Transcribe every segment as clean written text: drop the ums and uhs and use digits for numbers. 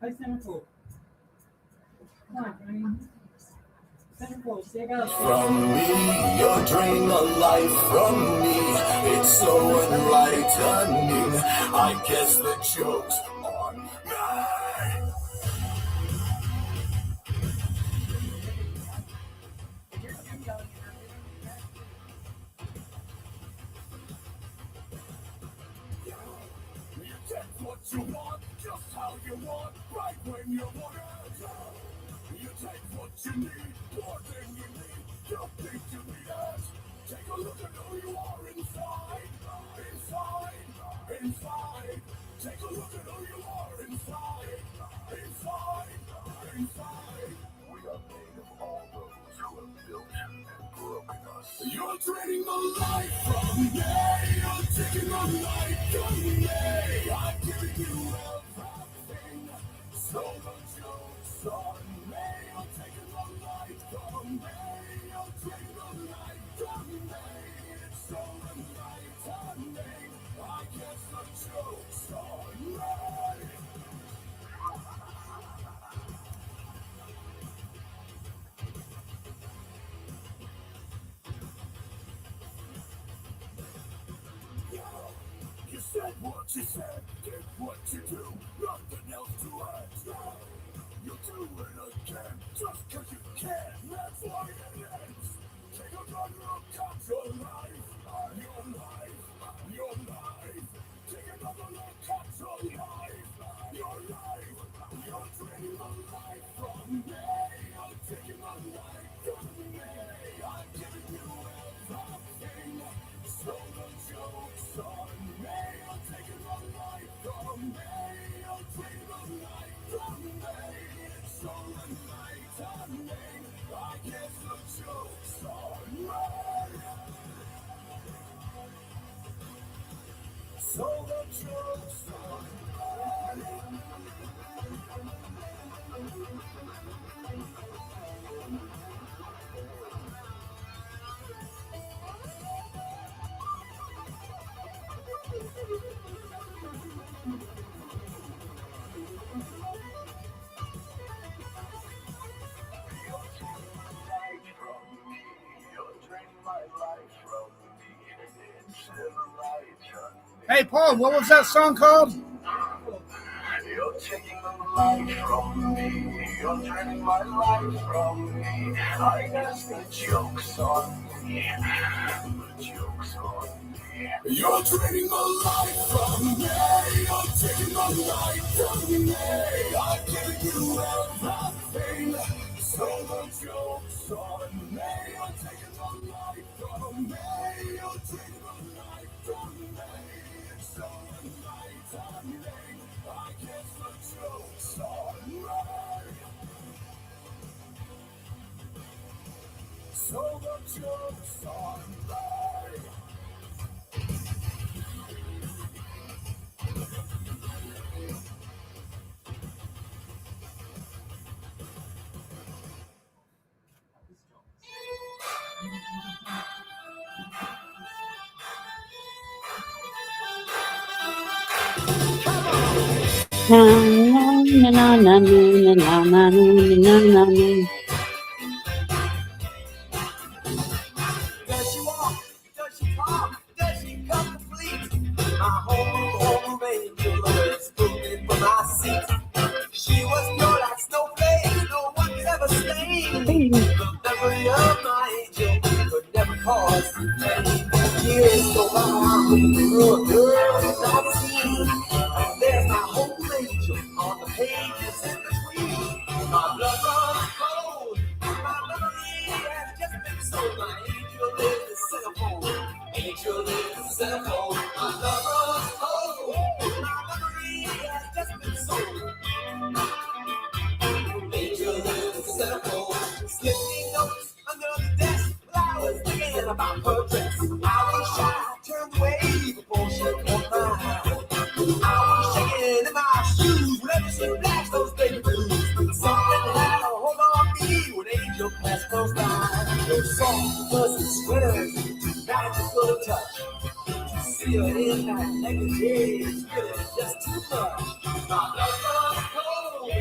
Hey, Centerfold. Come on, Johnny. Centerfold, stay up. From me, you're draining a life from me. It's so enlightening. I guess the joke's on me. You get what you want, just how you want, right when you want it. You take what you need, more than you need. Don't think you need it. Take a look at who you are inside. Inside. Take a look at who you are inside. Inside. We are made of all those who have built and broken us. You're trading the life from me. You're taking the life from me. I'm giving you everything. So the joke's on me. You're taking the life from me. You're taking the life from me. It's so enlightening. I guess the joke's on me. You said what you said, did what you do, nothing else to add. You do it again, just 'cause you can, that's why it ends. Take another look at your life, your life. Take another look at your life, You're draining the life from me, you're taking my life from me. I'm giving you everything, so the joke's on me. You're taking my life from me, you're taking my life from me. It's so enlightening, I guess the joke's on me. So the joke's on me. Hey, Paul, what was that song called? You're taking the life from me. You're draining my life from me. I guess the joke's on me. The joke's on me. You're draining the life from me. You're taking the life from me. I'm giving you everything. So the joke's on me. You're taking the life from me. You're taking the life from me. It's so enlightening. I guess the joke's on me. So the joke's on me. Na na na na na na na na na na. Does she walk? Does she talk? Does she come complete? My home angel is moving from my seat. She was pure like snowflakes, no one could ever stain. The memory of my angel could never cause pain. Years go by, I'm through a girl I've seen. And there's my home angel on the pages in between. My blood runs cold, my memory has just been sold. My angel is the centerfold, angel is the centerfold. My love runs cold, my memory has just been sold. Angel is the centerfold. Slipping notes under the desk, flowers thinking about her dress. I was shy, turned away before she caught my eye. I was shaking in my shoes whenever she flashed those baby blues. Something had a hold on me when Angel passed close by. Those soft, fuzzy sweaters, magical touch. To see her in that necklace is really just too much. My love runs cold,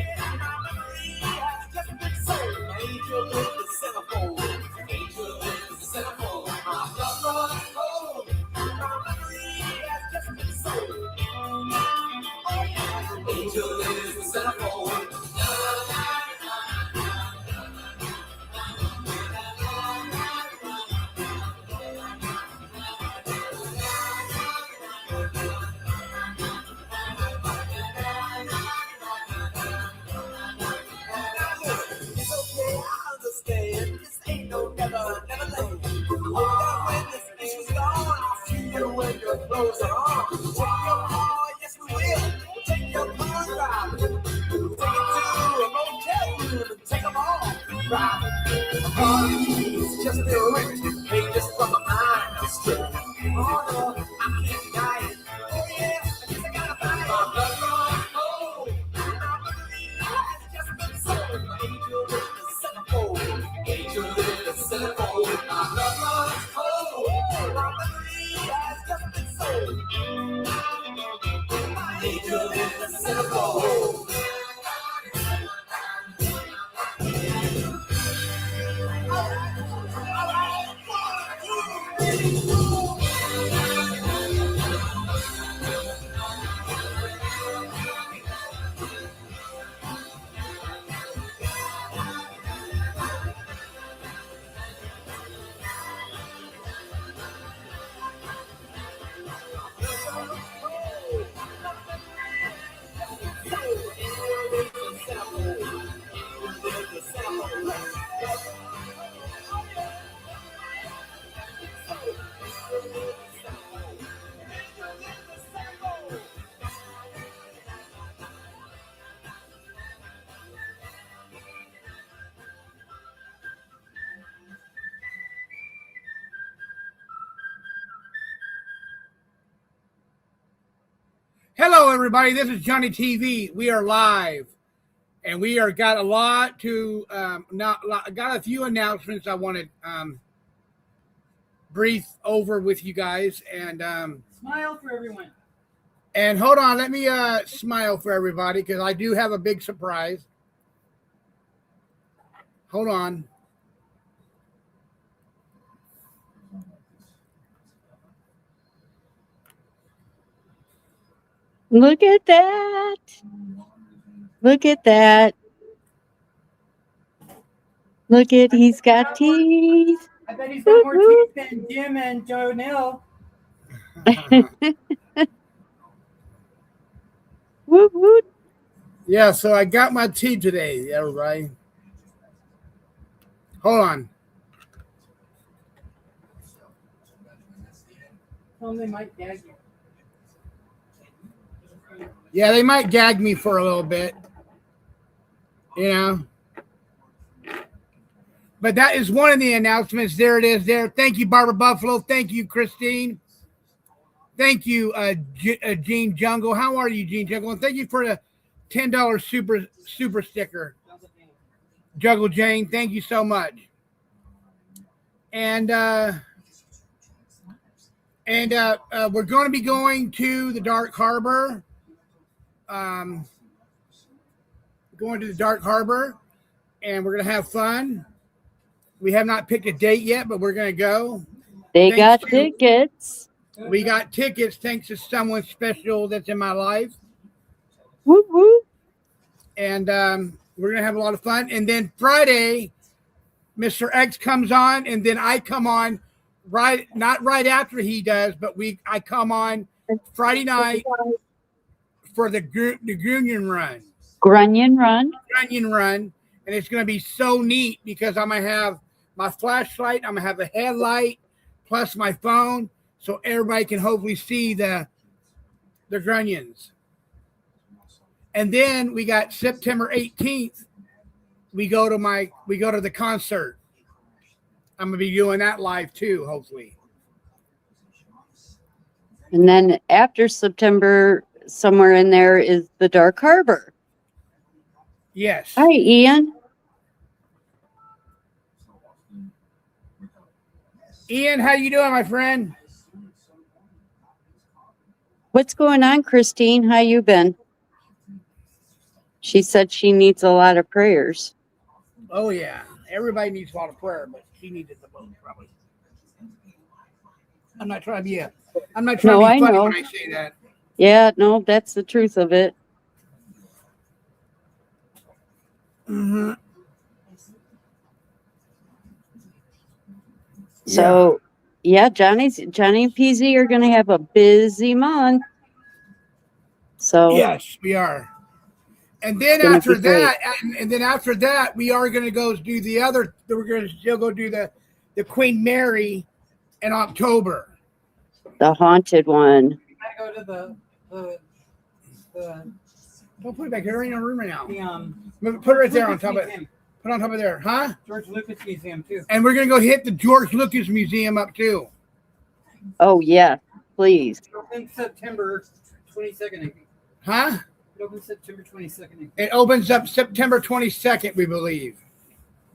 angel is the centerfold. It's okay, I understand. This ain't no never land. Hold on when this issue's gone. I'll see you when your clothes are on. Take your car, yes we will. Take your car drive. Take it to a motel room and take them all. Drive. All you need is just a rent. Pay just from a mind to strip. Oh no, I can't deny it. Oh yeah, I guess I gotta buy it. My blood runs cold. My memory has just been sold. My angel is the centerfold. Angel is the centerfold. My blood runs cold. My memory has just been sold. My angel is the centerfold. Hello, everybody. This is Johnny TV. We are live, and we are got a lot to got a few announcements I want to brief over with you guys, and Smile for everyone. and hold on, let me smile for everybody because I do have a big surprise. Hold on. Look at that. Look at that. Look at, he's got teeth. I bet he's got more teeth than Jim and Joe Nell. Woot woot. Yeah, so I got my tea today, everybody. Hold on. Tell them they might gag you. Yeah, they might gag me for a little bit, you know. But that is one of the announcements. There it is there. Thank you, Barbara Buffalo. Thank you, Christine. Thank you, Gene Jungle. How are you, Gene Jungle? And thank you for the $10 super sticker. Juggle Jane, thank you so much. And we're going to be going to the Dark Harbor. Going to the Dark Harbor, and we're going to have fun. We have not picked a date yet, but we're going to go. They got tickets. We got tickets thanks to someone special that's in my life. Woo woo. And we're going to have a lot of fun. And then Friday, Mr. X comes on, and then I come on not right after he does, but I come on Friday night for the Grunion Run. Grunion Run. Grunion Run. And it's going to be so neat because I'm going to have my flashlight, I'm going to have a headlight, plus my phone, so everybody can hopefully see the Grunions. And then we got September 18th. We go to the concert. I'm going to be doing that live too, hopefully. And then after September, somewhere in there is the Dark Harbor. Yes. Hi, Ian. Ian, how you doing, my friend? What's going on, Christine? How you been? She said she needs a lot of prayers. Oh, yeah. Everybody needs a lot of prayer, but she needed the most, probably. I'm not trying to be funny know. when I say that. Yeah, no, that's the truth of it. Mhm. So, yeah, Johnny and PZ are going to have a busy month. So, Yes, we are. And then Gonna after be great. that, and then after that, we are going to go do the other. We're going to still go do the Queen Mary in October. the haunted one. I go to the Don't put it back there. Ain't no room right now. the Put it right there on Lucas top of it. Museum. Put it on top of there, huh? George Lucas Museum too. And we're going to go hit the George Lucas Museum up too. Oh, yeah, please. It opens September 22nd, I think. Huh? It opens September 22nd. I think. It opens up September 22nd, we believe.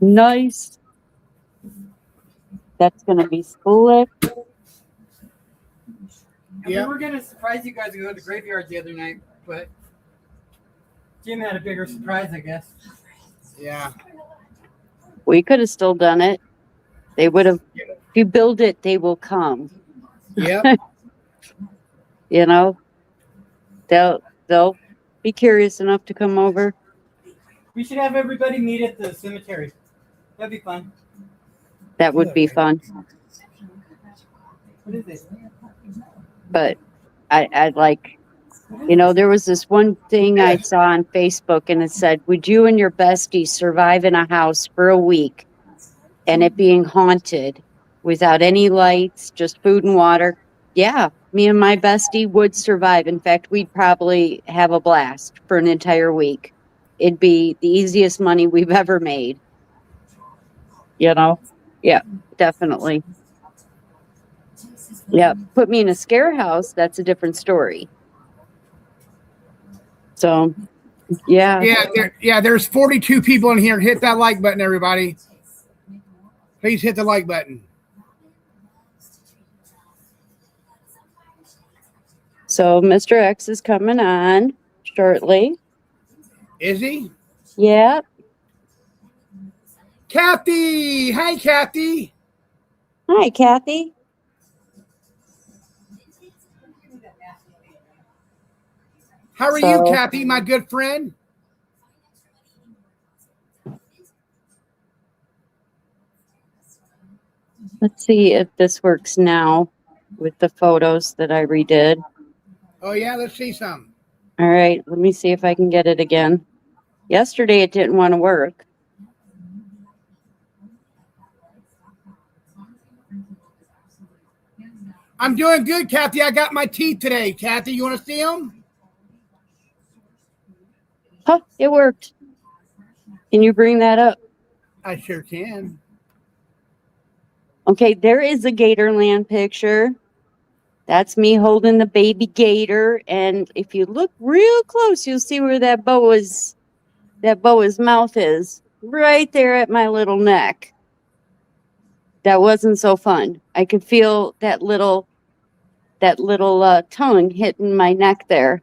Nice. That's going to be slick. And Yep. we were gonna surprise you guys and go to the graveyard the other night, but Jim had a bigger surprise, I guess. Yeah. We could have still done it. They would have. If you build it, they will come. Yep. You know, they'll be curious enough to come over. We should have everybody meet at the cemetery. That'd be fun. That would be fun. What is it? But I'd like, there was this one thing I saw on Facebook, and it said, "Would you and your bestie survive in a house for a week and it being haunted without any lights, just food and water?" Yeah, me and my bestie would survive. In fact, we'd probably have a blast for an entire week. It'd be the easiest money we've ever made. Yeah, definitely. Yeah, put me in a scare house, that's a different story. So, yeah. There's 42 people in here. Hit that like button, everybody. Please hit the like button. So, Mr. X is coming on shortly. Is he? Yeah. Kathy! Hi, Kathy. Hi, Kathy. How are you, Kathy, my good friend? Let's see if this works now with the photos that I redid. Oh, yeah, let's see some. All right, let me see if I can get it again. Yesterday, it didn't want to work. I'm doing good, Kathy. I got my teeth today. Kathy, you want to see them? Huh, it worked. Can you bring that up? I sure can. Okay, there is a Gatorland picture. That's me holding the baby gator. And if you look real close, you'll see where that boa's mouth is. Right there at my little neck. That wasn't so fun. I could feel that little tongue hitting my neck there.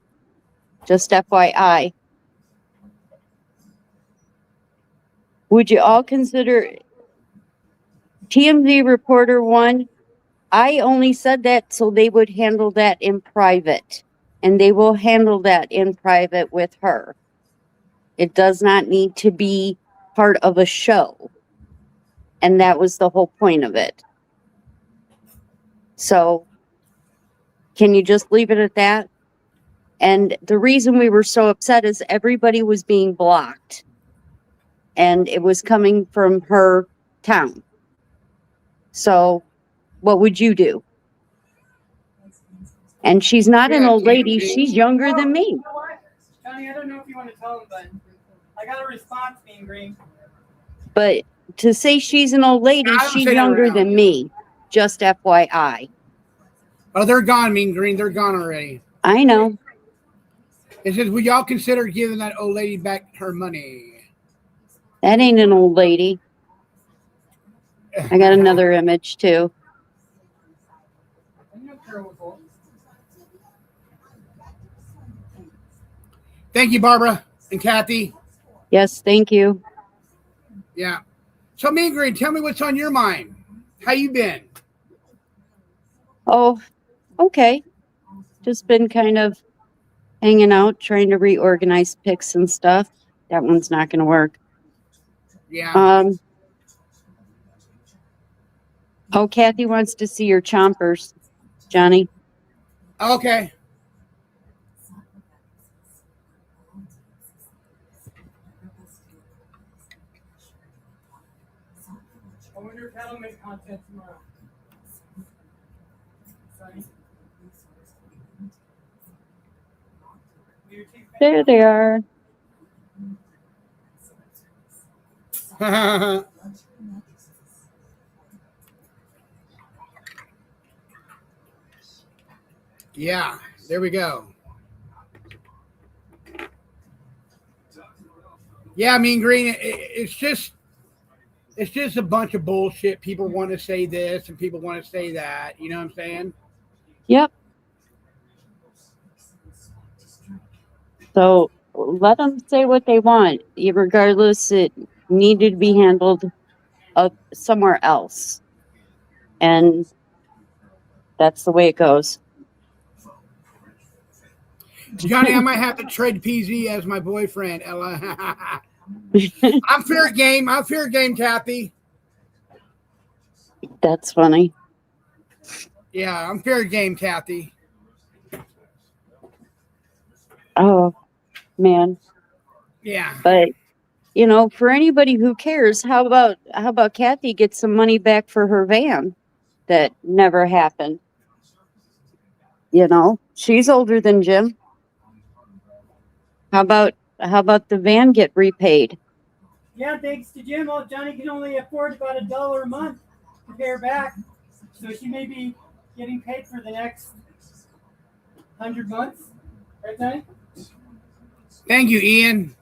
Just FYI. Would you all consider TMZ Reporter 1? I only said that so they would handle that in private. And they will handle that in private with her. It does not need to be part of a show. And that was the whole point of it. So, can you just leave it at that? And the reason we were so upset is everybody was being blocked. And it was coming from her town. So, what would you do? And she's not an old lady. She's younger than me. You know what? Johnny, I don't know if you want to tell him, but I got a response, Mean Green. But to say she's an old lady, she's younger than me. Just FYI. Oh, they're gone, Mean Green. They're gone already. I know. It says, would y'all consider giving that old lady back her money? That ain't an old lady. I got another image too. Thank you, Barbara and Kathy. Yes, thank you. Yeah. So, Mean Green, tell me what's on your mind. How you been? Oh, okay. Just been kind of hanging out, trying to reorganize pics and stuff. That one's not going to work. Yeah. Oh, Kathy wants to see your chompers, Johnny. Okay. I wonder if that'll make content tomorrow. Sorry. You're too fat. There they are. Yeah, there we go. Yeah, Mean Green, it's just a bunch of bullshit. People want to say this and people want to say that. You know what I'm saying? Yep. So let them say what they want. Regardless, it needed to be handled somewhere else. And that's the way it goes. Johnny, I might have to trade PZ as my boyfriend. I'm fair game. I'm fair game, Kathy. That's funny. Yeah, I'm fair game, Kathy. Oh, man. Yeah. But for anybody who cares, how about Kathy get some money back for her van that never happened? She's older than Jim. How about the van get repaid? Yeah, thanks to Jim, Johnny can only afford about $1 a month to pay her back. So she may be getting paid for the next 100 months. Right, Johnny? Thank you, Ian.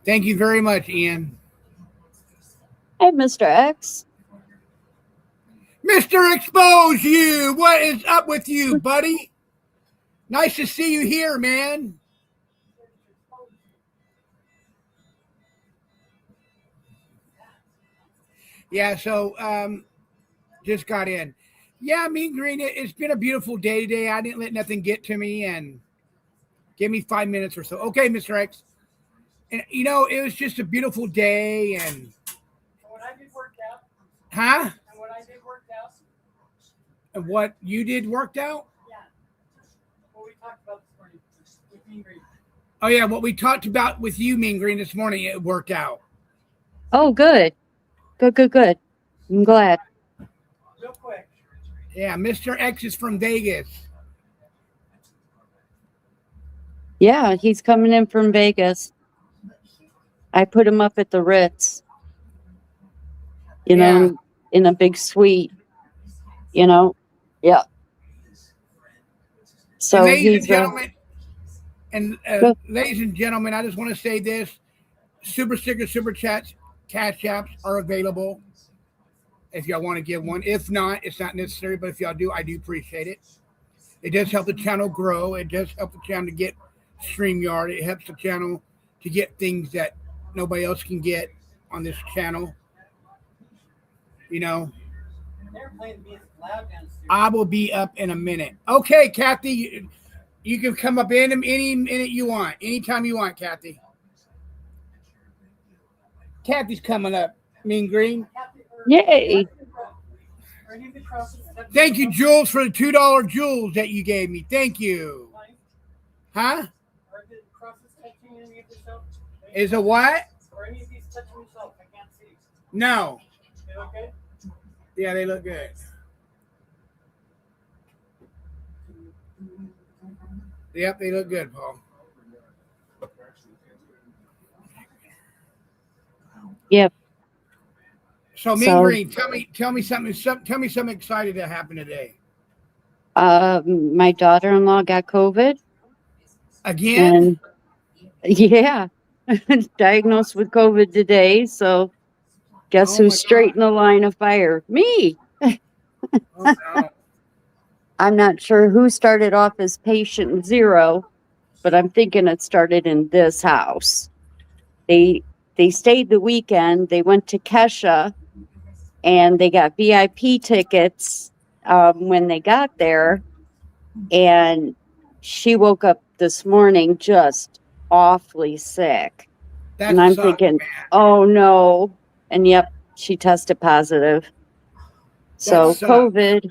Thank you very much, Ian. Hey, Mr. X. Mr. Expose You, what is up with you, buddy? Nice to see you here, man. Yeah, so just got in. Yeah, Mean Green, it's been a beautiful day today. I didn't let nothing get to me, and give me 5 minutes or so. Okay, Mr. X. And it was just a beautiful day, and what I did worked out. huh? And what I did worked out. And what you did worked out? Yeah. What we talked about this morning with Mean Green. Oh yeah, what we talked about with you, Mean Green, this morning, it worked out. Oh, good. Good. I'm glad. Real quick. Yeah, Mr. X is from Vegas. Yeah, he's coming in from Vegas. I put him up at the Ritz, in a big suite, Yeah. So ladies and gentlemen, I just want to say this: super stickers, super chats, cash apps are available if y'all want to give one. If not, it's not necessary, but if y'all do, I do appreciate it. It does help the channel grow. It does help the channel to get StreamYard. It helps the channel to get things that nobody else can get on this channel. I will be up in a minute. Okay, Kathy, you can come up in any minute you want. Anytime you want, Kathy. Kathy's coming up. Mean Green. Yay. Thank you, Jules, for the $2 Jules that you gave me. Thank you. Huh? Is a what? No. Yeah, they look good. Yep, they look good, Paul. Yep. So, Mean Green, tell me something exciting that happened today. My daughter-in-law got COVID. Again? And yeah, diagnosed with COVID today. So, guess who's straight in the line of fire? Me. Oh, no. I'm not sure who started off as patient 0, but I'm thinking it started in this house. They stayed the weekend. They went to Kesha, and they got VIP tickets when they got there. And she woke up this morning just awfully sick. That And I'm sucks, thinking, man. oh no. And yep, she tested positive. So sucks. COVID.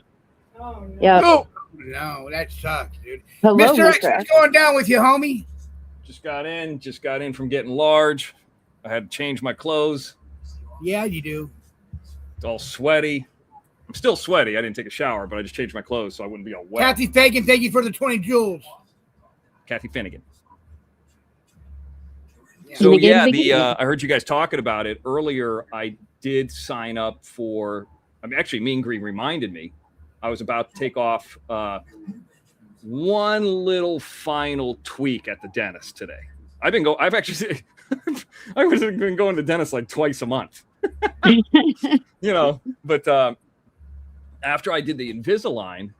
Oh no. Yep. Oh, no, that sucks, dude. Hello, Mr. X, Mr. what's going down with you, homie? Just got in from getting large. I had to change my clothes. Yeah, you do. It's all sweaty. I'm still sweaty. I didn't take a shower, but I just changed my clothes so I wouldn't be all wet. Kathy Fagan, thank you for the 20 joules. Kathy Finnegan. Yeah. So Finnegan, yeah, Finnegan. I heard you guys talking about it earlier. I did sign up for. I mean, actually, Mean Green reminded me. I was about to take off one little final tweak at the dentist today. I've actually. I've been going to the dentist like twice a month. But after I did the Invisalign,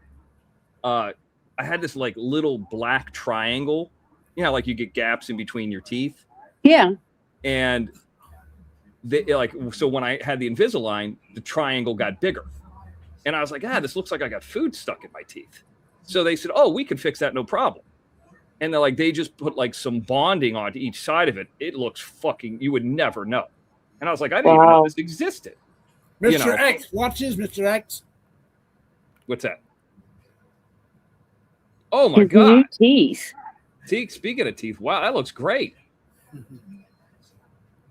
I had this like little black triangle, like you get gaps in between your teeth. Yeah. And so when I had the Invisalign, the triangle got bigger. And I was like, this looks like I got food stuck in my teeth. So they said, oh, we can fix that, no problem. And they just put like some bonding onto each side of it. It looks fucking, you would never know. And I was like, I didn't even know this existed. Mr. X, watch this, Mr. X. What's that? Oh my His God. new teeth. Speaking of teeth, wow, that looks great.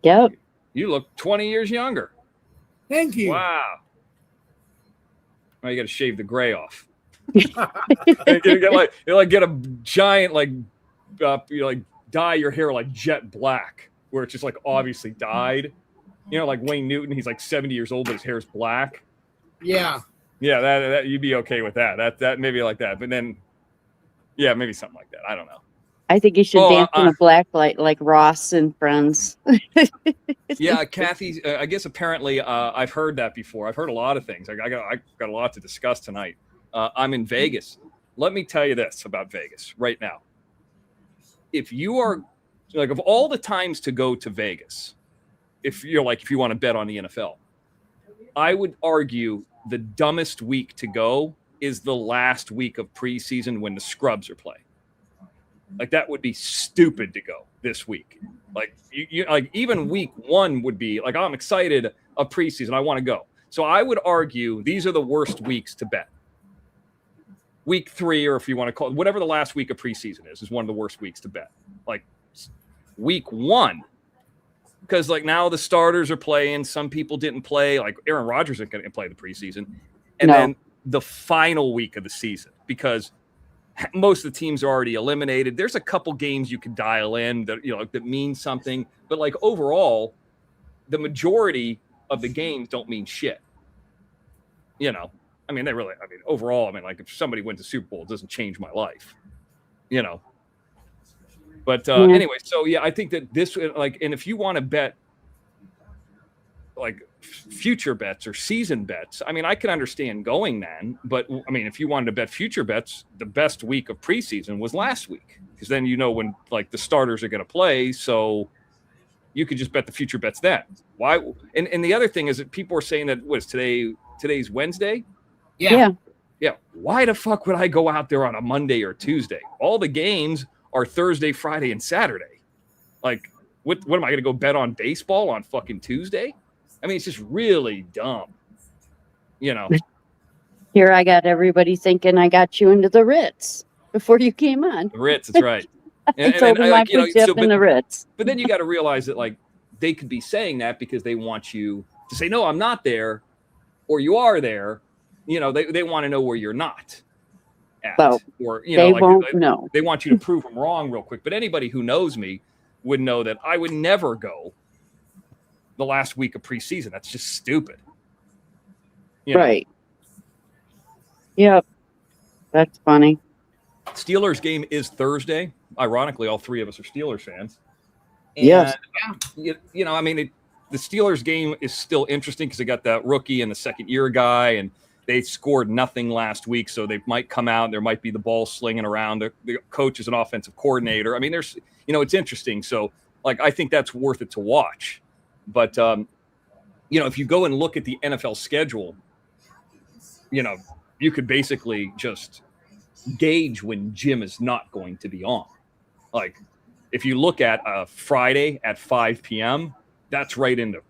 Yep. You look 20 years younger. Thank you. Wow. Well, you got to shave the gray off. you get a giant dye your hair like jet black, where it's just like obviously dyed. Like Wayne Newton, he's like 70 years old, but his hair's black. Yeah. Yeah, that you'd be okay with that. That maybe like that, but then, yeah, maybe something like that. I don't know. I think you should dance in a black light like Ross and Friends. Yeah, Kathy. I guess apparently I've heard that before. I've heard a lot of things. I got a lot to discuss tonight. I'm in Vegas. Let me tell you this about Vegas right now. If you are of all the times to go to Vegas, if you want to bet on the NFL, I would argue the dumbest week to go is the last week of preseason when the scrubs are playing. That would be stupid to go this week. Even week one would be I'm excited of preseason. I want to go. So I would argue these are the worst weeks to bet. Week 3, or if you want to call it whatever the last week of preseason is one of the worst weeks to bet. Week 1, because now the starters are playing. Some people didn't play. Aaron Rodgers isn't going to play the preseason, and then the final week of the season, because most of the teams are already eliminated. There's a couple games you can dial in that that mean something, but overall, the majority of the games don't mean shit. Overall, if somebody wins the Super Bowl, it doesn't change my life. But anyway, so yeah, I think that this and if you want to bet future bets or season bets, I can understand going then, but if you wanted to bet future bets, the best week of preseason was last week, because then when the starters are going to play, so you could just bet the future bets then. Why? And the other thing is that people are saying that today's Wednesday. Yeah. Why the fuck would I go out there on a Monday or Tuesday? All the games are Thursday, Friday, and Saturday. What am I going to go bet on baseball on fucking Tuesday? It's just really dumb. Here I got everybody thinking I got you into the Ritz before you came on. The Ritz, that's right. I told them I put you up in the Ritz. But then you got to realize that they could be saying that because they want you to say, no, I'm not there, or you are there. They want to know where you're not at. So or they won't know. They want you to prove them wrong real quick. But anybody who knows me would know that I would never go the last week of preseason. That's just stupid. Right. Yep. That's funny. Steelers game is Thursday. Ironically, all three of us are Steelers fans. And, yes. The Steelers game is still interesting because they got that rookie and the second-year guy, and they scored nothing last week, so they might come out. There might be the ball slinging around. The coach is an offensive coordinator. There's, it's interesting. So, I think that's worth it to watch. But, if you go and look at the NFL schedule, you could basically just gauge when Jim is not going to be on. if you look at Friday at 5 p.m., that's right in the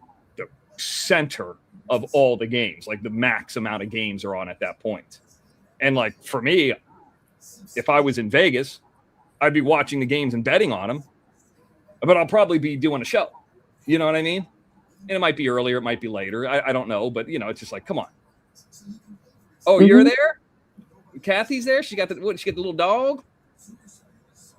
center of all the games. Like the max amount of games are on at that point. And like for me, if I was in Vegas, I'd be watching the games and betting on them, but I'll probably be doing a show. You know what I mean? And it might be earlier, it might be later. I don't know, but you know, it's just like, come on. Oh, you're there? Kathy's there. She got the little dog.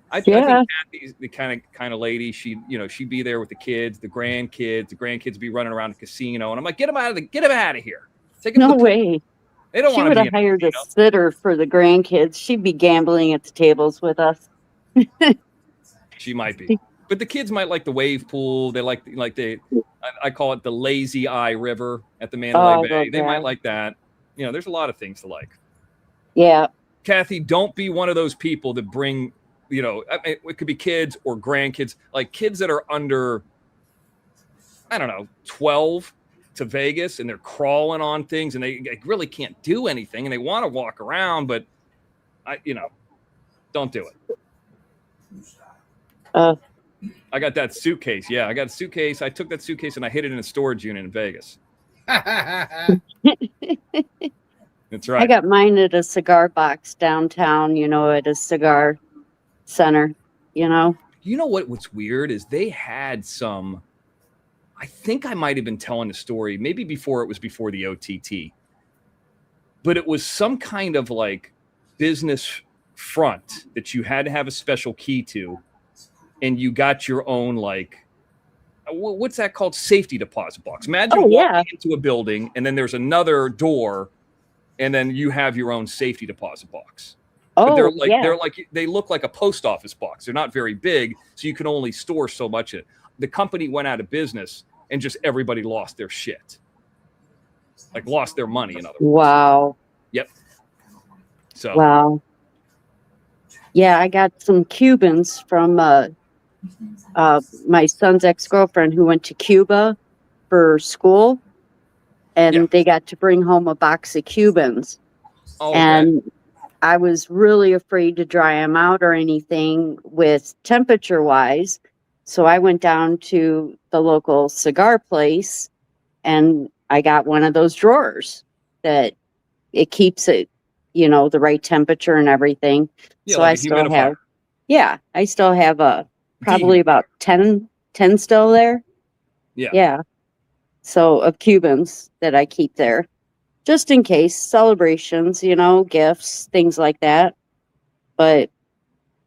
I think Kathy's the kind of lady. She'd be there with the kids, the grandkids be running around the casino, and I'm like, get them out of here. Take them. No way. They don't She want would to have hired a sitter for the grandkids. She'd be gambling at the tables with us. She might be, but the kids might like the wave pool. They like I call it the lazy eye river at the Mandalay Bay. They might like that. You know, there's a lot of things to like. Yeah. Kathy, don't be one of those people that bring, you know, it could be kids or grandkids, like kids that are under, I don't know, 12 to Vegas, and they're crawling on things and they really can't do anything and they want to walk around, but don't do it. I got that suitcase. Yeah, I got a suitcase. I took that suitcase and I hid it in a storage unit in Vegas. That's right. I got mine at a cigar box downtown, at a cigar center, You know what's weird is they had some, I think I might have been telling the story, maybe before the OTT, but it was some kind of like business front that you had to have a special key to, and you got your own, like, what's that called? Safety deposit box. Imagine walking into a building and then there's another door and then you have your own safety deposit box. But they look like a post office box. They're not very big, so you can only store so much in it. The company went out of business and just everybody lost their shit. Like lost their money, in other words. Wow. Yep. So wow. Yeah, I got some Cubans from my son's ex-girlfriend who went to Cuba for school, and they got to bring home a box of Cubans. Oh, and I was really afraid to dry them out or anything with temperature wise. So I went down to the local cigar place and I got one of those drawers that it keeps it, the right temperature and everything. Yeah, so like I still have probably about 10 still there. Yeah. Yeah. So of Cubans that I keep there just in case, celebrations, gifts, things like that. But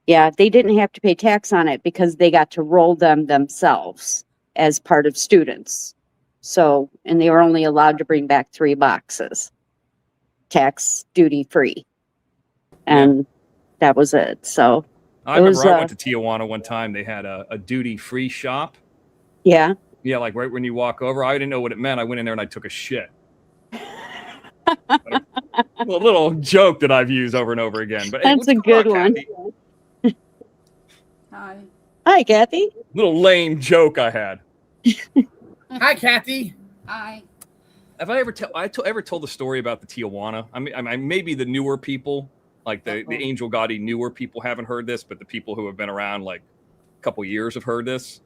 yeah, they didn't have to pay tax on it because they got to roll them themselves as part of students. So, and they were only allowed to bring back 3 boxes, tax duty free. And that was it. So I remember I went to Tijuana one time. They had a duty free shop. Yeah. Yeah. Like right when you walk over, I didn't know what it meant. I went in there and I took a shit. A little joke that I've used over and over again. But that's a good one. Hi, Kathy. Little lame joke I had. Hi, Kathy. Hi. Have I ever told the story about the Tijuana? I mean, maybe the newer people, like the Angel Gotti newer people, haven't heard this, but the people who have been around like a couple years have heard this.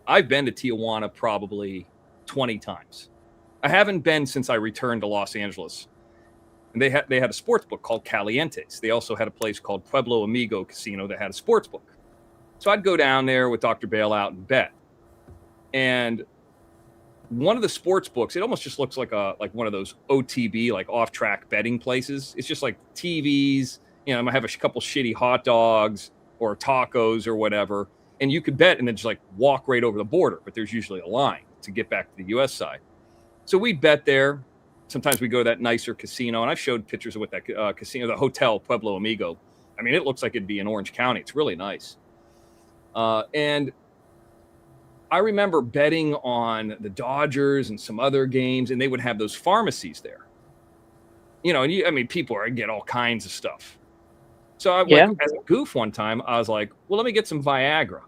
I've been to Tijuana probably 20 times. I haven't been since I returned to Los Angeles. And they had a sports book called Calientes. They also had a place called Pueblo Amigo Casino that had a sports book. So I'd go down there with Dr. Bailout and bet. And one of the sports books, it almost just looks like one of those OTB, like off-track betting places. It's just like TVs, I might have a couple shitty hot dogs or tacos or whatever. And you could bet and then just like walk right over the border. But there's usually a line to get back to the U.S. side. So we'd bet there. Sometimes we go to that nicer casino, and I've showed pictures of what that casino, the Hotel Pueblo Amigo. I mean, it looks like it'd be in Orange County. It's really nice. And I remember betting on the Dodgers and some other games, and they would have those pharmacies there. And people get all kinds of stuff. So I went as a goof one time. I was like, well, let me get some Viagra.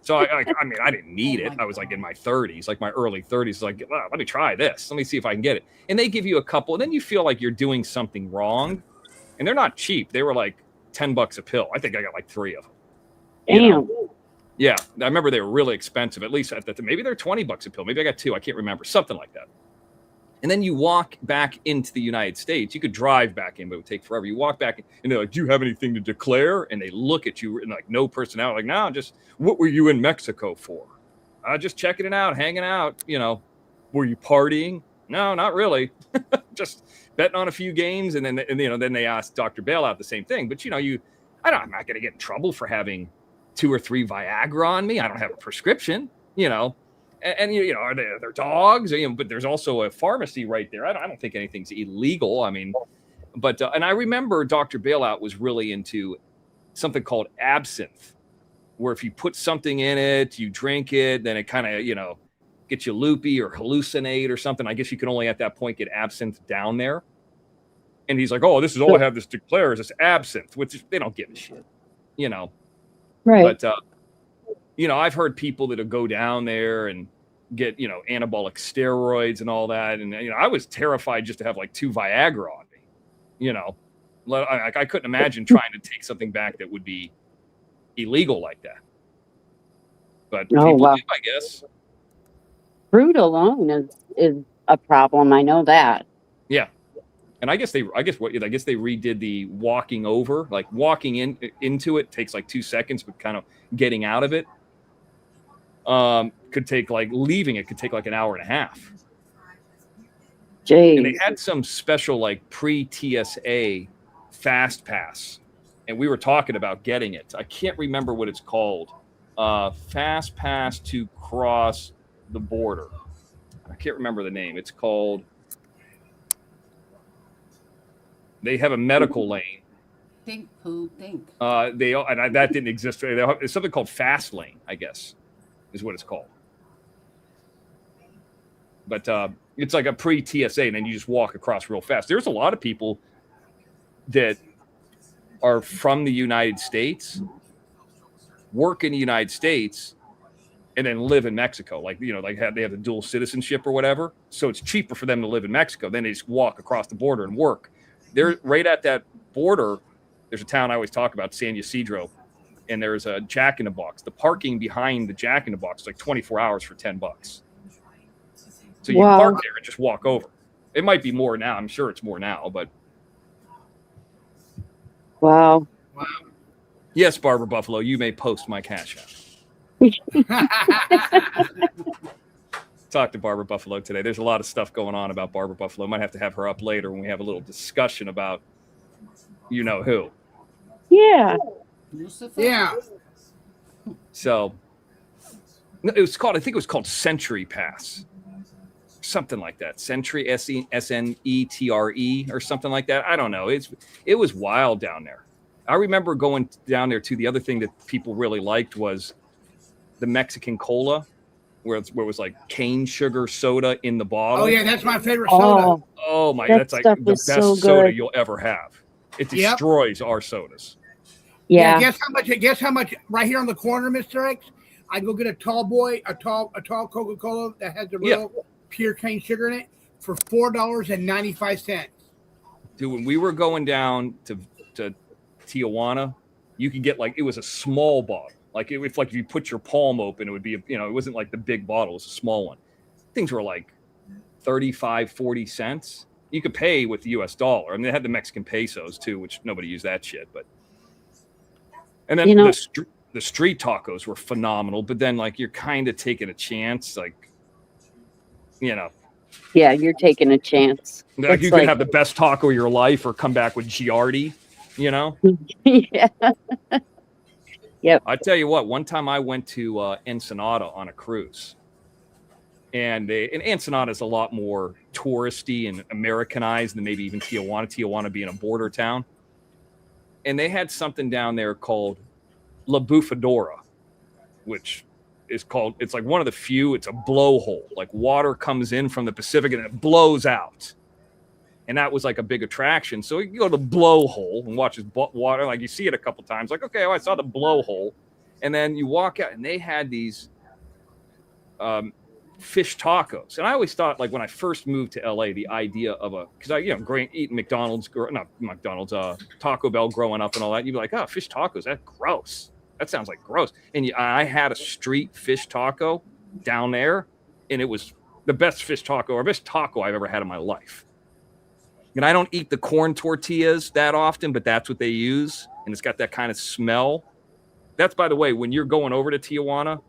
So I didn't need it. I was like in my 30s, like my early 30s. Like, well, let me try this. Let me see if I can get it. And they give you a couple, and then you feel like you're doing something wrong. And they're not cheap. They were like $10 a pill. I think I got like 3 of them. Damn. You know? Yeah, I remember they were really expensive. At least at the maybe they're $20 a pill. Maybe I got 2. I can't remember. Something like that. And then you walk back into the United States. You could drive back in, but it would take forever. You walk back in, and they're like, "Do you have anything to declare?" And they look at you and like no personality. Like, no, just what were you in Mexico for? Just checking it out, hanging out. You know, were you partying? No, not really. Just betting on a few games, and then then they asked Dr. Bailout the same thing. But I'm not going to get in trouble for having 2 or 3 Viagra on me. I don't have a prescription. And are there dogs? But there's also a pharmacy right there. I don't think anything's illegal. I mean, but and I remember Dr. Bailout was really into something called absinthe, where if you put something in it, you drink it, then it kind of gets you loopy or hallucinate or something. I guess you can only at that point get absinthe down there. And he's like, "Oh, this is all I have to declare is this absinthe," which they don't give a shit, Right. But I've heard people that'll go down there and get, anabolic steroids and all that. And, I was terrified just to have like 2 Viagra on me, I couldn't imagine trying to take something back that would be illegal like that. But people do, I guess. Fruit alone is a problem. I know that. Yeah. And I guess they redid the walking over, like walking into it takes like 2 seconds, but kind of getting out of it could take leaving it could take like an hour and a half. Jeez. And they had some special like pre-TSA fast pass, and we were talking about getting it. I can't remember what it's called. Fast pass to cross the border. I can't remember the name. It's called. They have a medical lane. Think. That didn't exist. It's something called Fast Lane, I guess, is what it's called. But it's like a pre-TSA, and then you just walk across real fast. There's a lot of people that are from the United States, work in the United States, and then live in Mexico. Like, they have the dual citizenship or whatever. So it's cheaper for them to live in Mexico. Then they just walk across the border and work. They're right at that border. There's a town I always talk about, San Ysidro, and there's a Jack in the Box. The parking behind the Jack in the Box is like 24 hours for $10. So you park there and just walk over. It might be more now. I'm sure it's more now, but. Wow. Yes, Barbara Buffalo, you may post my Cash App. Talk to Barbara Buffalo today. There's a lot of stuff going on about Barbara Buffalo. Might have to have her up later when we have a little discussion about you know who. Yeah. Yeah. So I think it was called Century Pass. Something like that. Century, SNETRE or something like that. I don't know. It was wild down there. I remember going down there too. The other thing that people really liked was the Mexican cola, where it was like cane sugar soda in the bottle. Oh yeah, that's my favorite soda. Oh my, that that's like the best so soda you'll ever have. It Yep. destroys our sodas. Yeah. Guess how much right here on the corner, Mr. X? I'd go get a tall Coca-Cola that has the real pure cane sugar in it for $4.95. Dude, when we were going down to Tijuana, you could get it was a small bottle. Like if you put your palm open, it would be, it wasn't like the big bottle, it was a small one. Things were like 35, 40 cents. You could pay with the US dollar. I mean, they had the Mexican pesos too, which nobody used that shit, but. And then the street tacos were phenomenal, but then you're kind of taking a chance, Yeah, you're taking a chance. Like you could have the best taco of your life or come back with Giardi, Yeah. Yep. I tell you what, one time I went to Ensenada on a cruise, and Ensenada is a lot more touristy and Americanized than maybe even Tijuana being a border town. And they had something down there called La Bufadora, which is it's like one of the few, it's a blowhole. Like water comes in from the Pacific and it blows out. And that was like a big attraction. So you go to the blowhole and watch this water. Like you see it a couple times. Like, okay, I saw the blowhole. And then you walk out and they had these fish tacos. And I always thought, when I first moved to LA, the idea of because I, eating Taco Bell growing up and all that, you'd be like, oh, fish tacos, that's gross. That sounds like gross. And I had a street fish taco down there, and it was the best fish taco or best taco I've ever had in my life. And I don't eat the corn tortillas that often, but that's what they use. And it's got that kind of smell. That's, by the way, when you're going over to Tijuana,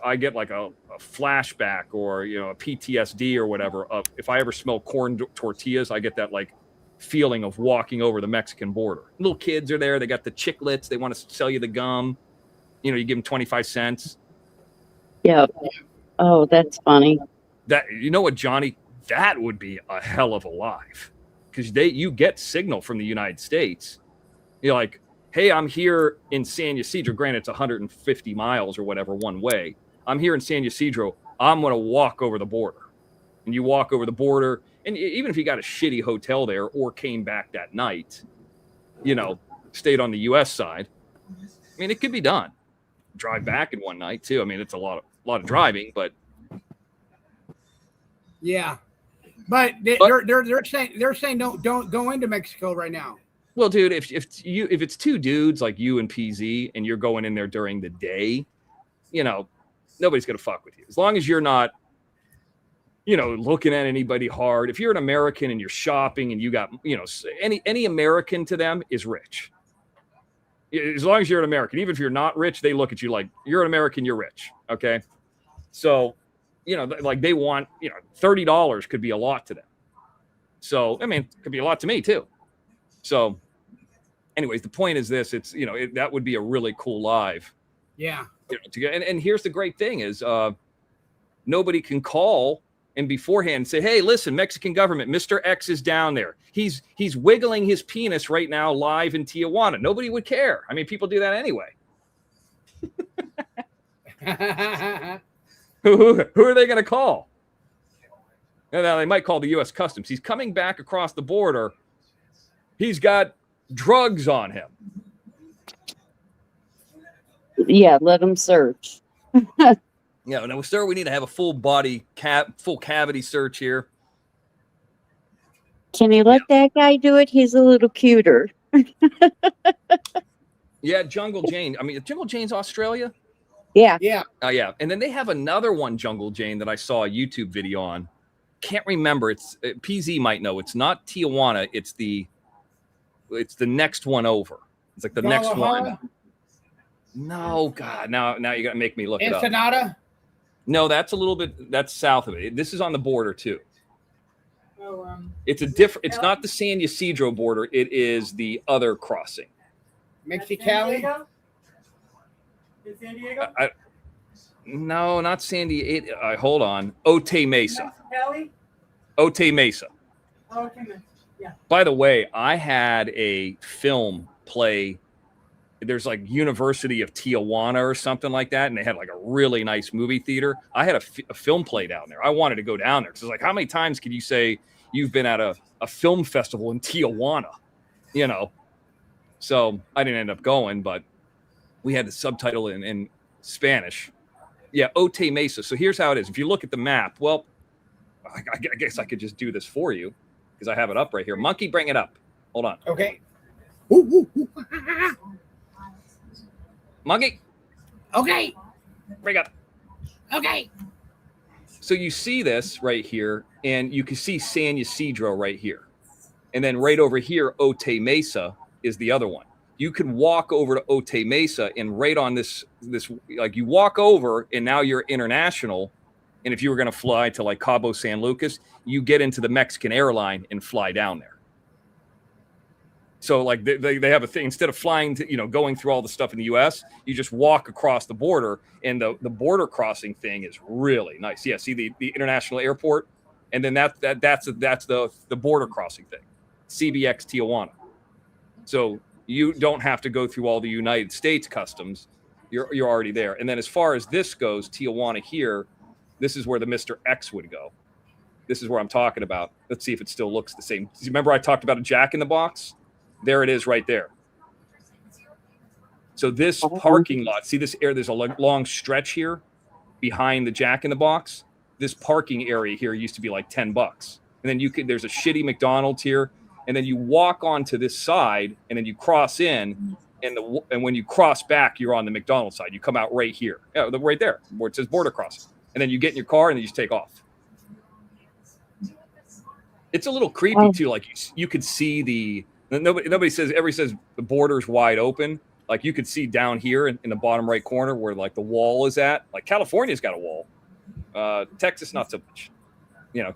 I get like a flashback or, a PTSD or whatever. If I ever smell corn tortillas, I get that like feeling of walking over the Mexican border. Little kids are there. They got the chiclets. They want to sell you the gum. You give them 25 cents. Yeah. Oh, that's funny. That, you know what, Johnny? That would be a hell of a life, because you get signal from the United States. You're like, hey, I'm here in San Ysidro. Granted, it's 150 miles or whatever one way. I'm here in San Ysidro. I'm going to walk over the border. And you walk over the border, and even if you got a shitty hotel there or came back that night, stayed on the U.S. side, I mean, it could be done. Drive back in one night too. I mean, it's a lot of driving, but yeah. But they're saying don't go into Mexico right now. Well, dude, if it's two dudes like you and PZ and you're going in there during the day, nobody's gonna fuck with you. As long as you're not, looking at anybody hard. If you're an American and you're shopping and you got, any American to them is rich. As long as you're an American, even if you're not rich, they look at you like you're an American, you're rich. Okay. So, like they want, $30 could be a lot to them. So, I mean, it could be a lot to me too. So anyways, the point is this, it's, that would be a really cool live. Yeah. And here's the great thing is, nobody can call and beforehand say, hey, listen, Mexican government, Mr. X is down there. He's wiggling his penis right now live in Tijuana. Nobody would care. I mean, people do that anyway. Who are they going to call? Now, they might call the U.S. Customs. He's coming back across the border. He's got drugs on him. Yeah, let him search. Yeah, no, sir, we need to have a full body full cavity search here. Can you let that guy do it? He's a little cuter. Yeah, Jungle Jane. I mean, Jungle Jane's Australia? Yeah. Yeah. Oh, yeah. And then they have another one, Jungle Jane, that I saw a YouTube video on. Can't remember. PZ might know. It's not Tijuana. It's the next one over. It's like the next one. No, God. Now you got to make me look it up. Ensenada? No, that's south of it. This is on the border too. Oh, It's a different. It's not the San Ysidro border. It is the other crossing. Mexicali? In San Diego? No, not San Diego. Hold on. Otay Mesa. Mexicali? Otay Mesa. Oh, okay, man. Yeah. By the way, I had a film play. There's like University of Tijuana or something like that, and they had like a really nice movie theater. I had a film play down there. I wanted to go down there because it's like, how many times can you say you've been at a film festival in Tijuana? So I didn't end up going, but we had the subtitle in Spanish. Yeah, Otay Mesa. So here's how it is. If you look at the map, well, I guess I could just do this for you because I have it up right here. Monkey, bring it up. Hold on. Okay. Monkey. Okay. Bring up. Okay. So you see this right here, and you can see San Ysidro right here. And then right over here, Otay Mesa is the other one. You can walk over to Otay Mesa, and right on this like you walk over, and now you're international. And if you were going to fly to like Cabo San Lucas, you get into the Mexican airline and fly down there. So like they have a thing, instead of flying to, going through all the stuff in the US, you just walk across the border, and the border crossing thing is really nice. Yeah. See the international airport. And then that's the border crossing thing, CBX Tijuana. So you don't have to go through all the United States customs. You're already there. And then as far as this goes, Tijuana here, this is where the Mr. X would go. This is where I'm talking about. Let's see if it still looks the same. Remember I talked about a Jack in the Box? There it is right there. So this parking lot, see this area, there's a long stretch here behind the Jack in the Box. This parking area here used to be like $10. And then there's a shitty McDonald's here. And then you walk onto this side, and then you cross in, and when you cross back, you're on the McDonald's side. You come out right here, right there where it says border crossing, and then you get in your car and then you just take off. It's a little creepy too. Like you could see nobody says the border's wide open. Like you could see down here in the bottom right corner where like the wall is at. Like California's got a wall. Texas not so much.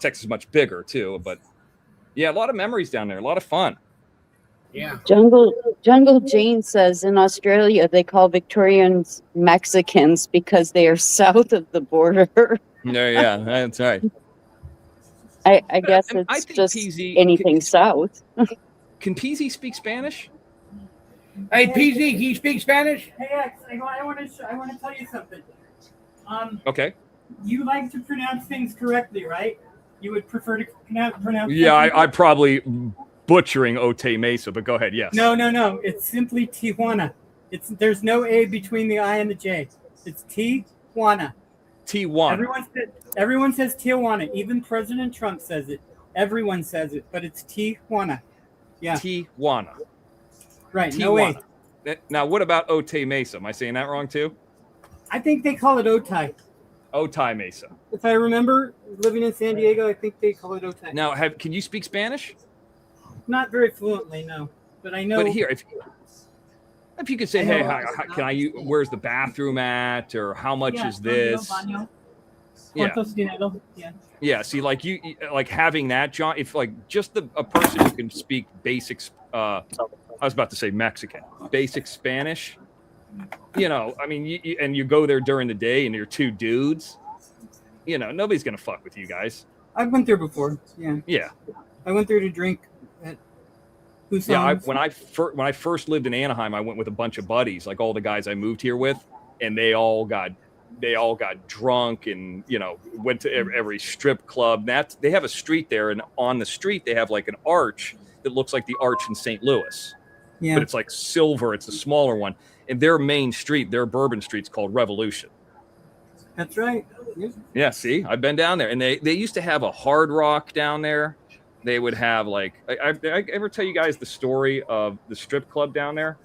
Texas is much bigger too. But yeah, a lot of memories down there. A lot of fun. Yeah. Jungle Jane says in Australia they call Victorians Mexicans because they are south of the border. Yeah, that's right. I guess I it's think just PZ anything south. Can PZ speak Spanish? Hey, PZ, can you speak Spanish? Hey, X, I want to tell you something. Okay. You like to pronounce things correctly, right? You would prefer to pronounce. Yeah, I probably butchering Otay Mesa, but go ahead. Yes. No. It's simply Tijuana. There's no A between the I and the J. It's Tijuana. Tijuana. Everyone says Tijuana. Even President Trump says it. Everyone says it, but it's Tijuana. Yeah. Tijuana. Right. Tijuana. No A. Now, what about Otay Mesa? Am I saying that wrong too? I think they call it Otay. Otay Mesa. If I remember living in San Diego, I think they call it Otay. Now, can you speak Spanish? Not very fluently, no. But I know. But here, if you could say, hey, can I? Where's the bathroom at? Or how much is this? Baño. Yeah. Yeah. See, like like having that, John. If like just a person who can speak basics. I was about to say Mexican, basic Spanish. I mean, you go there during the day and you're two dudes. Nobody's gonna fuck with you guys. I've been there before. Yeah. Yeah. I went there to drink at Husson's. Yeah. When I first lived in Anaheim, I went with a bunch of buddies, like all the guys I moved here with, and they all got drunk and went to every strip club. They have a street there, and on the street they have like an arch that looks like the arch in St. Louis. Yeah. But it's like silver. It's a smaller one. And their main street, their Bourbon Street's called Revolution. That's right. Yeah, see, I've been down there. And they used to have a Hard Rock down there. They would have like, I ever tell you guys the story of the strip club down there?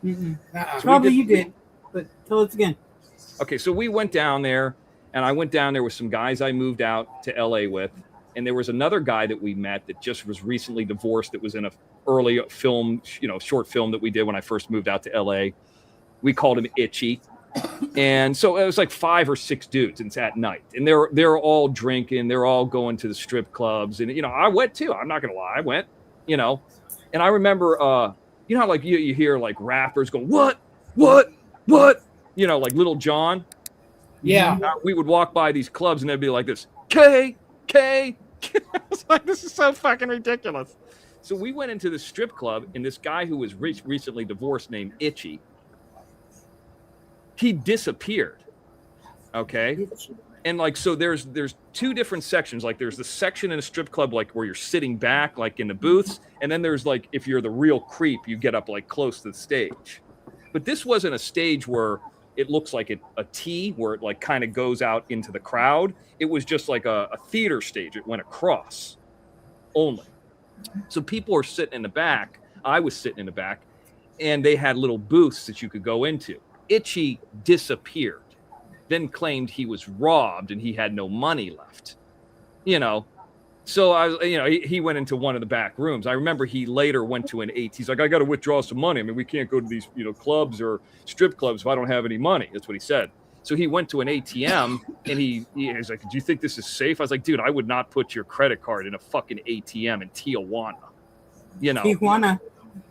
Mm-hmm. So probably you did, but tell us again. Okay, so we went down there, and I went down there with some guys I moved out to LA with. And there was another guy that we met that just was recently divorced that was in a early film, short film that we did when I first moved out to LA. We called him Itchy. And so it was like 5 or 6 dudes, and it's at night. And they're all drinking. They're all going to the strip clubs. And, I went too. I'm not going to lie. I went, And I remember, how like you hear like rappers go, what? Like Little John. Yeah. We would walk by these clubs and they'd be like this, K. I was like, this is so fucking ridiculous. So we went into the strip club, and this guy who was recently divorced named Itchy, he disappeared. Okay. And like, so there's 2 different sections. Like there's the section in a strip club, like where you're sitting back, like in the booths. And then there's like, if you're the real creep, you get up like close to the stage. But this wasn't a stage where it looks like a T where it like kind of goes out into the crowd. It was just like a theater stage. It went across only. So people were sitting in the back. I was sitting in the back, and they had little booths that you could go into. Itchy disappeared, then claimed he was robbed and he had no money left. So I was, he went into one of the back rooms. I remember he later went to an ATM. He's like, I got to withdraw some money. I mean, we can't go to these, clubs or strip clubs if I don't have any money. That's what he said. So he went to an ATM and he was like, do you think this is safe? I was like, dude, I would not put your credit card in a fucking ATM in Tijuana.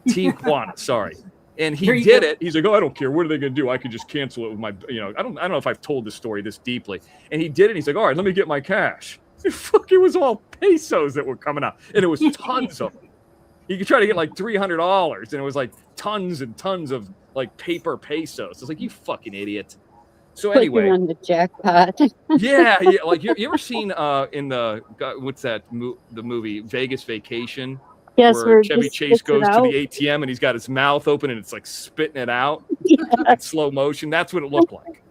Tijuana, sorry. And he did it. He's like, oh, I don't care. What are they going to do? I could just cancel it with my, I don't know if I've told this story this deeply. And he did it. He's like, all right, let me get my cash. It was all pesos that were coming out, and it was tons of them. You could try to get like $300, and it was like tons and tons of like paper pesos. It's like, you fucking idiot. So anyway, on the jackpot. yeah. Like you ever seen in the what's that the movie Vegas Vacation? Yes, where Chevy Chase goes to the ATM and he's got his mouth open and it's like spitting it out in slow motion. That's what it looked like.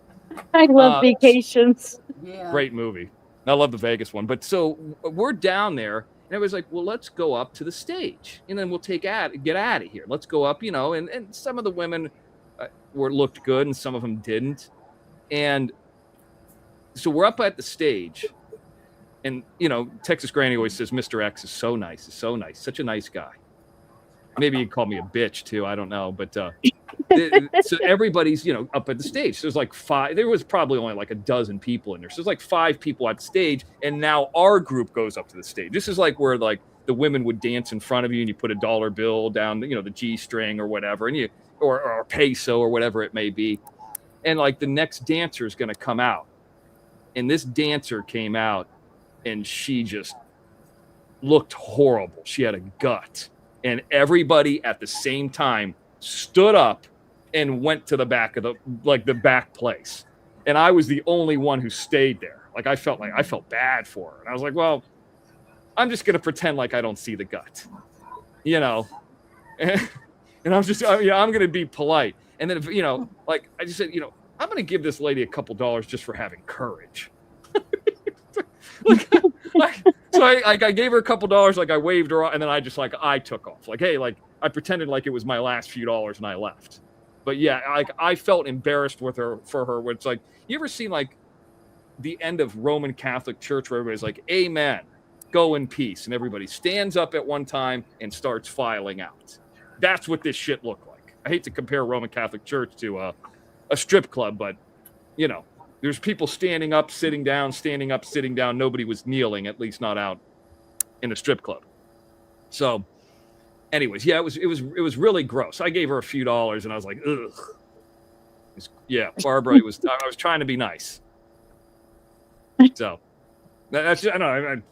I love Vacations. Great movie. I love the Vegas one. But so we're down there, And everybody's like, well, let's go up to the stage and then we'll get out of here. Let's go up, and some of the women looked good and some of them didn't. And so we're up at the stage and, Texas Granny always says, Mr. X is so nice. Such a nice guy. Maybe he'd call me a bitch too. I don't know. But so everybody's, up at the stage. So there's like 5. There was probably only like a dozen people in there. So there's like 5 people at the stage. And now our group goes up to the stage. This is like where like the women would dance in front of you and you put a dollar bill down, the G string or whatever, and or a peso or whatever it may be. And like the next dancer is going to come out. And this dancer came out and she just looked horrible. She had a gut. And everybody at the same time stood up and went to the back of the back place. And I was the only one who stayed there. Like I felt bad for her. And I was like, well, I'm just going to pretend like I don't see the gut, And I'm just, I'm going to be polite. And then, like I just said, I'm going to give this lady a couple dollars just for having courage. So I gave her a couple dollars, like I waved her off, and then I took off. Like, hey, like I pretended like it was my last few dollars and I left. But yeah, like I felt embarrassed for her. Where it's like, you ever seen like the end of Roman Catholic Church where everybody's like, amen, go in peace. And everybody stands up at one time and starts filing out. That's what this shit looked like. I hate to compare Roman Catholic Church to a strip club, but there's people standing up, sitting down, standing up, sitting down. Nobody was kneeling, at least not out in a strip club. So, anyways, yeah, it was really gross. I gave her a few dollars, and I was like, ugh. Barbara, I was trying to be nice. So, that's I don't know.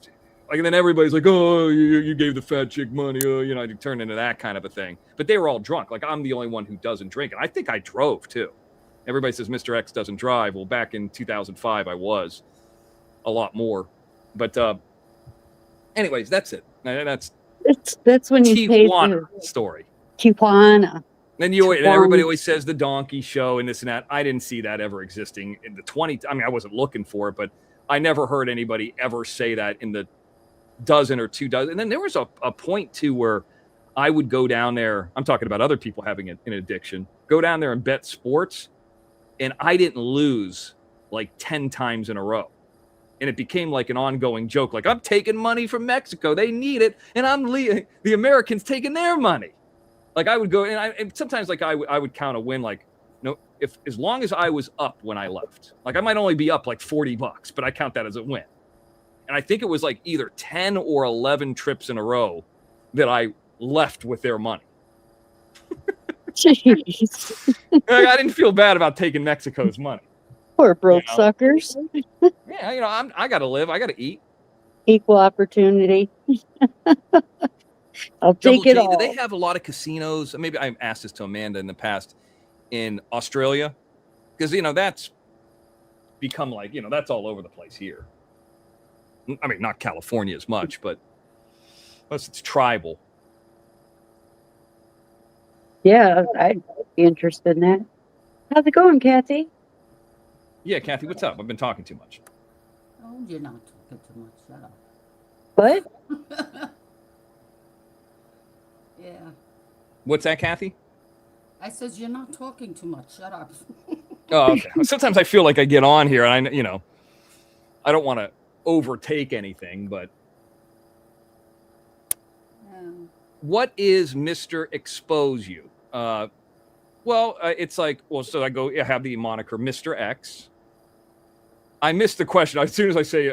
Like, and then everybody's like, oh, you gave the fat chick money. Oh, I turned into that kind of a thing. But they were all drunk. Like, I'm the only one who doesn't drink, and I think I drove too. Everybody says Mr. X doesn't drive. Well, back in 2005, I was a lot more. But anyways, that's it. That's when you Tijuana story. Tijuana. Then everybody always says the donkey show and this and that. I didn't see that ever existing in the 20. I mean, I wasn't looking for it, but I never heard anybody ever say that in the dozen or 2 dozen. And then there was a point too where I would go down there. I'm talking about other people having an addiction. Go down there and bet sports. And I didn't lose like 10 times in a row. And it became like an ongoing joke. Like, I'm taking money from Mexico. They need it. And the Americans taking their money. Like I would go and sometimes like I would count a win. Like, if as long as I was up when I left, like I might only be up like $40, but I count that as a win. And I think it was like either 10 or 11 trips in a row that I left with their money. Jeez. I didn't feel bad about taking Mexico's money. Poor broke suckers. Yeah, I got to live. I got to eat. Equal opportunity. I'll take it all. Do they have a lot of casinos? Maybe I asked this to Amanda in the past in Australia, because that's become like that's all over the place here. I mean, not California as much, but plus it's tribal. Yeah, I'd be interested in that. How's it going, Kathy? Yeah, Kathy, what's up? I've been talking too much. Oh, you're not talking too much. Shut up. What? Yeah. What's that, Kathy? I says you're not talking too much. Shut up. Oh, okay. Sometimes I feel like I get on here and I don't want to overtake anything, but what is Mr. Expose You? It's like, so I have the moniker Mr. X. I missed the question. As soon as I say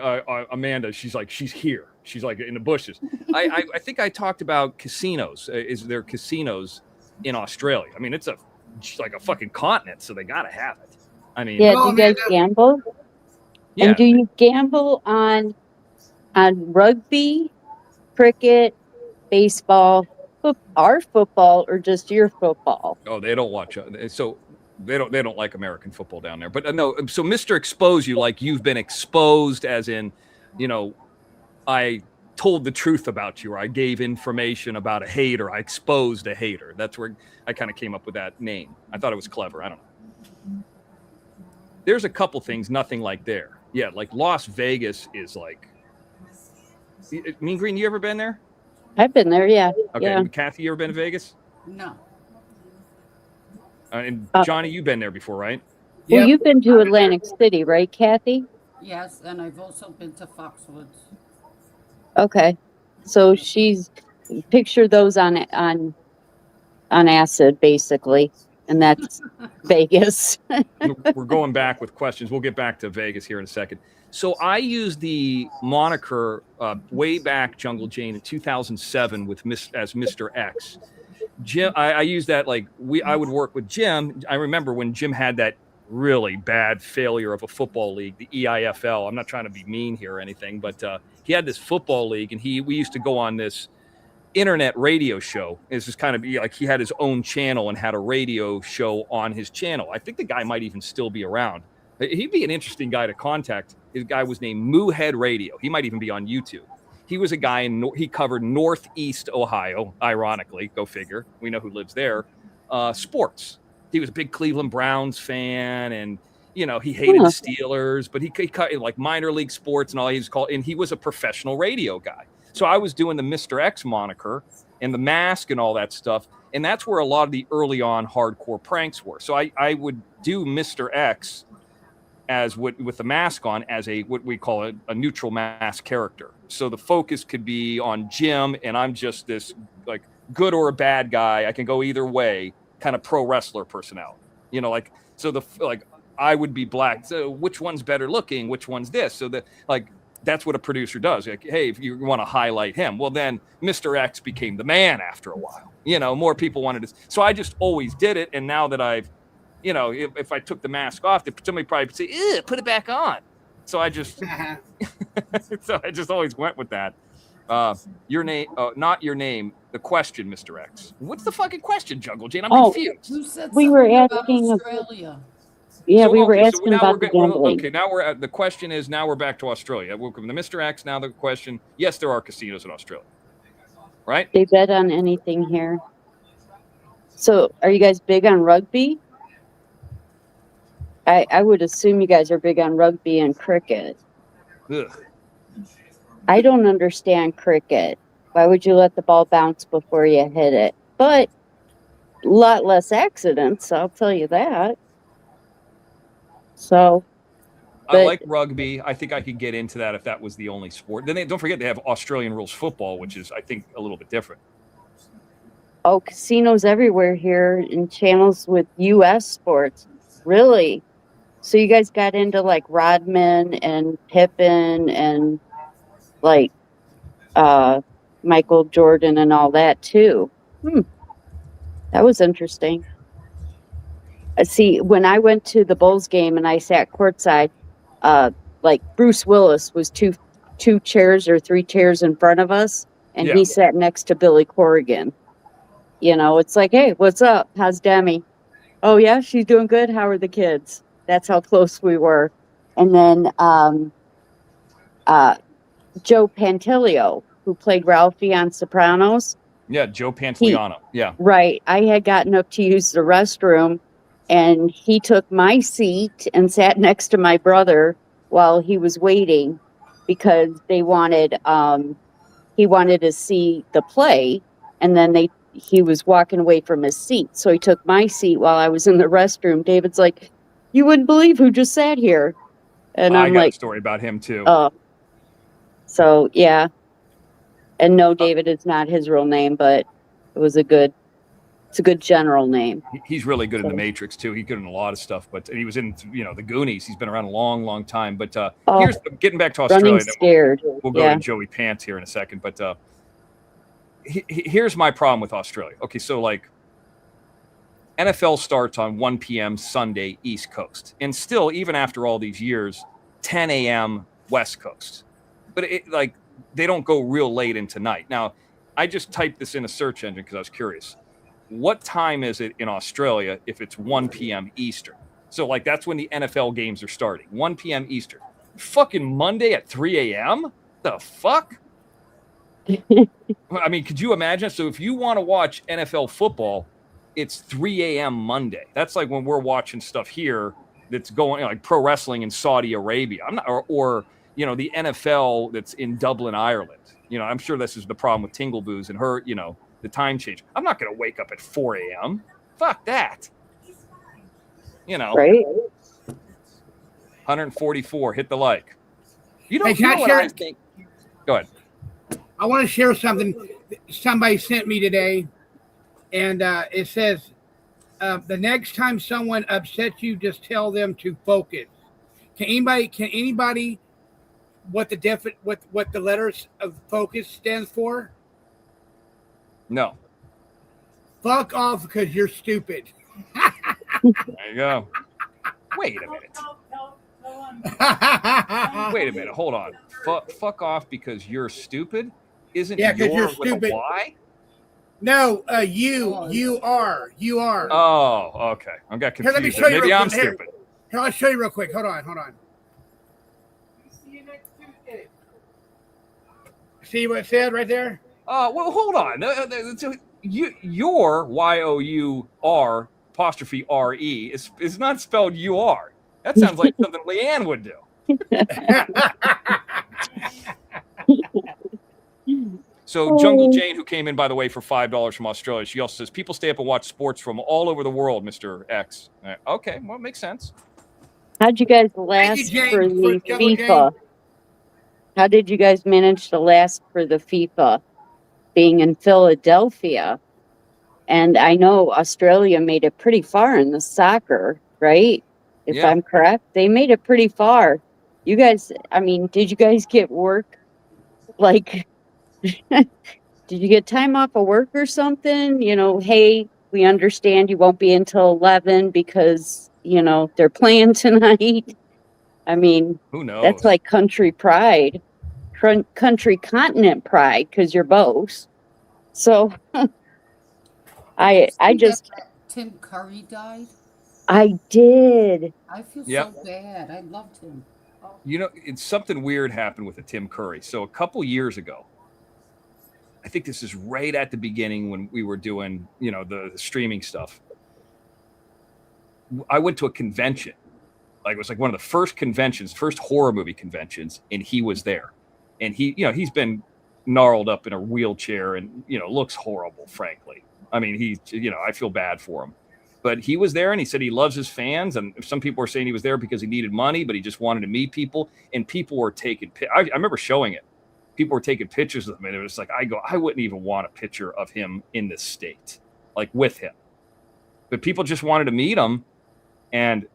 Amanda, she's like, she's here. She's like in the bushes. I think I talked about casinos. Is there casinos in Australia? I mean, it's like a fucking continent, so they got to have it. I mean, yeah, do you guys gamble? Yeah. And do you gamble on rugby, cricket, baseball, our football, or just your football? Oh, they don't watch. So they don't like American football down there. But no. So Mr. Expose You, like you've been exposed, as in, I told the truth about you, or I gave information about a hater. I exposed a hater. That's where I kind of came up with that name. I thought it was clever. I don't know. There's a couple things, nothing like there. Yeah, like Las Vegas is like Mean Green, you ever been there? I've been there. Yeah. Okay. Yeah. Kathy, you ever been to Vegas? No. And Johnny, you've been there before, right? Well, Yep. you've been to Atlantic City, right, Kathy? Yes, and I've also been to Foxwoods. Okay. So she's picture those on acid, basically, and that's Vegas. We're going back with questions. We'll get back to Vegas here in a second. So I used the moniker way back, Jungle Jane, in 2007 as Mr. X. Jim, I used that I would work with Jim. I remember when Jim had that really bad failure of a football league, the EIFL. I'm not trying to be mean here or anything, but he had this football league, and we used to go on this internet radio show. It's just kind of like he had his own channel and had a radio show on his channel. I think the guy might even still be around. He'd be an interesting guy to contact. His guy was named Moohead Radio. He might even be on YouTube. He was a guy he covered Northeast Ohio, ironically, go figure. We know who lives there. Sports. He was a big Cleveland Browns fan, and he hated the Steelers, but he cut like minor league sports and all. He was a professional radio guy. So I was doing the Mr. X moniker and the mask and all that stuff, and that's where a lot of the early on hardcore pranks were. So I would do Mr. X as with the mask on as what we call a neutral mask character. So the focus could be on Jim, and I'm just this like good or a bad guy. I can go either way, kind of pro wrestler personality. I would be black. So which one's better looking? Which one's this? So that's what a producer does. Like, hey, if you want to highlight him, well, then Mr. X became the man after a while. More people wanted to. So I just always did it. And now that I've, if I took the mask off, somebody probably would say, ew, put it back on. So I just, always went with that. Your name, not your name. The question, Mr. X. What's the fucking question, Jungle Jane? I'm confused. Who said We something were about asking Australia? Yeah, we were now asking about the gambling. Okay, now the question is, now we're back to Australia. Welcome to Mr. X. Now the question, yes, there are casinos in Australia, right? They bet on anything here. So are you guys big on rugby? I would assume you guys are big on rugby and cricket. Ugh. I don't understand cricket. Why would you let the ball bounce before you hit it? But a lot less accidents, I'll tell you that. So, I like rugby. I think I could get into that if that was the only sport. Then don't forget they have Australian rules football, which is, I think, a little bit different. Oh, casinos everywhere here and channels with U.S. sports. Really? So you guys got into like Rodman and Pippen and like Michael Jordan and all that too. That was interesting. See, when I went to the Bulls game and I sat courtside, like Bruce Willis was two chairs or three chairs in front of us, and he sat next to Billy Corrigan. It's like, hey, what's up? How's Demi? Oh yeah, she's doing good. How are the kids? That's how close we were. And then Joe Pantilio, who played Ralphie on Sopranos. Yeah, Joe Pantoliano. Yeah. Right. I had gotten up to use the restroom, and he took my seat and sat next to my brother while he was waiting because he wanted to see the play, and then he was walking away from his seat. So he took my seat while I was in the restroom. David's like, you wouldn't believe who just sat here. And I'm got like, a story about him too. So yeah. And no, David is not his real name, but it's a good general name. He's really good in The Matrix too. He's good in a lot of stuff, and he was in, the Goonies. He's been around a long, long time. But here's getting back to Australia. Running Scared. We'll go to Joey Pants here in a second. But here's my problem with Australia. Okay, so like NFL starts on 1 p.m. Sunday, East Coast. And still, even after all these years, 10 a.m. West Coast. But they don't go real late into night. Now, I just typed this in a search engine because I was curious. What time is it in Australia if it's 1 p.m. Eastern? So, that's when the NFL games are starting. 1 p.m. Eastern. Fucking Monday at 3 a.m.? The fuck? I mean, could you imagine? So if you want to watch NFL football, it's 3 a.m. Monday. That's like when we're watching stuff here that's going like pro wrestling in Saudi Arabia. I'm not, or you know, the NFL that's in Dublin, Ireland. You know, I'm sure this is the problem with Tingleboos and her, you know, the time change. I'm not going to wake up at 4 a.m. Fuck that. You know, Right? 144. Hit the like. You know, Hey, can you I know what share I it? think? Go ahead. I want to share something somebody sent me today, and it says, the next time someone upsets you, just tell them to focus. Can anybody what the letters of focus stands for? No. Fuck off because you're stupid. There you go. Wait a minute. Wait a minute. Hold on. Fuck off because you're stupid? Isn't Yeah, 'cause you're with a stupid. Y? No, you are. Oh, okay. I got Here, let me confused. show you Maybe real I'm quick. Here. stupid. Here, I'll show you real quick. Hold on. See you next Tuesday. See what it said right there? Well, hold on. Your Y-O-U-R apostrophe R-E is not spelled U-R. That sounds like something Leanne would do. So Jungle Jane, who came in, by the way, for $5 from Australia, she also says, people stay up and watch sports from all over the world, Mr. X. Okay, well, it makes sense. How'd you guys last Jane, for the Jungle FIFA? Jane. How did you guys manage to last for the FIFA being in Philadelphia? And I know Australia made it pretty far in the soccer, right? If Yeah. I'm correct, they made it pretty far. You guys, I mean, did you guys get work? Like, did you get time off of work or something? You know, hey, we understand you won't be until 11 because, you know, they're playing tonight. I mean, Who knows? that's like country pride, country continent pride, because you're both. So I just, that Tim Curry died. I did. I feel Yep. so bad. I loved him. You know, it's something weird happened with the Tim Curry. So a couple years ago, I think this is right at the beginning when we were doing, you know, the streaming stuff. I went to a convention. Like, it was like one of the first conventions, first horror movie conventions, and he was there. And he, you know, he's been gnarled up in a wheelchair and, you know, looks horrible, frankly. I mean, you know, I feel bad for him. But he was there and he said he loves his fans. And some people were saying he was there because he needed money, but he just wanted to meet people. And people were taking, I remember showing it. People were taking pictures of him. And it was like, I wouldn't even want a picture of him in this state, like with him. But people just wanted to meet him. And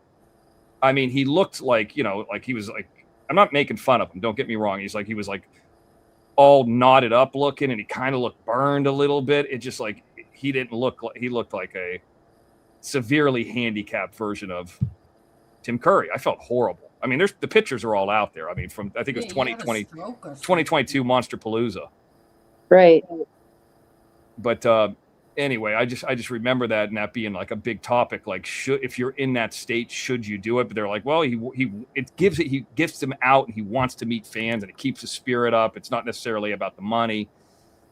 I mean, he looked like, you know, like he was like, I'm not making fun of him. Don't get me wrong. He was like all knotted up looking and he kind of looked burned a little bit. It just like, he looked like a severely handicapped version of Tim Curry. I felt horrible. I mean, the pictures are all out there. I mean, from, I think it was 2022 Monster Palooza. Right. But anyway, I just remember that and that being like a big topic. Like, if you're in that state, should you do it? But they're like, well, he gifts them out and he wants to meet fans and it keeps the spirit up. It's not necessarily about the money.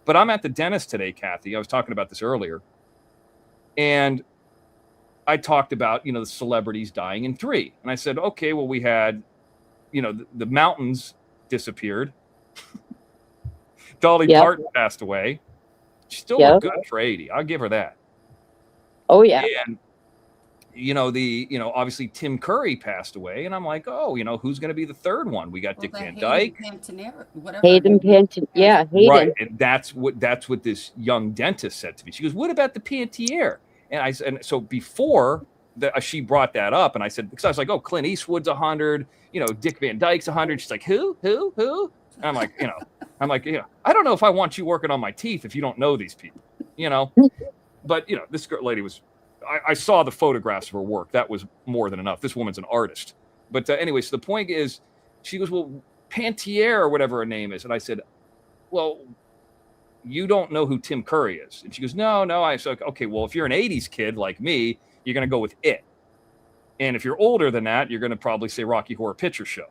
But I'm at the dentist today, Kathy. I was talking about this earlier. And I talked about, you know, the celebrities dying in 3. And I said, okay, well, we had, you know, the mountains disappeared. Dolly Parton passed away. She still looked good for 80. I'll give her that. Oh, yeah. And, you know, obviously Tim Curry passed away. And I'm like, oh, you know, who's going to be the third one? We got Dick Van Dyke. Hayden Panettiere. Yeah, Hayden. Right. And that's what this young dentist said to me. She goes, what about the Panettiere? And so before she brought that up, and I said, because I was like, oh, Clint Eastwood's 100, you know, Dick Van Dyke's 100. She's like, who? And I'm like, you know, I don't know if I want you working on my teeth if you don't know these people, you know. But, you know, this lady was, I saw the photographs of her work. That was more than enough. This woman's an artist. But anyway, so the point is, she goes, well, Panettiere or whatever her name is. And I said, well, you don't know who Tim Curry is. And she goes, no. I said, okay, well, if you're an 80s kid like me, you're going to go with It. And if you're older than that, you're going to probably say Rocky Horror Picture Show,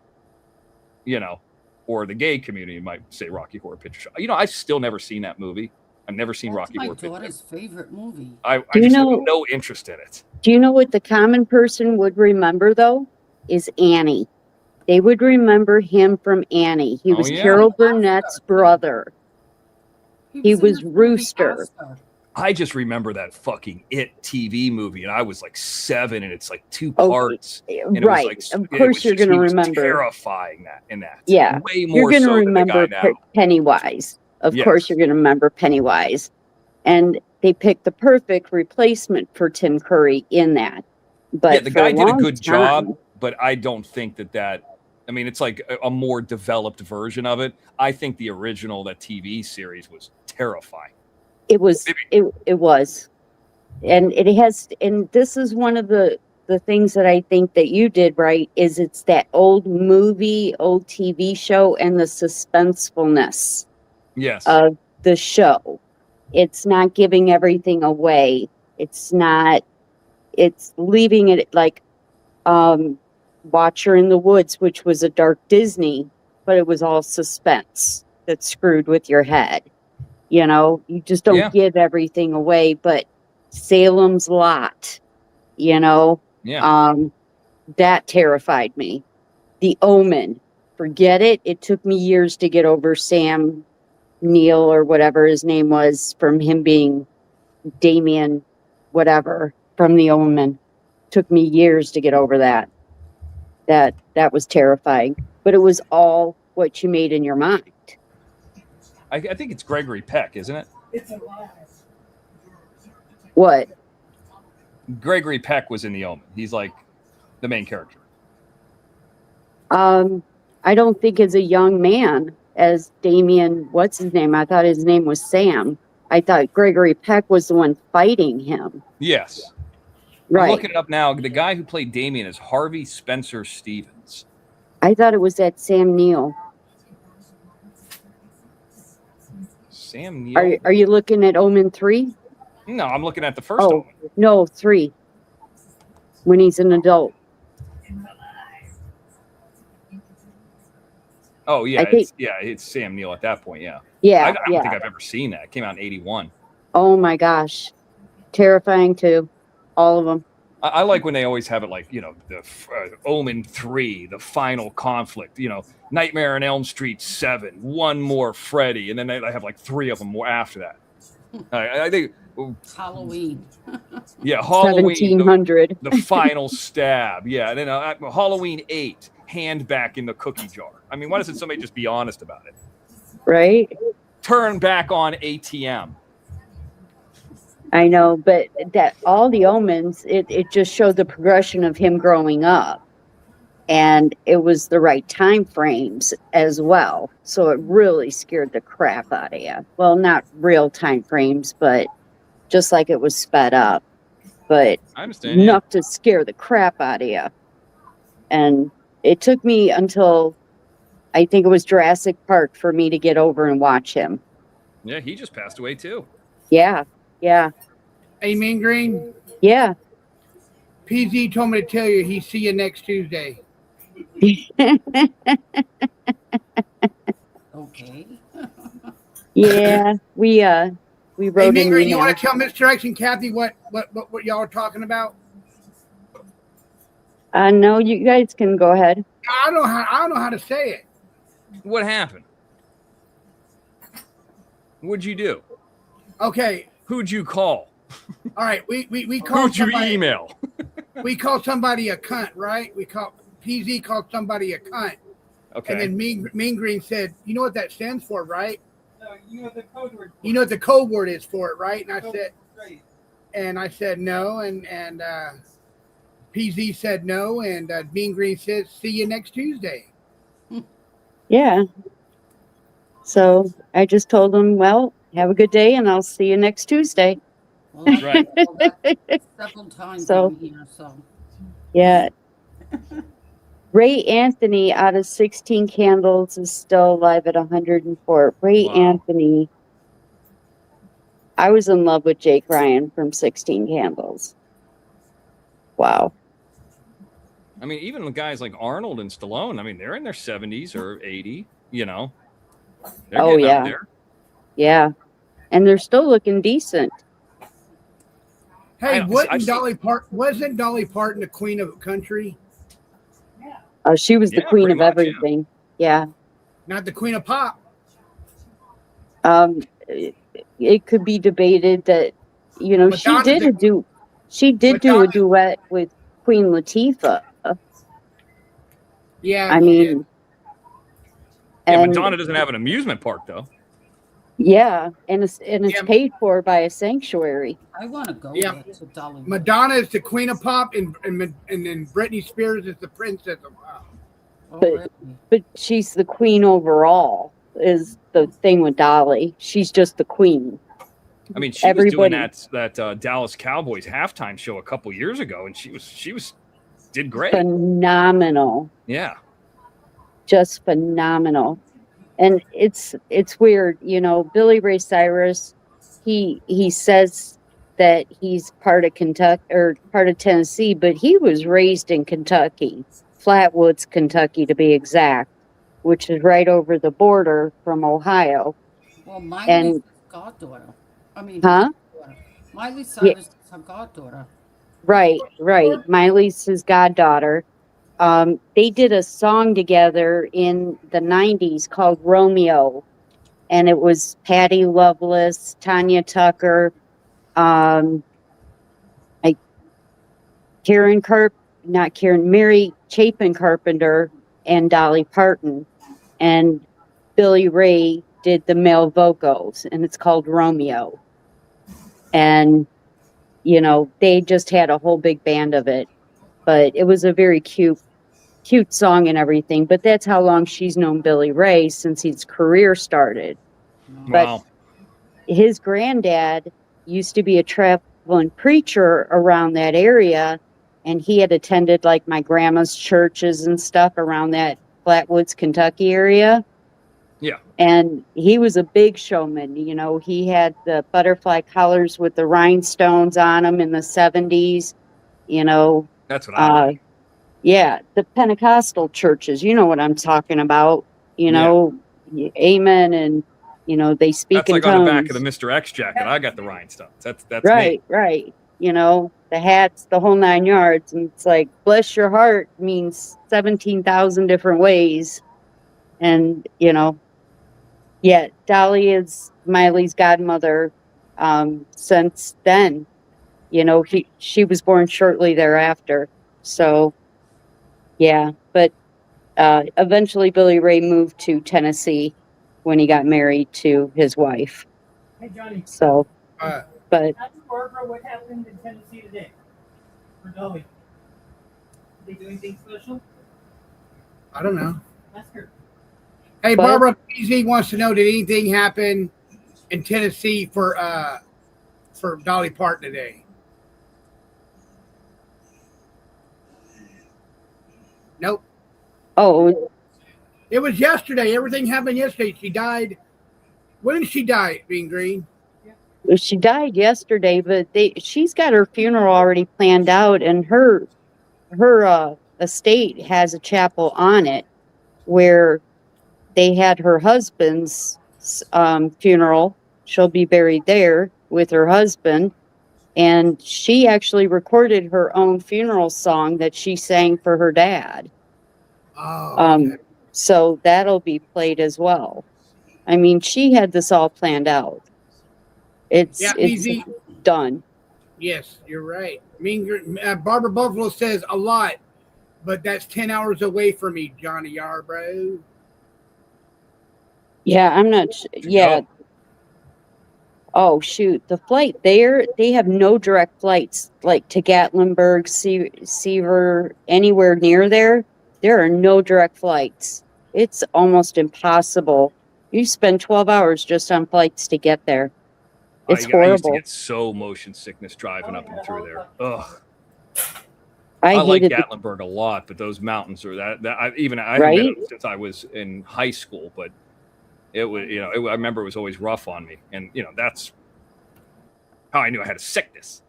you know, or the gay community might say Rocky Horror Picture Show. You know, I've still never seen that movie. I've never seen Rocky Horror Picture Show. My daughter's favorite movie. I just have no interest in it. Do you know what the common person would remember, though? Is Annie. they would remember him from Annie. He Oh, was yeah. Carol Burnett's brother. He in was this movie Rooster. also. I just remember that fucking It TV movie, and I was like 7, and it's like 2 Oh, parts. And it right. was like, Of course you're going to he was remember. terrifying in that. Yeah. Way You're more going to so than the guy remember now. Pennywise. Of Yes. course you're going to remember Pennywise. And they picked the perfect replacement for Tim Curry in that. But Yeah, the for guy did a long good job, time, but I don't think that. I mean, it's like a more developed version of it. I think the original, that TV series, was terrifying. it was it was. And it has, and this is one of the things that I think that you did right, is it's that old movie, old TV show, and the suspensefulness Yes. of the show. It's not giving everything away. It's leaving it like Watcher in the Woods, which was a dark Disney, but it was all suspense that screwed with your head. You know, you just don't Yeah. give everything away. But Salem's Lot, you know, Yeah. that terrified me. The Omen, forget it. It took me years to get over Sam Neill, or whatever his name was, from him being Damien, whatever, from The Omen. Took me years to get over that. That was terrifying. But it was all what you made in your mind. I think it's Gregory Peck, isn't it? It's a lie. What? Gregory Peck was in The Omen. He's like the main character. I don't think as a young man as Damien, what's his name? I thought his name was Sam. I thought Gregory Peck was the one fighting him. Yes. Right. I'm looking it up now. The guy who played Damien is Harvey Spencer Stevens. I thought it was that Sam Neill. Sam Neill? Are you looking at Omen 3? No, I'm looking at the first Oh, Omen. no, 3. When he's an adult. Oh, yeah. I think- It's Sam Neill at that point, yeah. Yeah, I don't yeah. think I've ever seen that. It came out in 81. Oh my gosh. Terrifying too. All of them. I like when they always have it like, you know, the Omen 3, the final conflict, you know, Nightmare on Elm Street 7, one more Freddy, and then they have like 3 of them more after that. I think, Halloween. yeah, Halloween, 1700. the final stab, yeah, and then Halloween 8, hand back in the cookie jar. I mean, why doesn't somebody just be honest about it? Right? Turn back on ATM. I know, but that all the omens, it just showed the progression of him growing up. And it was the right time frames as well. So it really scared the crap out of you. Well, not real time frames, but just like it was sped up. But I understand. Yeah. enough to scare the crap out of you. And it took me until I think it was Jurassic Park for me to get over and watch him. Yeah, he just passed away too. Yeah, yeah, Hey, Mean Green, yeah. PZ told me to tell you he'll see you next Tuesday. Okay. Yeah, we Hey, wrote Mean an Green, you email. want to tell Mr. X and Kathy what y'all are talking about? No, you guys can go ahead. I don't know how to say it. What happened? What'd you do? Okay, Who'd you call? all right. We called Who'd you somebody. email? We called somebody a cunt, right? PZ called somebody a cunt, Okay. and then Mean Green said, "You know what that stands for, right? No, you know the code word. You know what the code word is for it, right?" And I Right. said no, and PZ said no, and Mean Green said, "See you next Tuesday." Yeah. So I just told them, well, have a good day, and I'll see you next Tuesday. Well, I've Right. been told that several times So- on here, so. Yeah. Ray Anthony out of 16 Candles is still alive at 104. Ray Wow. Anthony. I was in love with Jake Ryan from 16 Candles. Wow. I mean, even the guys like Arnold and Stallone, I mean, they're in their 70s or 80, you know. They're Oh, getting up yeah. there. Yeah. And they're still looking decent. Hey, I've wasn't seen- Dolly Parton the queen of country? She was the Yeah, queen pretty of much, yeah. everything. Yeah. Not the queen of pop. It could be debated that, you know, she Madonna's did do a Madonna. duet with Queen Latifah. Yeah, I she did. mean, Yeah, and Madonna doesn't have an amusement park though. yeah, and it's Yeah. paid for by a sanctuary. I want to go Yeah. there to Dollywood. Madonna is the queen of pop, and then Britney Spears is the princess of pop. Oh, but- really? But she's the queen overall. Is the thing with Dolly? She's just the queen. I mean, she was doing Everybody- that Dallas Cowboys halftime show a couple years ago, and she did great. Phenomenal. Yeah. Just phenomenal. And it's weird, you know, Billy Ray Cyrus, he says that he's part of Kentucky or part of Tennessee, but he was raised in Kentucky, Flatwoods, Kentucky to be exact, which is right over the border from Ohio. Well, Miley's And- his goddaughter. I mean, Huh? goddaughter. Miley Cyrus is her goddaughter. Right. Miley's his goddaughter. They did a song together in the 90s called Romeo, and it was Patty Loveless, Tanya Tucker, Mary Chapin Carpenter, and Dolly Parton. And Billy Ray did the male vocals, and it's called Romeo. And, you know, they just had a whole big band of it. But it was a very cute song and everything. But that's how long she's known Billy Ray, since his career started. But- Wow. His granddad used to be a traveling preacher around that area, and he had attended like my grandma's churches and stuff around that Flatwoods, Kentucky area. Yeah. And he was a big showman. You know, he had the butterfly collars with the rhinestones on them in the 70s. You know, That's what I like. yeah, the Pentecostal churches, you know what I'm talking about. You know, amen, and you know they speak That's in like tongues. on the back of the Mr. X jacket. I got the rhinestones. That's right, me. right. You know, the hats, the whole 9 yards, and it's like bless your heart means 17,000 different ways, and you know, yeah, Dolly is Miley's godmother since then. You know, she was born shortly thereafter, so. Yeah, but eventually Billy Ray moved to Tennessee when he got married to his wife. Hey, Johnny, So, Uh, but ask Barbara what happened in Tennessee today for Dolly. Did they do anything special? I don't know. Ask her. Hey, But- Barbara PZ wants to know, did anything happen in Tennessee for Dolly Parton today? Nope. oh, It was yesterday. Everything happened yesterday. She died. When did she die, Being Green? she died yesterday, but she's got her funeral already planned out, and her estate has a chapel on it where they had her husband's funeral. She'll be buried there with her husband. And she actually recorded her own funeral song that she sang for her dad. Oh, okay. So that'll be played as well. I mean, she had this all planned out. It's PZ. done. Yes, you're right. Barbara Buffalo says a lot, but that's 10 hours away from me, Johnny Yarbrough. Yeah, I'm not. Yeah. go? Oh shoot, the flight there. They have no direct flights like to Gatlinburg, Seaver, anywhere near there. There are no direct flights. It's almost impossible. You spend 12 hours just on flights to get there. It's I used to horrible. get so motion sickness driving up and through there. Ugh. I I like hated the, Gatlinburg a lot, but those mountains are I haven't been Right? up since I was in high school, but it was, I remember it was always rough on me, and that's how I knew I had a sickness.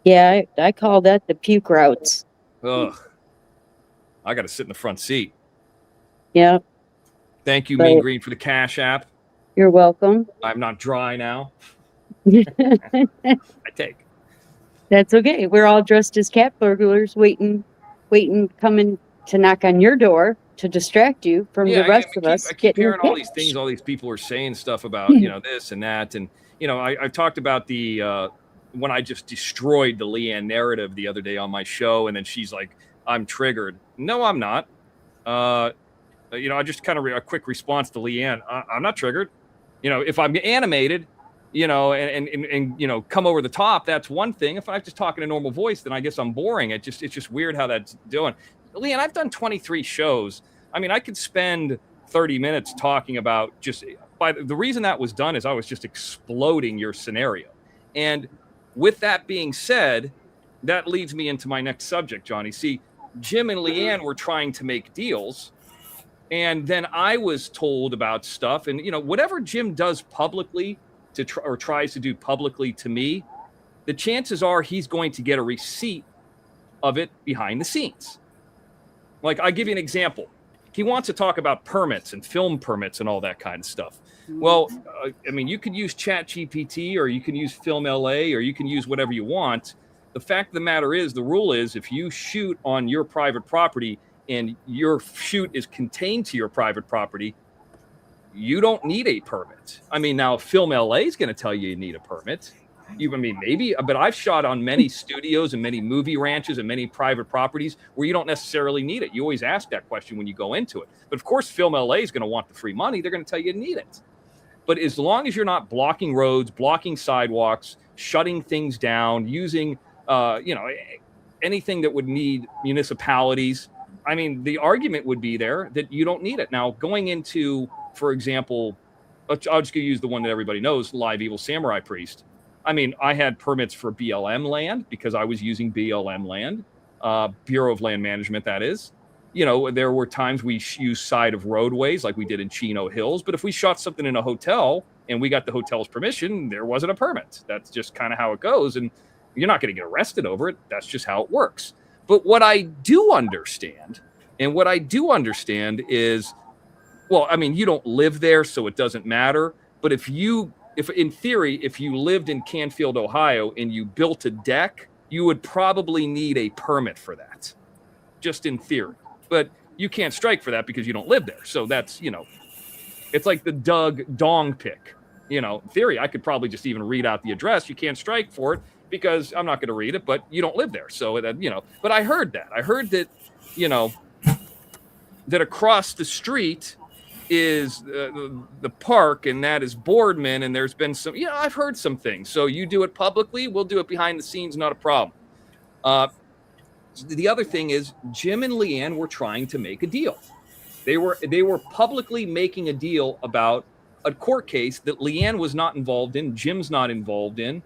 yeah, I call that the puke routes. Ugh. I got to sit in the front seat. Yeah, Thank you, Right. Mean Green, for the Cash App. you're welcome. I'm not dry now. I take. That's okay. We're all dressed as cat burglars, waiting, coming to knock on your door to distract you from the rest of us I keep getting hearing all these cash. things. All these people are saying stuff about, you know, this and that. And, you know, I talked about the when I just destroyed the Leanne narrative the other day on my show. And then she's like, I'm triggered. No, I'm not. You know, I just kind of a quick response to Leanne. I'm not triggered. You know, if I'm animated, you know, and you know, come over the top, that's one thing. If I just talk in a normal voice, then I guess I'm boring. It's just weird how that's doing. Leanne, I've done 23 shows. I mean, I could spend 30 minutes talking about just the reason that was done is I was just exploding your scenario. And with that being said, that leads me into my next subject, Johnny. See, Jim and Leanne were trying to make deals. And then I was told about stuff. And, you know, whatever Jim does publicly or tries to do publicly to me, the chances are he's going to get a receipt of it behind the scenes. Like, I give you an example. He wants to talk about permits and film permits and all that kind of stuff. Well, I mean, you could use ChatGPT or you can use Film LA or you can use whatever you want. The fact of the matter is, the rule is if you shoot on your private property and your shoot is contained to your private property, you don't need a permit. I mean, now Film LA is going to tell you need a permit. I mean, maybe, but I've shot on many studios and many movie ranches and many private properties where you don't necessarily need it. You always ask that question when you go into it. But of course, Film LA is going to want the free money. They're going to tell you need it. But as long as you're not blocking roads, blocking sidewalks, shutting things down, using, you know, anything that would need municipalities, I mean, the argument would be there that you don't need it. Now, going into, for example, I'll just use the one that everybody knows, Live Evil Samurai Priest. I mean, I had permits for BLM land because I was using BLM land, Bureau of Land Management, that is. You know, there were times we used side of roadways like we did in Chino Hills. But if we shot something in a hotel and we got the hotel's permission, there wasn't a permit. That's just kind of how it goes. And you're not going to get arrested over it. That's just how it works. But what I do understand is, well, I mean, you don't live there, so it doesn't matter. But if in theory, if you lived in Canfield, Ohio, and you built a deck, you would probably need a permit for that, just in theory. But you can't strike for that because you don't live there. So that's, you know, it's like the Doug Dong pick. You know, in theory, I could probably just even read out the address. You can't strike for it because I'm not going to read it, but you don't live there. So, that, you know, but I heard that, you know, that across the street is the park, and that is Boardman, and there's been some, I've heard some things. So you do it publicly, we'll do it behind the scenes, not a problem. The other thing is Jim and Leanne were trying to make a deal. They were publicly making a deal about a court case that Leanne was not involved in, Jim's not involved in,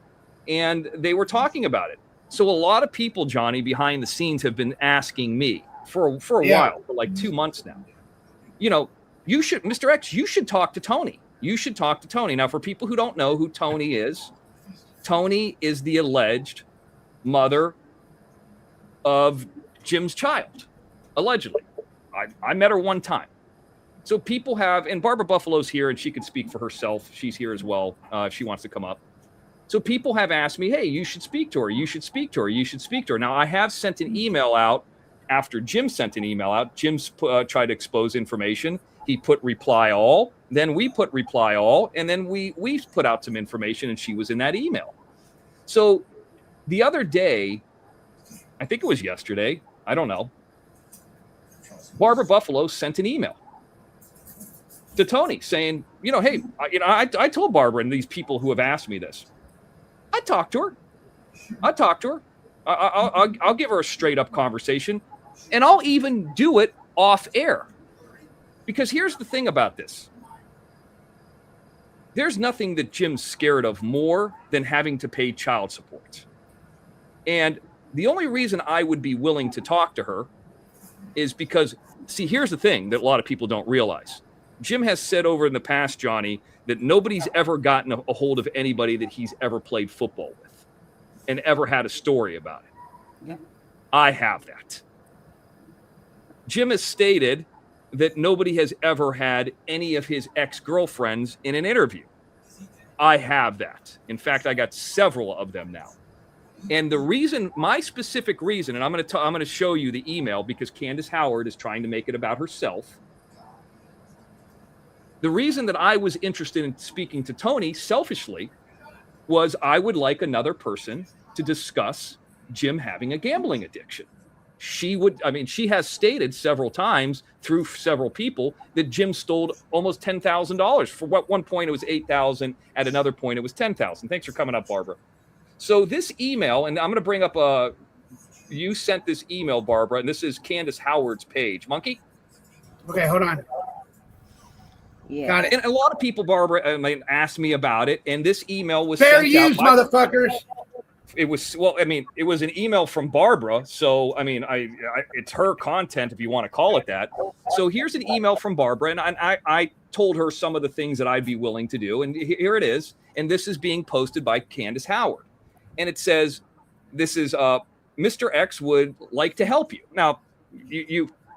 and they were talking about it. So a lot of people, Johnny, behind the scenes have been asking me for a while, for like 2 months now. You know, you should, Mr. X, you should talk to Tony. You should talk to Tony. Now, for people who don't know who Tony is the alleged mother of Jim's child, allegedly. I met her one time. So people have, and Barbara Buffalo's here, and she could speak for herself. She's here as well if she wants to come up. So people have asked me, hey, you should speak to her. You should speak to her. You should speak to her. Now, I have sent an email out after Jim sent an email out. Jim's tried to expose information. He put reply all. Then we put reply all. And then we put out some information, and she was in that email. So the other day, I think it was yesterday, I don't know, Barbara Buffalo sent an email to Tony saying, hey, I told Barbara and these people who have asked me this, I talked to her. I'll give her a straight up conversation, and I'll even do it off air. Because here's the thing about this. There's nothing that Jim's scared of more than having to pay child support. And the only reason I would be willing to talk to her is because, see, here's the thing that a lot of people don't realize. Jim has said over in the past, Johnny, that nobody's ever gotten a hold of anybody that he's ever played football with and ever had a story about it. Yeah. I have that. Jim has stated that nobody has ever had any of his ex-girlfriends in an interview. I have that. In fact, I got several of them now. And the reason, my specific reason, and I'm going to show you the email because Candace Howard is trying to make it about herself. The reason that I was interested in speaking to Tony selfishly was I would like another person to discuss Jim having a gambling addiction. She has stated several times through several people that Jim stole almost $10,000. For what one point it was $8,000, at another point it was $10,000. Thanks for coming up, Barbara. So this email, and I'm going to bring up you sent this email, Barbara, and this is Candace Howard's page. Monkey? Okay, hold on. Yeah. Got it. And a lot of people, Barbara, asked me about it, and this email was Fair sent use, out motherfuckers. it was it was an email from Barbara, so it's her content, if you want to call it that. So here's an email from Barbara, and I told her some of the things that I'd be willing to do, and here it is. And this is being posted by Candace Howard, and it says, "This is Mr. X would like to help you." Now,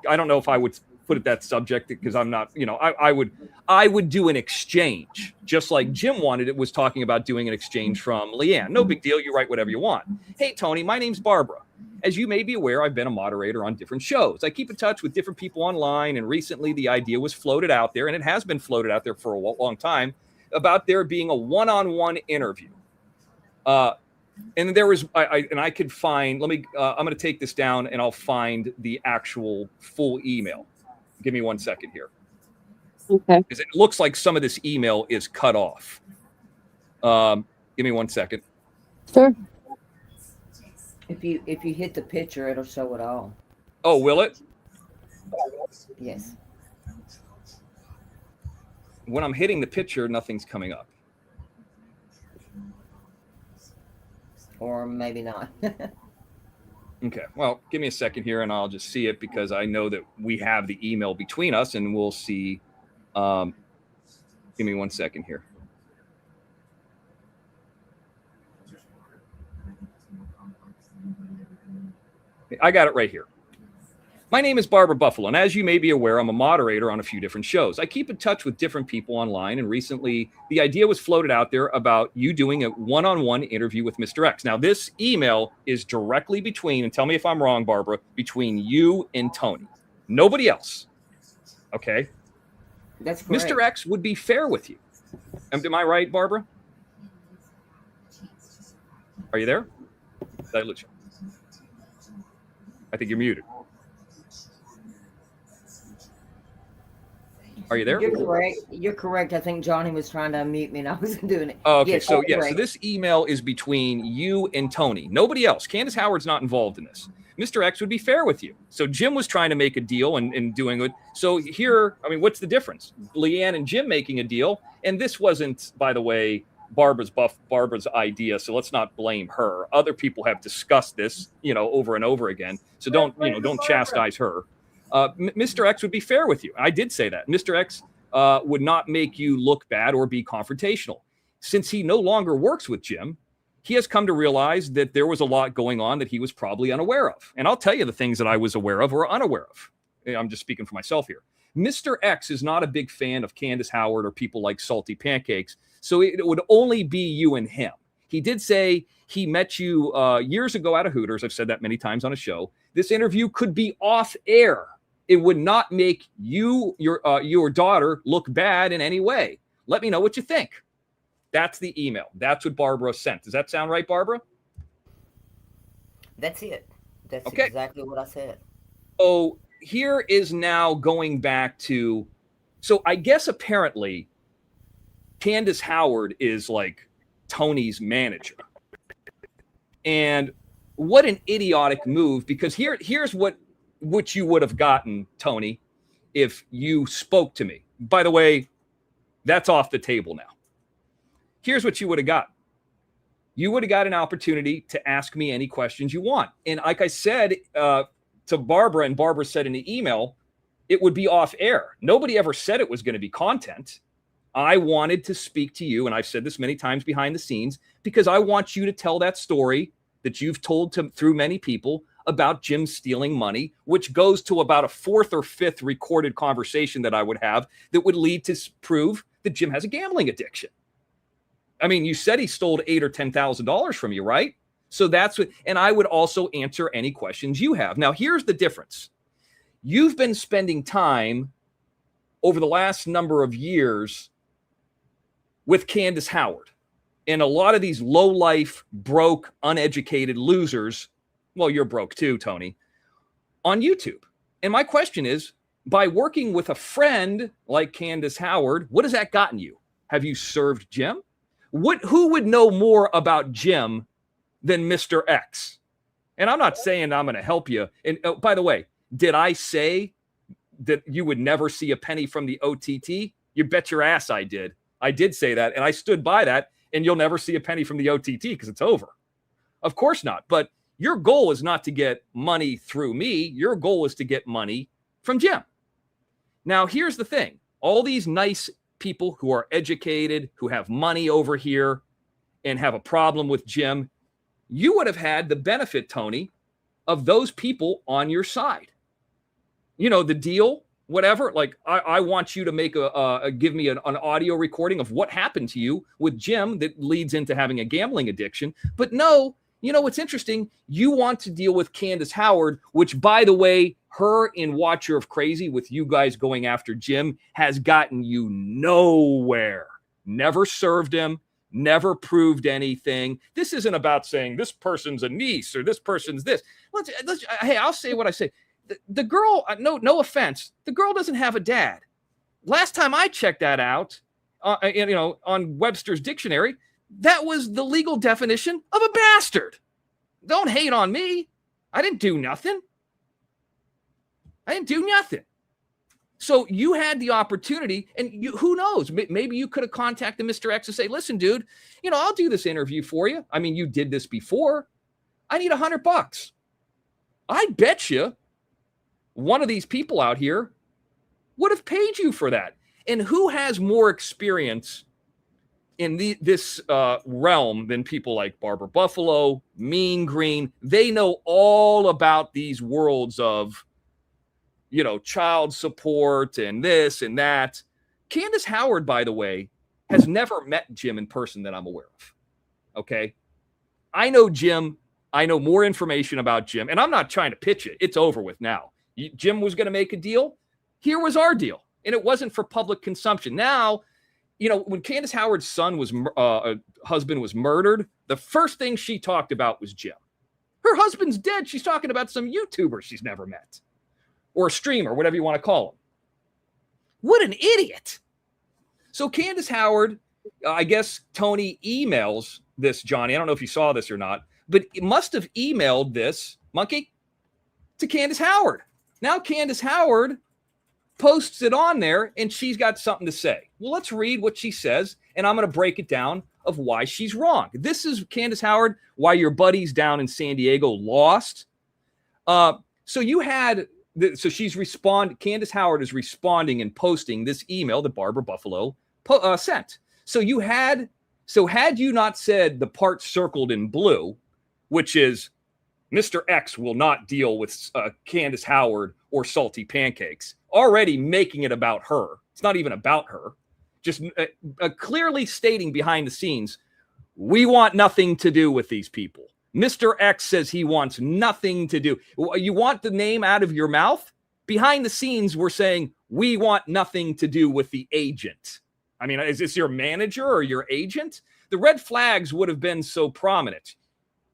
I don't know if I would put it that subject because I'm not, I would do an exchange just like Jim was talking about doing an exchange from Leanne. No big deal. You write whatever you want. Hey, Tony, my name's Barbara. As you may be aware, I've been a moderator on different shows. I keep in touch with different people online, and recently the idea was floated out there, and it has been floated out there for a long time, about there being a one-on-one interview. And there was, I could find, I'm going to take this down and I'll find the actual full email. Give me 1 second here. Okay. Because it looks like some of this email is cut off. Give me 1 second. Sure. If you hit the picture, it'll show it all. Oh, will it? Yes. When I'm hitting the picture, nothing's coming up. Or maybe not. Okay, well, give me a second here and I'll just see it because I know that we have the email between us and we'll see. Give me 1 second here. I got it right here. My name is Barbara Buffalo, and as you may be aware, I'm a moderator on a few different shows. I keep in touch with different people online, and recently the idea was floated out there about you doing a one-on-one interview with Mr. X. Now, this email is directly between, and tell me if I'm wrong, Barbara, between you and Tony. Nobody else. Okay? That's correct. Mr. X would be fair with you. Am I right, Barbara? Are you there? Did I lose you? I think you're muted. Are you there? You're correct. You're correct. I think Johnny was trying to unmute me and I wasn't doing it. Oh, okay, Yes, so you're so this email is between you and Tony. Nobody else. Candace Howard's not involved in this. Mr. X would be fair with you. So Jim was trying to make a deal and doing it. So here, what's the difference? Leanne and Jim making a deal, and this wasn't, by the way, Barbara's idea. So let's not blame her. Other people have discussed this, over and over again. So don't chastise her. Mr. X would be fair with you. I did say that. Mr. X would not make you look bad or be confrontational. Since he no longer works with Jim, he has come to realize that there was a lot going on that he was probably unaware of. And I'll tell you the things that I was aware of or unaware of. I'm just speaking for myself here. Mr. X is not a big fan of Candace Howard or people like Salty Pancakes, so it would only be you and him. He did say he met you years ago at a Hooters. I've said that many times on a show. This interview could be off air. It would not make your daughter look bad in any way. Let me know what you think. That's the email. That's what Barbara sent. Does that sound right, Barbara? That's it. That's Okay. exactly what I said. So here is now going back to, so I guess apparently Candace Howard is like Tony's manager. And what an idiotic move, because here's what you would have gotten, Tony, if you spoke to me. By the way, that's off the table now. Here's what you would have got. You would have got an opportunity to ask me any questions you want. And like I said to Barbara, and Barbara said in the email, it would be off air. Nobody ever said it was going to be content. I wanted to speak to you, and I've said this many times behind the scenes, because I want you to tell that story that you've told through many people about Jim stealing money, which goes to about a fourth or fifth recorded conversation that I would have that would lead to prove that Jim has a gambling addiction. You said he stole $8,000 or $10,000 from you, right? So that's what, and I would also answer any questions you have. Now, here's the difference. You've been spending time over the last number of years with Candace Howard and a lot of these low-life, broke, uneducated losers. Well, you're broke too, Tony, on YouTube. And my question is, by working with a friend like Candace Howard, what has that gotten you? Have you served Jim? Who would know more about Jim than Mr. X? And I'm not saying I'm going to help you. And by the way, did I say that you would never see a penny from the OTT? You bet your ass I did. I did say that, and I stood by that, and you'll never see a penny from the OTT because it's over. Of course not. But your goal is not to get money through me. Your goal is to get money from Jim. Now, here's the thing. All these nice people who are educated, who have money over here and have a problem with Jim, you would have had the benefit, Tony, of those people on your side. You know, the deal, whatever, like I want you to make give me an audio recording of what happened to you with Jim that leads into having a gambling addiction. But no, you know what's interesting? You want to deal with Candace Howard, which, by the way, her in Watcher of Crazy with you guys going after Jim has gotten you nowhere. Never served him, never proved anything. This isn't about saying this person's a niece or this person's this. Hey, I'll say what I say. The girl, no offense, the girl doesn't have a dad. Last time I checked that out, on Webster's dictionary, that was the legal definition of a bastard. Don't hate on me. I didn't do nothing. So you had the opportunity, and who knows? Maybe you could have contacted Mr. X and say, listen, dude, I'll do this interview for you. I mean, you did this before. I need $100. I bet you one of these people out here would have paid you for that. And who has more experience in this realm than people like Barbara Buffalo, Mean Green? They know all about these worlds of, child support and this and that. Candace Howard, by the way, has never met Jim in person that I'm aware of. Okay. I know Jim. I know more information about Jim, and I'm not trying to pitch it. It's over with now. Jim was going to make a deal. Here was our deal. And it wasn't for public consumption. Now, when Candace Howard's husband was murdered, the first thing she talked about was Jim. Her husband's dead. She's talking about some YouTuber she's never met, or a streamer, whatever you want to call him. What an idiot. So Candace Howard, I guess Tony emails this, Johnny. I don't know if you saw this or not, but it must have emailed this, Monkey, to Candace Howard. Now Candace Howard posts it on there, and she's got something to say. Well, let's read what she says, and I'm going to break it down of why she's wrong. This is Candace Howard, why your buddies down in San Diego lost. So Candace Howard is responding and posting this email that Barbara Buffalo sent. Had you not said the part circled in blue, which is Mr. X will not deal with Candace Howard or salty pancakes, already making it about her. It's not even about her. Just clearly stating behind the scenes, we want nothing to do with these people. Mr. X says he wants nothing to do. You want the name out of your mouth? Behind the scenes, we're saying we want nothing to do with the agent. I mean, is this your manager or your agent? The red flags would have been so prominent.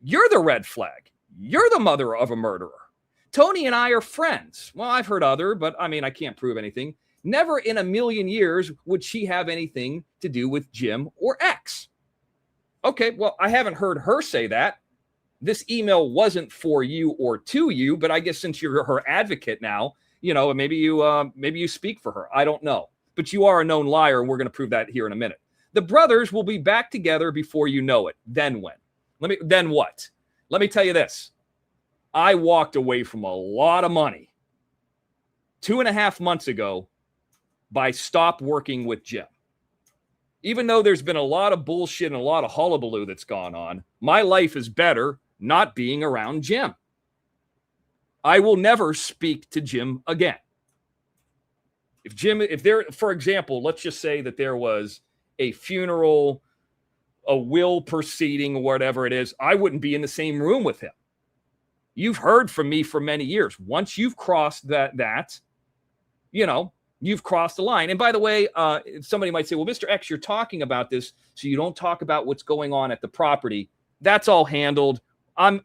You're the red flag. You're the mother of a murderer. Tony and I are friends. Well, I've heard other, but I mean, I can't prove anything. Never in a million years would she have anything to do with Jim or X. Okay, well, I haven't heard her say that. This email wasn't for you or to you, but I guess since you're her advocate now, maybe you speak for her. I don't know. But you are a known liar, and we're going to prove that here in a minute. The brothers will be back together before you know it. Then when? Then what? Let me tell you this. I walked away from a lot of money 2.5 months ago by stop working with Jim. Even though there's been a lot of bullshit and a lot of hullabaloo that's gone on, my life is better not being around Jim. I will never speak to Jim again. For example, let's just say that there was a funeral a will proceeding or whatever it is, I wouldn't be in the same room with him. You've heard from me for many years. Once you've crossed that, you've crossed the line. And by the way, somebody might say, well, Mr. X, you're talking about this, so you don't talk about what's going on at the property. That's all handled. I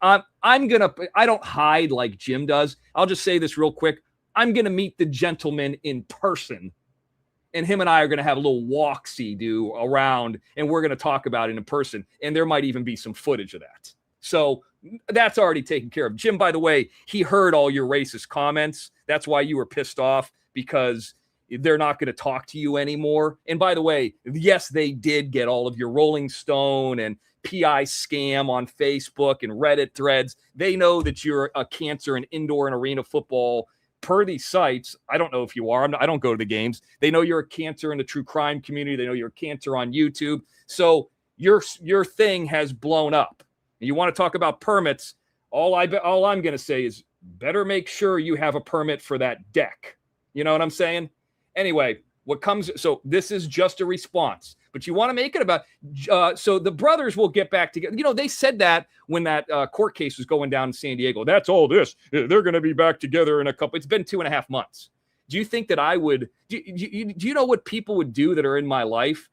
don't hide like Jim does. I'll just say this real quick. I'm going to meet the gentleman in person, and him and I are going to have a little walk-see do around, and we're going to talk about it in person. And there might even be some footage of that. So that's already taken care of. Jim, by the way, he heard all your racist comments. That's why you were pissed off, because they're not going to talk to you anymore. And by the way, yes, they did get all of your Rolling Stone and PI scam on Facebook and Reddit threads. They know that you're a cancer in indoor and arena football per these sites. I don't know if you are. I don't go to the games. They know you're a cancer in the true crime community. They know you're a cancer on YouTube. So your thing has blown up. You want to talk about permits? All I'm going to say is better make sure you have a permit for that deck. You know what I'm saying? Anyway, so this is just a response, but you want to make it about, so the brothers will get back together. They said that when that court case was going down in San Diego. That's all this. They're going to be back together in a couple. It's been 2.5 months. Do you think that I would, do you know what people would do that are in my life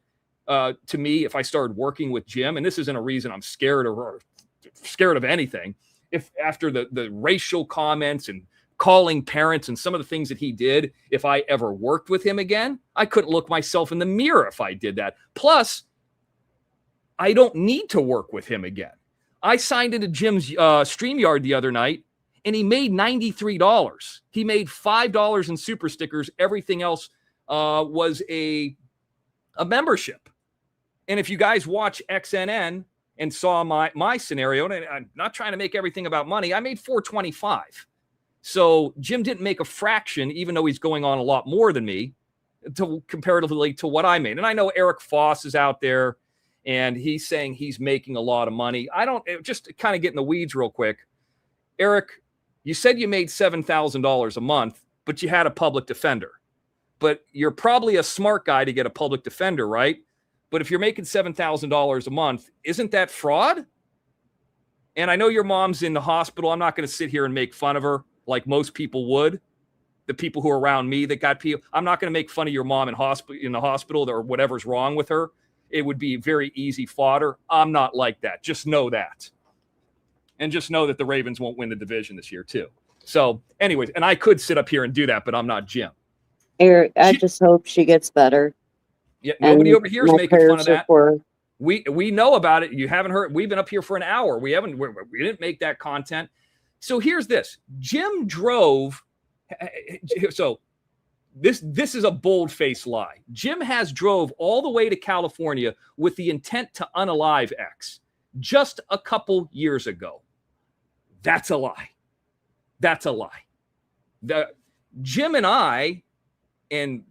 to me if I started working with Jim? And this isn't a reason I'm scared of anything. If after the racial comments and calling parents and some of the things that he did, if I ever worked with him again, I couldn't look myself in the mirror if I did that. Plus, I don't need to work with him again. I signed into Jim's StreamYard the other night, and he made $93. He made $5 in super stickers. Everything else was a membership. And if you guys watch XNN and saw my scenario, and I'm not trying to make everything about money, I made $425. So Jim didn't make a fraction, even though he's going on a lot more than me, comparatively to what I made. And I know Eric Foss is out there, and he's saying he's making a lot of money. Just kind of get in the weeds real quick. Eric, you said you made $7,000 a month, but you had a public defender. But you're probably a smart guy to get a public defender, right? But if you're making $7,000 a month, isn't that fraud? And I know your mom's in the hospital. I'm not going to sit here and make fun of her like most people would. The people who are around me that got people. I'm not going to make fun of your mom in the hospital or whatever's wrong with her. It would be very easy fodder. I'm not like that. Just know that. And just know that the Ravens won't win the division this year too. So anyways, and I could sit up here and do that, but I'm not Jim. Eric, I just hope she gets better. Yeah, nobody over here is making fun of that. For We know about it. You haven't heard. We've been up here for an hour. We didn't make that content. So here's this. Jim drove. So this is a bold-faced lie. Jim has drove all the way to California with the intent to unalive X just a couple years ago. That's a lie. That's a lie. Jim and I, and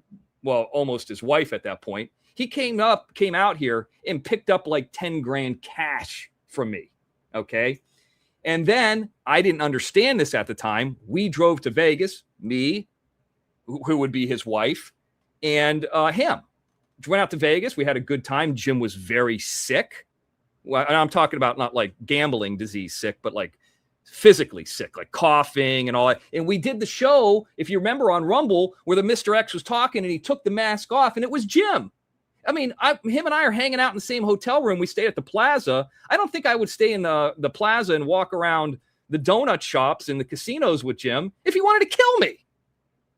well, almost his wife at that point, he came out here and picked up like 10 grand cash from me. Okay. And then I didn't understand this at the time. We drove to Vegas, me, who would be his wife, and him. Went out to Vegas. We had a good time. Jim was very sick. Well, and I'm talking about not like gambling disease sick, but like physically sick, like coughing and all that. And we did the show, if you remember, on Rumble, where the Mr. X was talking and he took the mask off, and it was Jim. I mean, him and I are hanging out in the same hotel room. We stayed at the Plaza. I don't think I would stay in the Plaza and walk around the donut shops and the casinos with Jim if he wanted to kill me.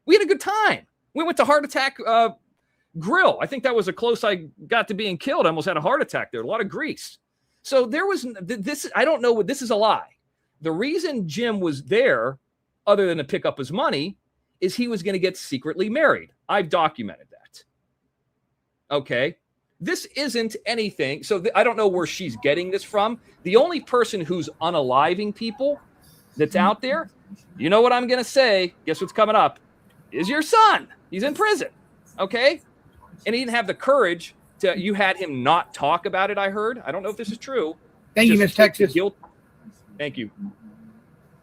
We had a good time. We went to Heart Attack Grill. I think that was the close I got to being killed. I almost had a heart attack there. A lot of grease. So there was this. I don't know what this is a lie. The reason Jim was there, other than to pick up his money, is he was going to get secretly married. I've documented that. Okay. This isn't anything. So I don't know where she's getting this from. The only person who's unaliving people that's out there, you know what I'm going to say? Guess what's coming up? Is your son. He's in prison. Okay. And he didn't have the courage to, you had him not talk about it, I heard. I don't know if this is true. Thank you, Miss Texas. Thank you.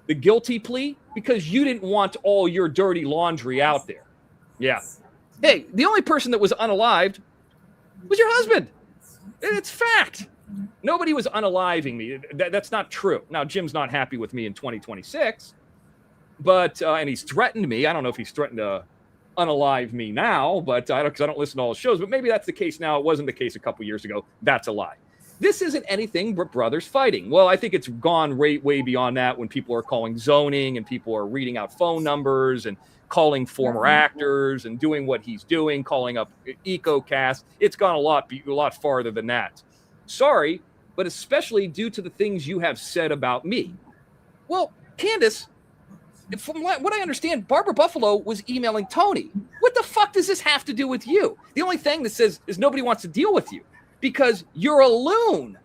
The guilty plea, because you didn't want all your dirty laundry out there. Yeah. Hey, the only person that was unalived was your husband. It's fact. Nobody was unaliving me. That's not true. Now, Jim's not happy with me in 2026, but and he's threatened me. I don't know if he's threatened to unalive me now, but because I don't listen to all his shows. But maybe that's the case now. It wasn't the case a couple years ago. That's a lie. This isn't anything but brothers fighting. Well, I think it's gone way beyond that when people are calling zoning and people are reading out phone numbers and calling former actors and doing what he's doing, calling up EcoCast. It's gone a lot farther than that. Sorry, but especially due to the things you have said about me. Well, Candace, from what I understand, Barbara Buffalo was emailing Tony. What the fuck does this have to do with you? The only thing that says is nobody wants to deal with you because you're a loon.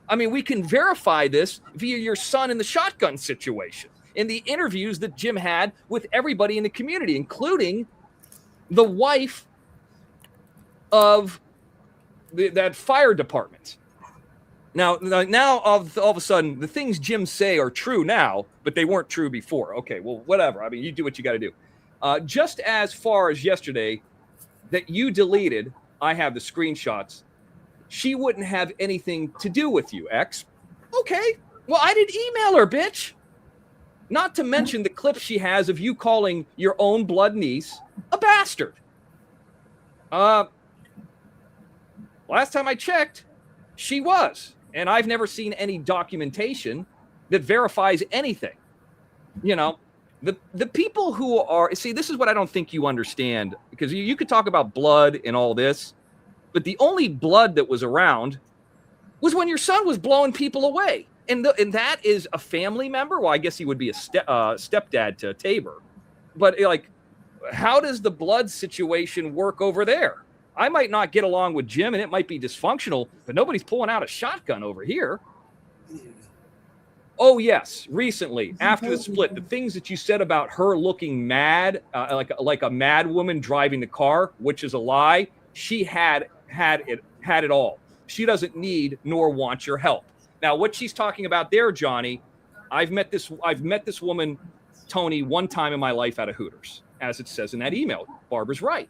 I mean, we can verify this via your son in the shotgun situation, in the interviews that Jim had with everybody in the community, including the wife of that fire department. Now, all of a sudden, the things Jim say are true now, but they weren't true before. Okay, well, whatever. I mean, you do what you got to do. Just as far as yesterday that you deleted, I have the screenshots. She wouldn't have anything to do with you, X. Okay, well, I didn't email her, bitch. Not to mention the clip she has of you calling your own blood niece a bastard. Last time I checked, she was. And I've never seen any documentation that verifies anything. You know, the people who are, see, this is what I don't think you understand, because you could talk about blood and all this, but the only blood that was around was when your son was blowing people away. And that is a family member. Well, I guess he would be a stepdad to Tabor. But like, how does the blood situation work over there? I might not get along with Jim, and it might be dysfunctional, but nobody's pulling out a shotgun over here. Oh, yes. Recently, after the split, the things that you said about her looking mad, like a mad woman driving the car, which is a lie. She had it all. She doesn't need nor want your help. Now, what she's talking about there, Johnny, I've met this woman, Tony, one time in my life at a Hooters, as it says in that email. Barbara's right.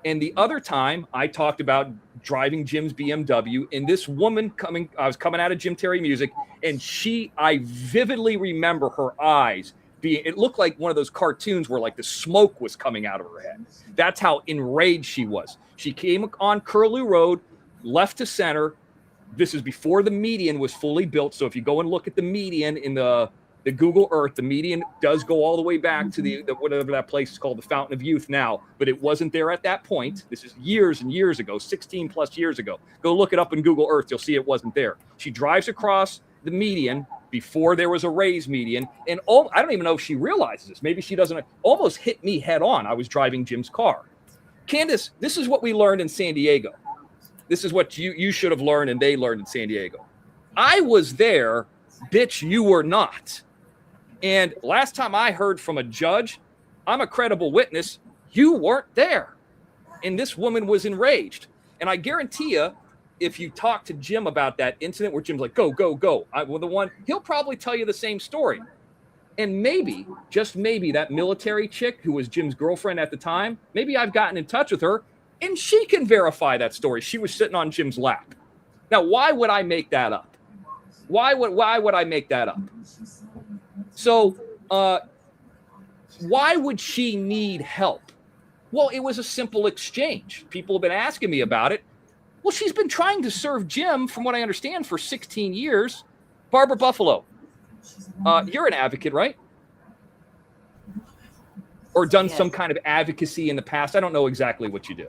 And the other time I talked about driving Jim's BMW, and this woman I was coming out of Jim Terry Music, and I vividly remember her eyes it looked like one of those cartoons where like the smoke was coming out of her head. That's how enraged she was. She came on Curlew Road, left to center. This is before the median was fully built. So if you go and look at the median in the Google Earth, the median does go all the way back to the whatever that place is called, the Fountain of Youth now, but it wasn't there at that point. This is years and years ago, 16 plus years ago. Go look it up in Google Earth. You'll see it wasn't there. She drives across the median before there was a raised median. And I don't even know if she realizes this. Maybe she doesn't. Almost hit me head on. I was driving Jim's car. Candace, this is what we learned in San Diego. This is what you should have learned and they learned in San Diego. I was there, bitch, you were not. And last time I heard from a judge, I'm a credible witness, you weren't there. And this woman was enraged. And I guarantee you, if you talk to Jim about that incident where Jim's like, go, go, go, he'll probably tell you the same story. And maybe, just maybe, that military chick who was Jim's girlfriend at the time, maybe I've gotten in touch with her and she can verify that story. She was sitting on Jim's lap. Now, why would I make that up? Why would I make that up? So, why would she need help? Well, it was a simple exchange. People have been asking me about it. Well, she's been trying to serve Jim, from what I understand, for 16 years. Barbara Buffalo, you're an advocate, right? Or done some kind of advocacy in the past. I don't know exactly what you do.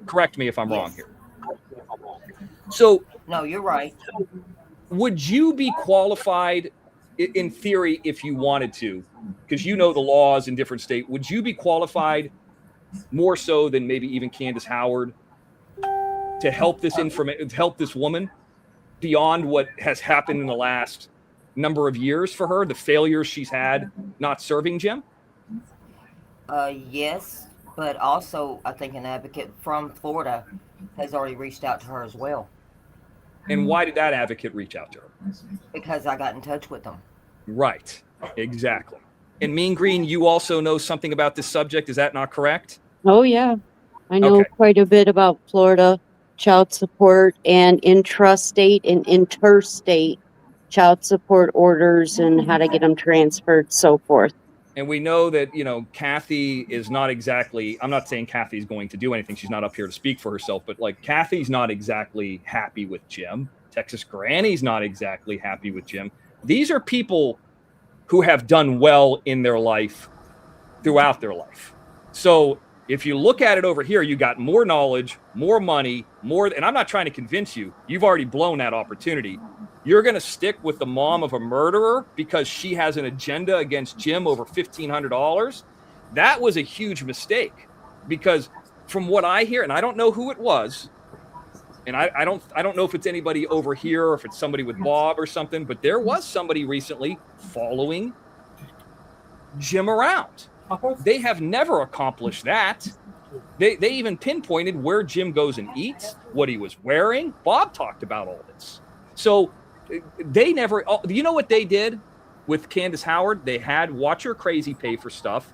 Correct me if I'm wrong here. So, no, you're right. Would you be qualified, in theory, if you wanted to, because you know the laws in different states, would you be qualified more so than maybe even Candace Howard to help help this woman beyond what has happened in the last number of years for her, the failures she's had not serving Jim? Yes, but also I think an advocate from Florida has already reached out to her as well. And why did that advocate reach out to her? Because I got in touch with them. Right, exactly. And Mean Green, you also know something about this subject. Is that not correct? Oh, yeah. I know quite a bit about Florida. child support and intrastate and interstate child support orders and how to get them transferred, so forth. And we know that, Kathy is not exactly, I'm not saying Kathy's going to do anything. She's not up here to speak for herself, but like Kathy's not exactly happy with Jim. Texas Granny's not exactly happy with Jim. These are people who have done well in their life throughout their life. So if you look at it over here, you got more knowledge, more money, more, and I'm not trying to convince you, you've already blown that opportunity. You're going to stick with the mom of a murderer because she has an agenda against Jim over $1,500. That was a huge mistake, because from what I hear, and I don't know who it was, and I don't know if it's anybody over here or if it's somebody with Bob or something, but there was somebody recently following Jim around. They have never accomplished that. They even pinpointed where Jim goes and eats, what he was wearing. Bob talked about all this. So they never, you know what they did with Candace Howard? They had Watch Her Crazy pay for stuff,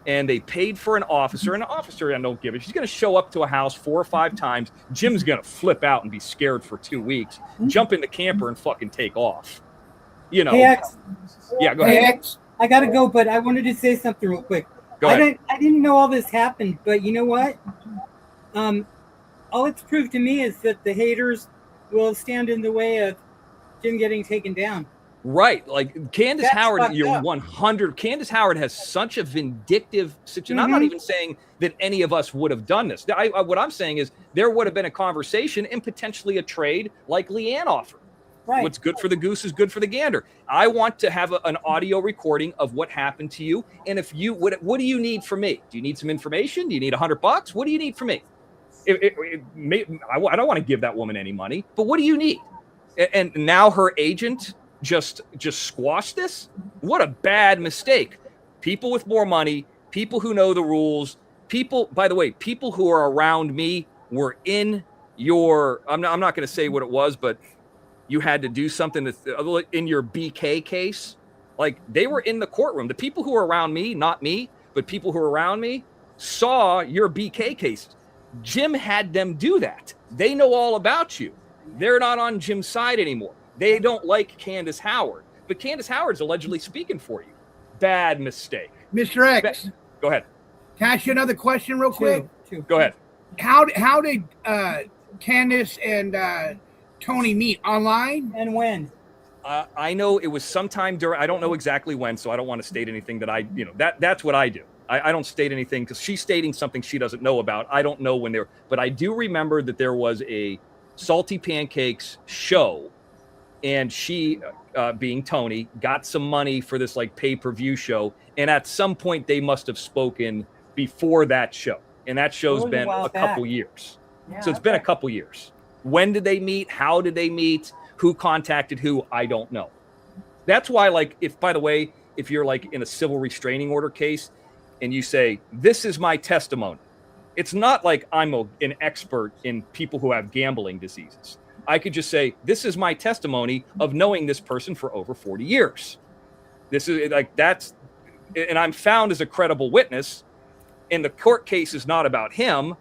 and they paid for an officer. And an officer, I don't give it. She's going to show up to a house 4 or 5 times. Jim's going to flip out and be scared for 2 weeks, jump in the camper and fucking take off. Hey, X. Yeah, go ahead. Hey, X. I got to go, but I wanted to say something real quick. Go ahead. I didn't know all this happened, but you know what? All it's proved to me is that the haters will stand in the way of Jim getting taken down. Right. Like Candace That's Howard, fucked you're up. 100. Candace Howard has such a vindictive situation. I'm not even saying that any of us would have done this. What I'm saying is there would have been a conversation and potentially a trade like Leanne offered. Right. What's good for the goose is good for the gander. I want to have an audio recording of what happened to you. And if you, what do you need from me? Do you need some information? Do you need $100? What do you need from me? I don't want to give that woman any money, but what do you need? And now her agent just squashed this. What a bad mistake. People with more money, people who know the rules, people, by the way, people who are around me were in your, I'm not going to say what it was, but you had to do something in your BK case. Like they were in the courtroom. The people who were around me, not me, but people who were around me saw your BK cases. Jim had them do that. They know all about you. They're not on Jim's side anymore. They don't like Candace Howard, but Candace Howard's allegedly speaking for you. Bad mistake. Mr. X, Go ahead. can I ask you another question real quick? Go ahead. How did Candace and Tony meet? Online? And when? I know it was sometime during, I don't know exactly when, so I don't want to state anything that that's what I do. I don't state anything because she's stating something she doesn't know about. I don't know when they were, but I do remember that there was a Salty Pancakes show, and she, being Tony, got some money for this like pay-per-view show. And at some point they must have spoken before that show. And that show's been a couple years. Yeah, so it's been a couple years. When did they meet? How did they meet? Who contacted who? I don't know. That's why, like, by the way, if you're like in a civil restraining order case and you say, this is my testimony, it's not like I'm an expert in people who have gambling diseases. I could just say, this is my testimony of knowing this person for over 40 years. This is like, and I'm found as a credible witness, and the court case is not about him.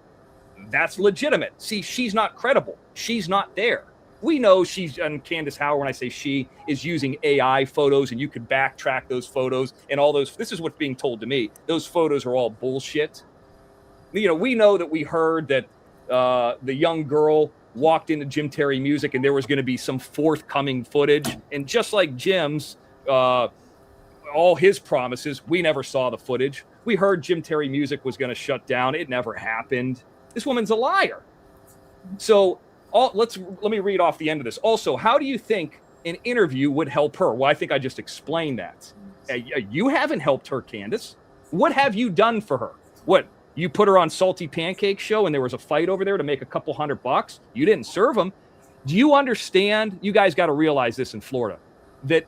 That's legitimate. See, she's not credible. She's not there. We know and Candace Howard, when I say she, is using AI photos, and you could backtrack those photos and all those. This is what's being told to me. Those photos are all bullshit. We know that we heard that the young girl walked into Jim Terry Music and there was going to be some forthcoming footage. And just like Jim's, all his promises, we never saw the footage. We heard Jim Terry Music was going to shut down. It never happened. This woman's a liar. So let me read off the end of this. Also, how do you think an interview would help her? Well, I think I just explained that. You haven't helped her, Candace. What have you done for her? What? You put her on Salty Pancake show and there was a fight over there to make a couple $100. You didn't serve them. Do you understand? You guys got to realize this in Florida. That,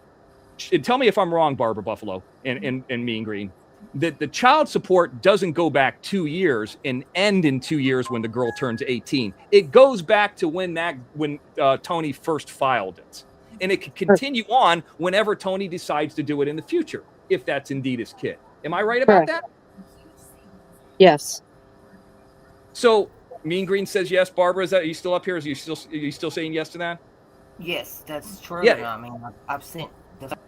and tell me if I'm wrong, Barbara Buffalo and Mean Green, that the child support doesn't go back 2 years and end in 2 years when the girl turns 18. It goes back to when Tony first filed it. And it can continue on whenever Tony decides to do it in the future, if that's indeed his kid. Am I right about that? Yes. So Mean Green says yes. Barbara, are you still up here? Are you still saying yes to that? Yes, that's true. Yeah. I mean, I've sent the stuff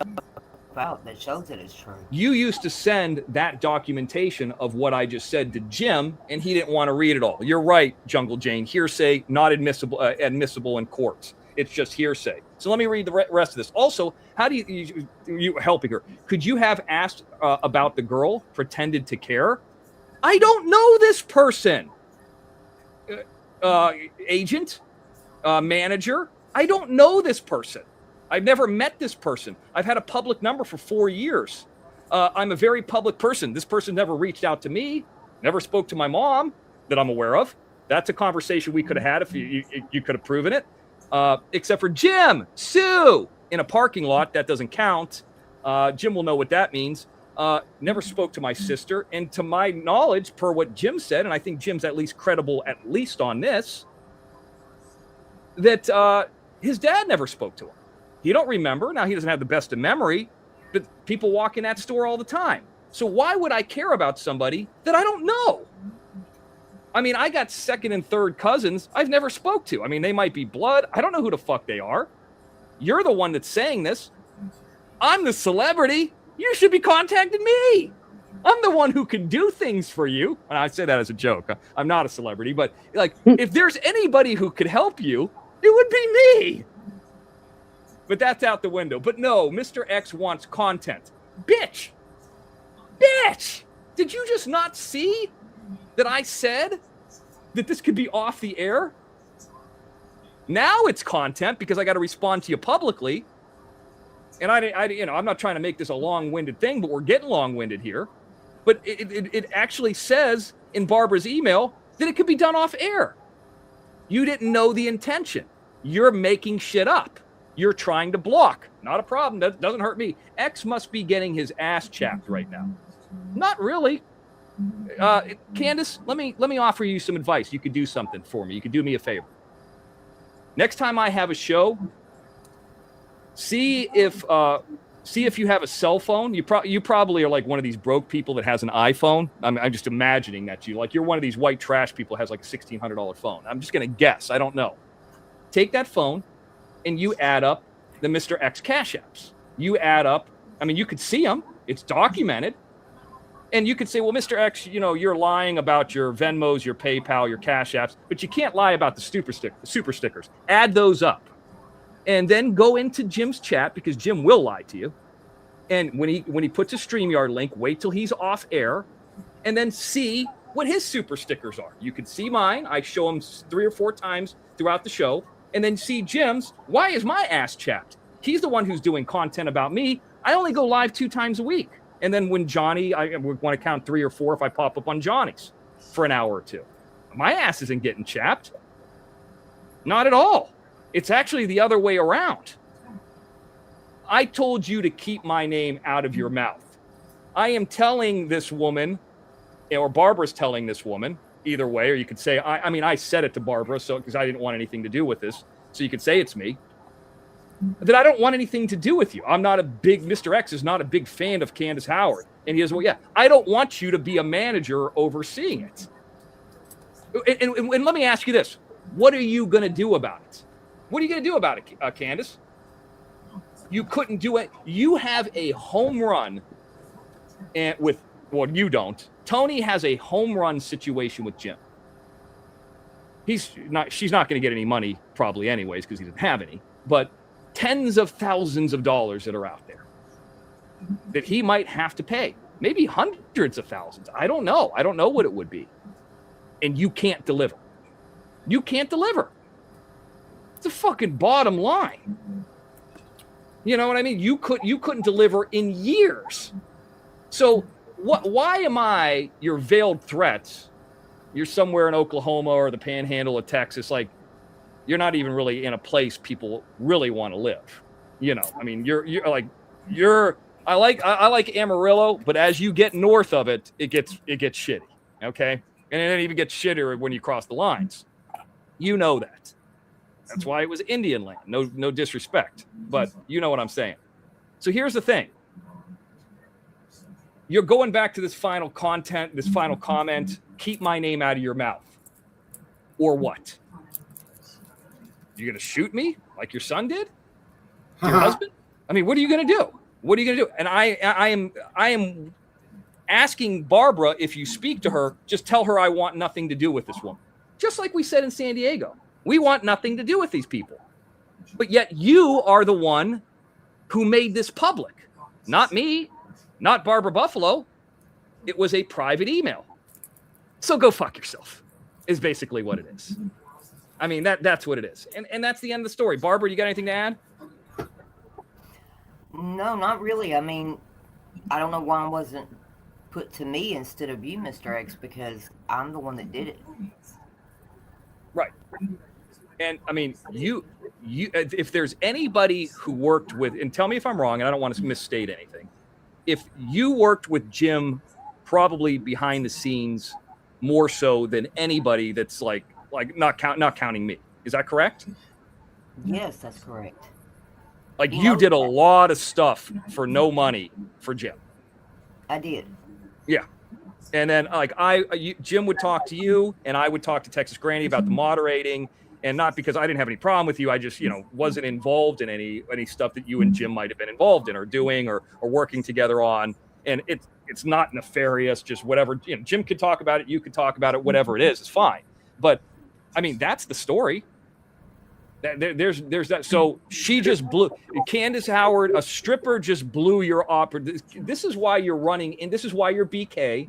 out that shows that it's true. You used to send that documentation of what I just said to Jim, and he didn't want to read it all. You're right, Jungle Jane. Hearsay, not admissible in courts. It's just hearsay. So let me read the rest of this. Also, how do you helping her? Could you have asked about the girl, pretended to care? I don't know this person. Agent, manager. I don't know this person. I've never met this person. I've had a public number for 4 years. I'm a very public person. This person never reached out to me, never spoke to my mom that I'm aware of. That's a conversation we could have had if you could have proven it. Except for Jim, Sue, in a parking lot. That doesn't count. Jim will know what that means. Never spoke to my sister. And to my knowledge, per what Jim said, and I think Jim's at least credible, at least on this, that his dad never spoke to him. He don't remember. Now, he doesn't have the best of memory, but people walk in that store all the time. So why would I care about somebody that I don't know? I mean, I got second and third cousins I've never spoke to. I mean, they might be blood. I don't know who the fuck they are. You're the one that's saying this. I'm the celebrity. You should be contacting me. I'm the one who can do things for you. And I say that as a joke. I'm not a celebrity, but like, if there's anybody who could help you, it would be me. But that's out the window. But no, Mr. X wants content. Bitch. Did you just not see that I said that this could be off the air? Now it's content because I got to respond to you publicly. And I'm not trying to make this a long-winded thing, but we're getting long-winded here. But it actually says in Barbara's email that it could be done off air. You didn't know the intention. You're making shit up. You're trying to block. Not a problem. That doesn't hurt me. X must be getting his ass chapped right now. Not really. Candace, let me offer you some advice. You could do something for me. You could do me a favor. Next time I have a show, see if you have a cell phone. You probably are like one of these broke people that has an iPhone. I'm just imagining that you're one of these white trash people that has like a $1,600 phone. I'm just going to guess. I don't know. Take that phone and you add up the Mr. X Cash Apps. You add up, I mean, you could see them. It's documented. And you could say, well, Mr. X, you're lying about your Venmos, your PayPal, your Cash Apps, but you can't lie about the super stickers. Add those up. And then go into Jim's chat, because Jim will lie to you. And when he puts a StreamYard link, wait till he's off air, and then see what his super stickers are. You can see mine. I show him 3 or 4 times throughout the show. And then see Jim's. Why is my ass chapped? He's the one who's doing content about me. I only go live 2 times a week. And then when Johnny, I want to count 3 or 4 if I pop up on Johnny's for an hour or 2. My ass isn't getting chapped. Not at all. It's actually the other way around. I told you to keep my name out of your mouth. I am telling this woman, or Barbara's telling this woman, either way, or you could say, I said it to Barbara, so because I didn't want anything to do with this, so you could say it's me, that I don't want anything to do with you. Mr. X is not a big fan of Candace Howard. And he goes, well, yeah, I don't want you to be a manager overseeing it. And let me ask you this. What are you going to do about it? What are you going to do about it, Candace? You couldn't do it. You have a home run you don't. Tony has a home run situation with Jim. She's not going to get any money probably anyways because he doesn't have any, but tens of thousands of dollars that are out there that he might have to pay, maybe hundreds of thousands. I don't know. I don't know what it would be. And you can't deliver. You can't deliver. It's a fucking bottom line. You know what I mean? You couldn't deliver in years. So why am I your veiled threats? You're somewhere in Oklahoma or the panhandle of Texas. Like, you're not even really in a place people really want to live. I mean, I like Amarillo, but as you get north of it, it gets shitty. Okay. And it even gets shittier when you cross the lines. You know that. That's why it was Indian land. No disrespect, but you know what I'm saying. So here's the thing. You're going back to this final content, this final comment. Keep my name out of your mouth. or what? You going to shoot me like your son did? Your Uh-huh. husband? I mean, what are you going to do? What are you going to do? And I am asking Barbara, if you speak to her, just tell her I want nothing to do with this woman. Just like we said in San Diego. We want nothing to do with these people. But yet you are the one who made this public. Not me, not Barbara Buffalo. It was a private email. So go fuck yourself, is basically what it is. I mean, that's what it is. And that's the end of the story. Barbara, you got anything to add? No, not really. I mean, I don't know why it wasn't put to me instead of you, Mr. X, because I'm the one that did it. Right. And I mean, you, if there's anybody who worked with, and tell me if I'm wrong, and I don't want to misstate anything. If you worked with Jim, probably behind the scenes more so than anybody that's like not counting me. Is that correct? Yes, that's correct. Like you did a lot of stuff for no money for Jim. I did. Yeah. And then like Jim would talk to you and I would talk to Texas Granny about the moderating, and not because I didn't have any problem with you. I just, wasn't involved in any stuff that you and Jim might have been involved in or doing or working together on. And it's not nefarious, just whatever, Jim could talk about it. You could talk about it, whatever it is, it's fine. But I mean, that's the story. There's that. So she just blew. Candace Howard, a stripper, just blew your opera. This is why you're running in. This is why you're BK.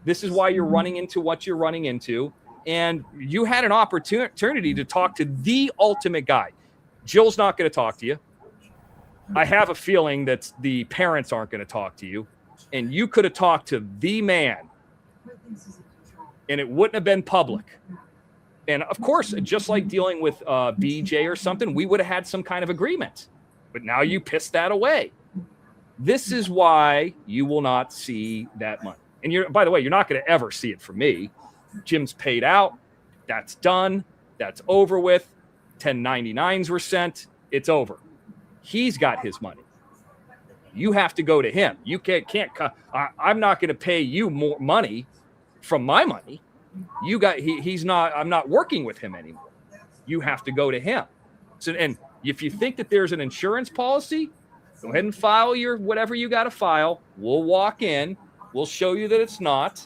This is why you're running into what you're running into. And you had an opportunity to talk to the ultimate guy. Jill's not going to talk to you. I have a feeling that the parents aren't going to talk to you. And you could have talked to the man. And it wouldn't have been public. And of course, just like dealing with BJ or something, we would have had some kind of agreement. But now you pissed that away. This is why you will not see that money. And by the way, you're not going to ever see it from me. Jim's paid out. That's done. That's over with. 1099s were sent. It's over. He's got his money. You have to go to him. You can't. I'm not going to pay you more money from my money. You got. He's not. I'm not working with him anymore. You have to go to him. So, and if you think that there's an insurance policy, go ahead and file your whatever you got to file. We'll walk in. We'll show you that it's not.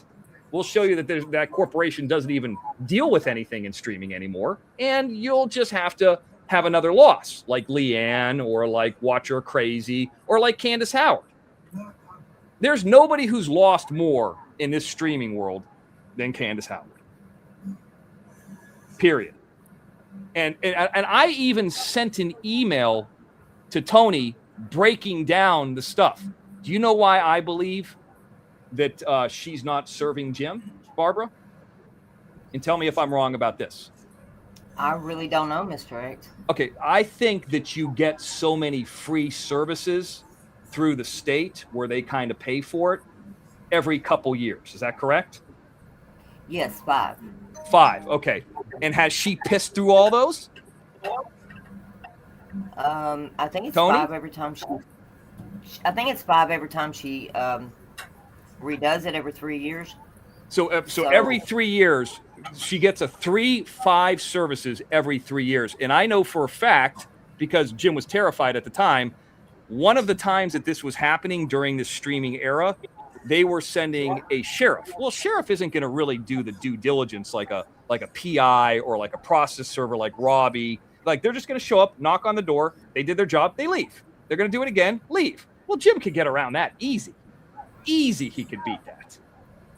We'll show you that that corporation doesn't even deal with anything in streaming anymore, and you'll just have to have another loss, like Leanne or like Watcher Crazy or like Candace Howard. There's nobody who's lost more in this streaming world than Candace Howard. Period. And I even sent an email to Tony breaking down the stuff. Do you know why I believe that she's not serving Jim, Barbara? And tell me if I'm wrong about this. I really don't know, Mr. X. Okay, I think that you get so many free services through the state where they kind of pay for it every couple years. Is that correct? Yes, 5. 5, okay. And has she pissed through all those? I think it's Tony? 5 every time I think it's 5 every time she redoes it every 3 years. So every 3 years, she gets a 3-5 services every 3 years. And I know for a fact, because Jim was terrified at the time, one of the times that this was happening during the streaming era, they were sending a sheriff. Well, sheriff isn't going to really do the due diligence like a PI or like a process server like Robbie. Like they're just going to show up, knock on the door. They did their job. They leave. They're going to do it again, leave. Well, Jim could get around that easy. Easy, he could beat that.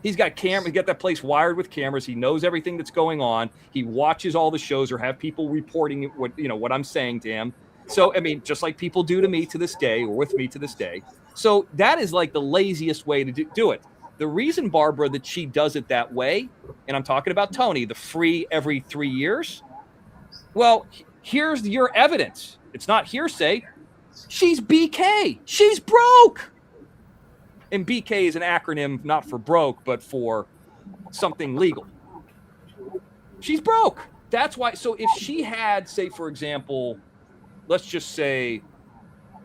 He's got cameras, got that place wired with cameras. He knows everything that's going on. He watches all the shows or have people reporting what I'm saying to him. So, I mean, just like people do to me to this day or with me to this day. So that is like the laziest way to do it. The reason, Barbara, that she does it that way, and I'm talking about Tony, the free every 3 years. Well, here's your evidence. It's not hearsay. She's BK. She's broke. And BK is an acronym not for broke, but for something legal. She's broke. That's why. So if she had, say, for example, let's just say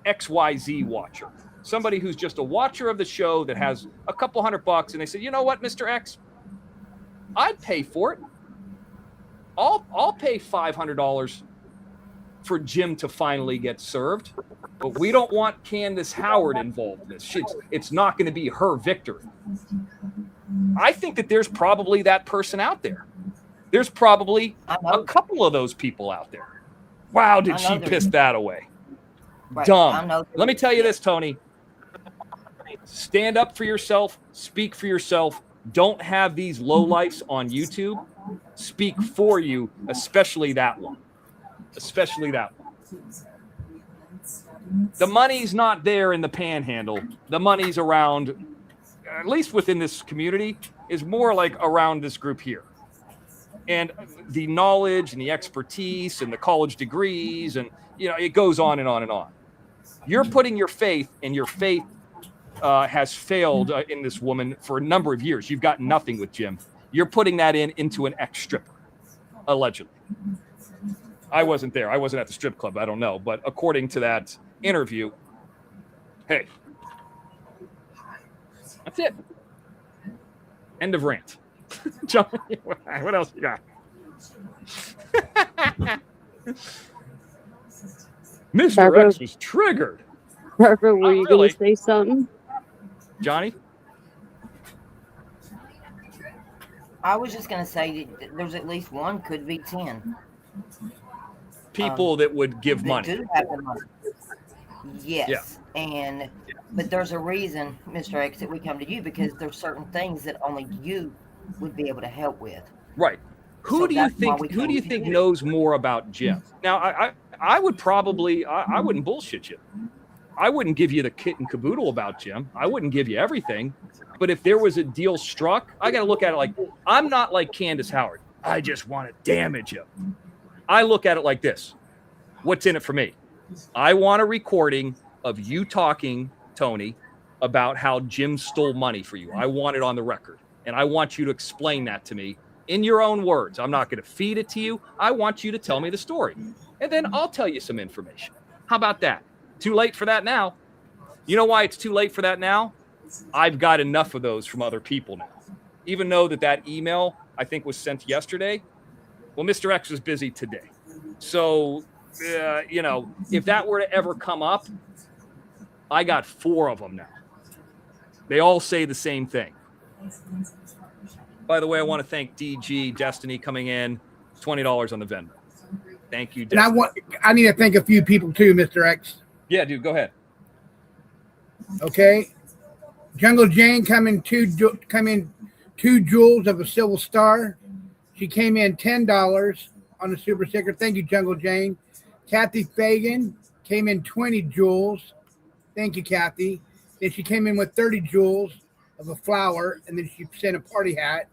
XYZ watcher, somebody who's just a watcher of the show that has a couple $100 and they said, you know what, Mr. X, I'd pay for it. I'll pay $500 for Jim to finally get served, but we don't want Candace Howard involved in this. It's not going to be her victory. I think that there's probably that person out there. There's probably a couple of those people out there. Wow, did she piss that away? Right. Dumb. Let me tell you this, Tony. Stand up for yourself. Speak for yourself. Don't have these lowlifes on YouTube speak for you, especially that one. Especially that one. The money's not there in the panhandle. The money's around, at least within this community, is more like around this group here. And the knowledge and the expertise and the college degrees, and it goes on and on and on. You're putting your faith, and your faith has failed in this woman for a number of years. You've got nothing with Jim. You're putting that into an ex-stripper, allegedly. I wasn't there. I wasn't at the strip club. I don't know. But according to that interview, hey, that's it. End of rant. Johnny, what else you got? Mr. X was triggered. Barbara, were you going to say something? Johnny? I was just going to say that there's at least one, could be 10. People that would give money. Do have the money. Yes. Yeah. But there's a reason, Mr. X, that we come to you, because there's certain things that only you would be able to help with. Right. Who do you think knows more about Jim? Now, I would probably, I wouldn't bullshit you. I wouldn't give you the kit and caboodle about Jim. I wouldn't give you everything. But if there was a deal struck, I got to look at it like, I'm not like Candace Howard. I just want to damage him. I look at it like this. What's in it for me? I want a recording of you talking, Tony, about how Jim stole money for you. I want it on the record. And I want you to explain that to me in your own words. I'm not going to feed it to you. I want you to tell me the story. And then I'll tell you some information. How about that? Too late for that now. You know why it's too late for that now? I've got enough of those from other people now. Even though that email, I think, was sent yesterday. Well, Mr. X was busy today. So, if that were to ever come up, I got 4 of them now. They all say the same thing. By the way, I want to thank DG Destiny coming in, $20 on the Venmo. Thank you, Destiny. And I need to thank a few people too, Mr. X. Yeah, dude, go ahead. Okay. Jungle Jane come in 2 jewels of a silver star. She came in $10 on the super sticker. Thank you, Jungle Jane. Kathy Fagan came in 20 jewels. Thank you, Kathy. Then she came in with 30 jewels of a flower, and then she sent a party hat.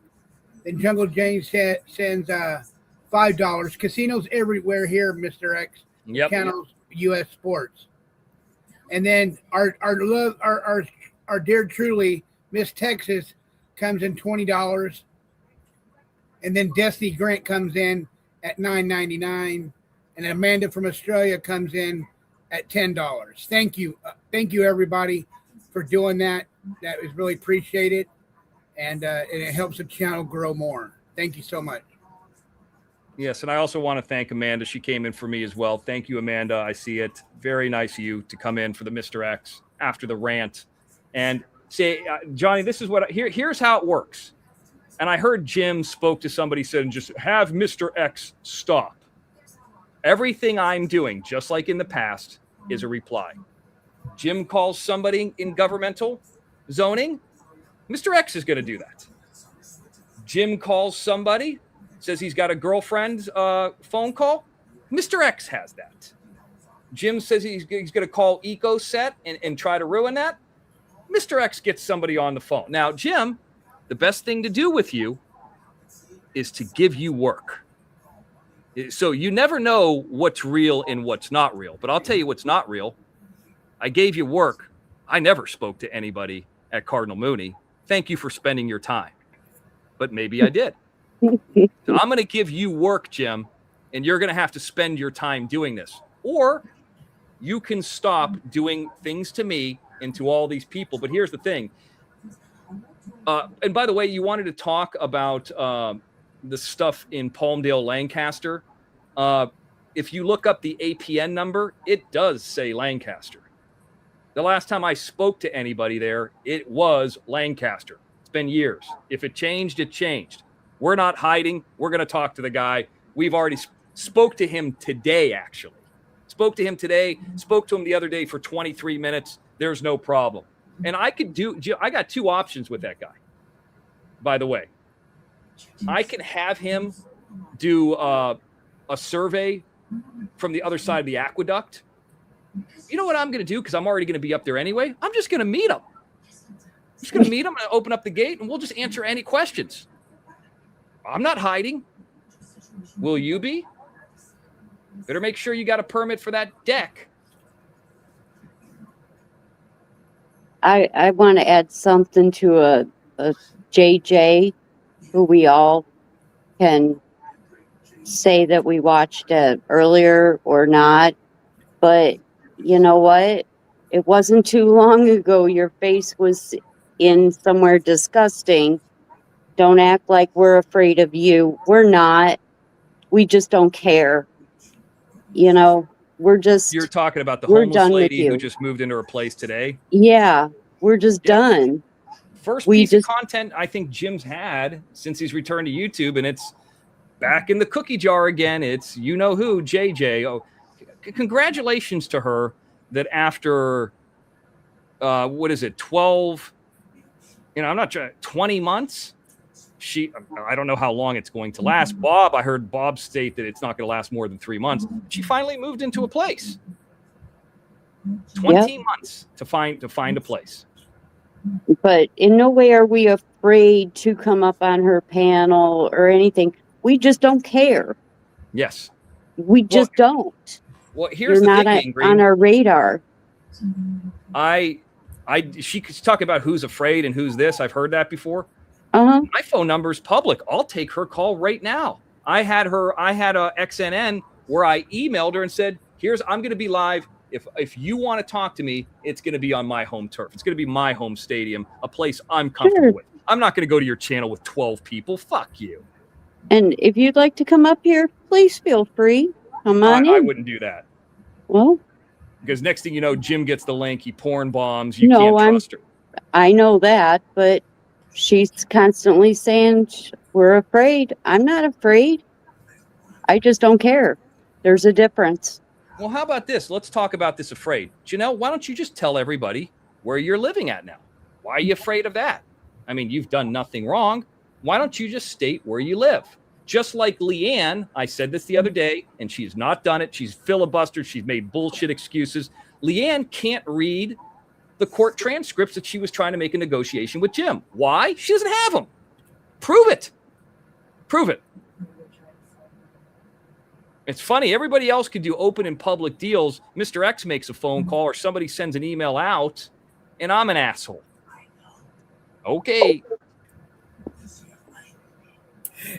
Then Jungle Jane sends $5. Casinos everywhere here, Mr. X. Yep. Channels U.S. Sports. And then our dear truly Miss Texas comes in $20. And then Destiny Grant comes in at $9.99. And Amanda from Australia comes in at $10. Thank you. Thank you, everybody, for doing that. That is really appreciated. And it helps the channel grow more. Thank you so much. Yes, and I also want to thank Amanda. She came in for me as well. Thank you, Amanda. I see it. Very nice of you to come in for the Mr. X after the rant. And say, Johnny, this is here's how it works. And I heard Jim spoke to somebody, said, just have Mr. X stop. Everything I'm doing, just like in the past, is a reply. Jim calls somebody in governmental zoning. Mr. X is going to do that. Jim calls somebody, says he's got a girlfriend's phone call. Mr. X has that. Jim says he's going to call EcoSet and try to ruin that. Mr. X gets somebody on the phone. Now, Jim, the best thing to do with you is to give you work. So you never know what's real and what's not real. But I'll tell you what's not real. I gave you work. I never spoke to anybody at Cardinal Mooney. Thank you for spending your time. But maybe I did. So I'm going to give you work, Jim, and you're going to have to spend your time doing this. Or you can stop doing things to me and to all these people. But here's the thing. And by the way, you wanted to talk about the stuff in Palmdale, Lancaster, if you look up the APN number, it does say Lancaster. The last time I spoke to anybody there, it was Lancaster. It's been years. If it changed, it changed. We're not hiding. We're going to talk to the guy. We've already spoke to him today, actually. Spoke to him today. Spoke to him the other day for 23 minutes. There's no problem. And I got two options with that guy, by the way. I can have him do a survey from the other side of the aqueduct. You know what I'm going to do? Because I'm already going to be up there anyway. I'm just going to meet him. I'm just going to meet him and open up the gate, and we'll just answer any questions. I'm not hiding. Will you be? Better make sure you got a permit for that deck. I want to add something to a JJ, who we all can say that we watched earlier or not. But you know what? It wasn't too long ago your face was in somewhere disgusting. Don't act like we're afraid of you. We're not. We just don't care. You know, we're just... You're talking about the we're homeless done with lady you. who just moved into her place today? Yeah, we're just done. First piece of content I think Jim's had since he's returned to YouTube, and it's back in the cookie jar again. It's you-know-who, JJ. Oh, congratulations to her that after, 12, I'm not sure, 20 months? I don't know how long it's going to last. I heard Bob state that it's not going to last more than 3 months. She finally moved into a place. 20 months to find a place. But in no way are we afraid to come up on her panel or anything. We just don't care. Yes. We just don't. Well, here's You're the not thing, on our radar. She's talking about who's afraid and who's this. I've heard that before. Uh-huh. My phone number is public. I'll take her call right now. I had a XNN where I emailed her and said, I'm going to be live. If you want to talk to me, it's going to be on my home turf. It's going to be my home stadium, a place I'm comfortable with. I'm not going to go to your channel with 12 people. Fuck you. And if you'd like to come up here, please feel free. Come on in. I wouldn't do that. Well, because next thing you know, Jim gets the link. He porn bombs. You can't trust her. I know that, but she's constantly saying we're afraid. I'm not afraid. I just don't care. There's a difference. Well, how about this? Let's talk about this afraid. Janelle, why don't you just tell everybody where you're living at now? Why are you afraid of that? I mean, you've done nothing wrong. Why don't you just state where you live? Just like Leanne, I said this the other day, and she's not done it. She's filibustered. She's made bullshit excuses. Leanne can't read the court transcripts that she was trying to make a negotiation with Jim. Why? She doesn't have them. Prove it. Prove it. It's funny. Everybody else could do open and public deals. Mr. X makes a phone call or somebody sends an email out, and I'm an asshole. Okay.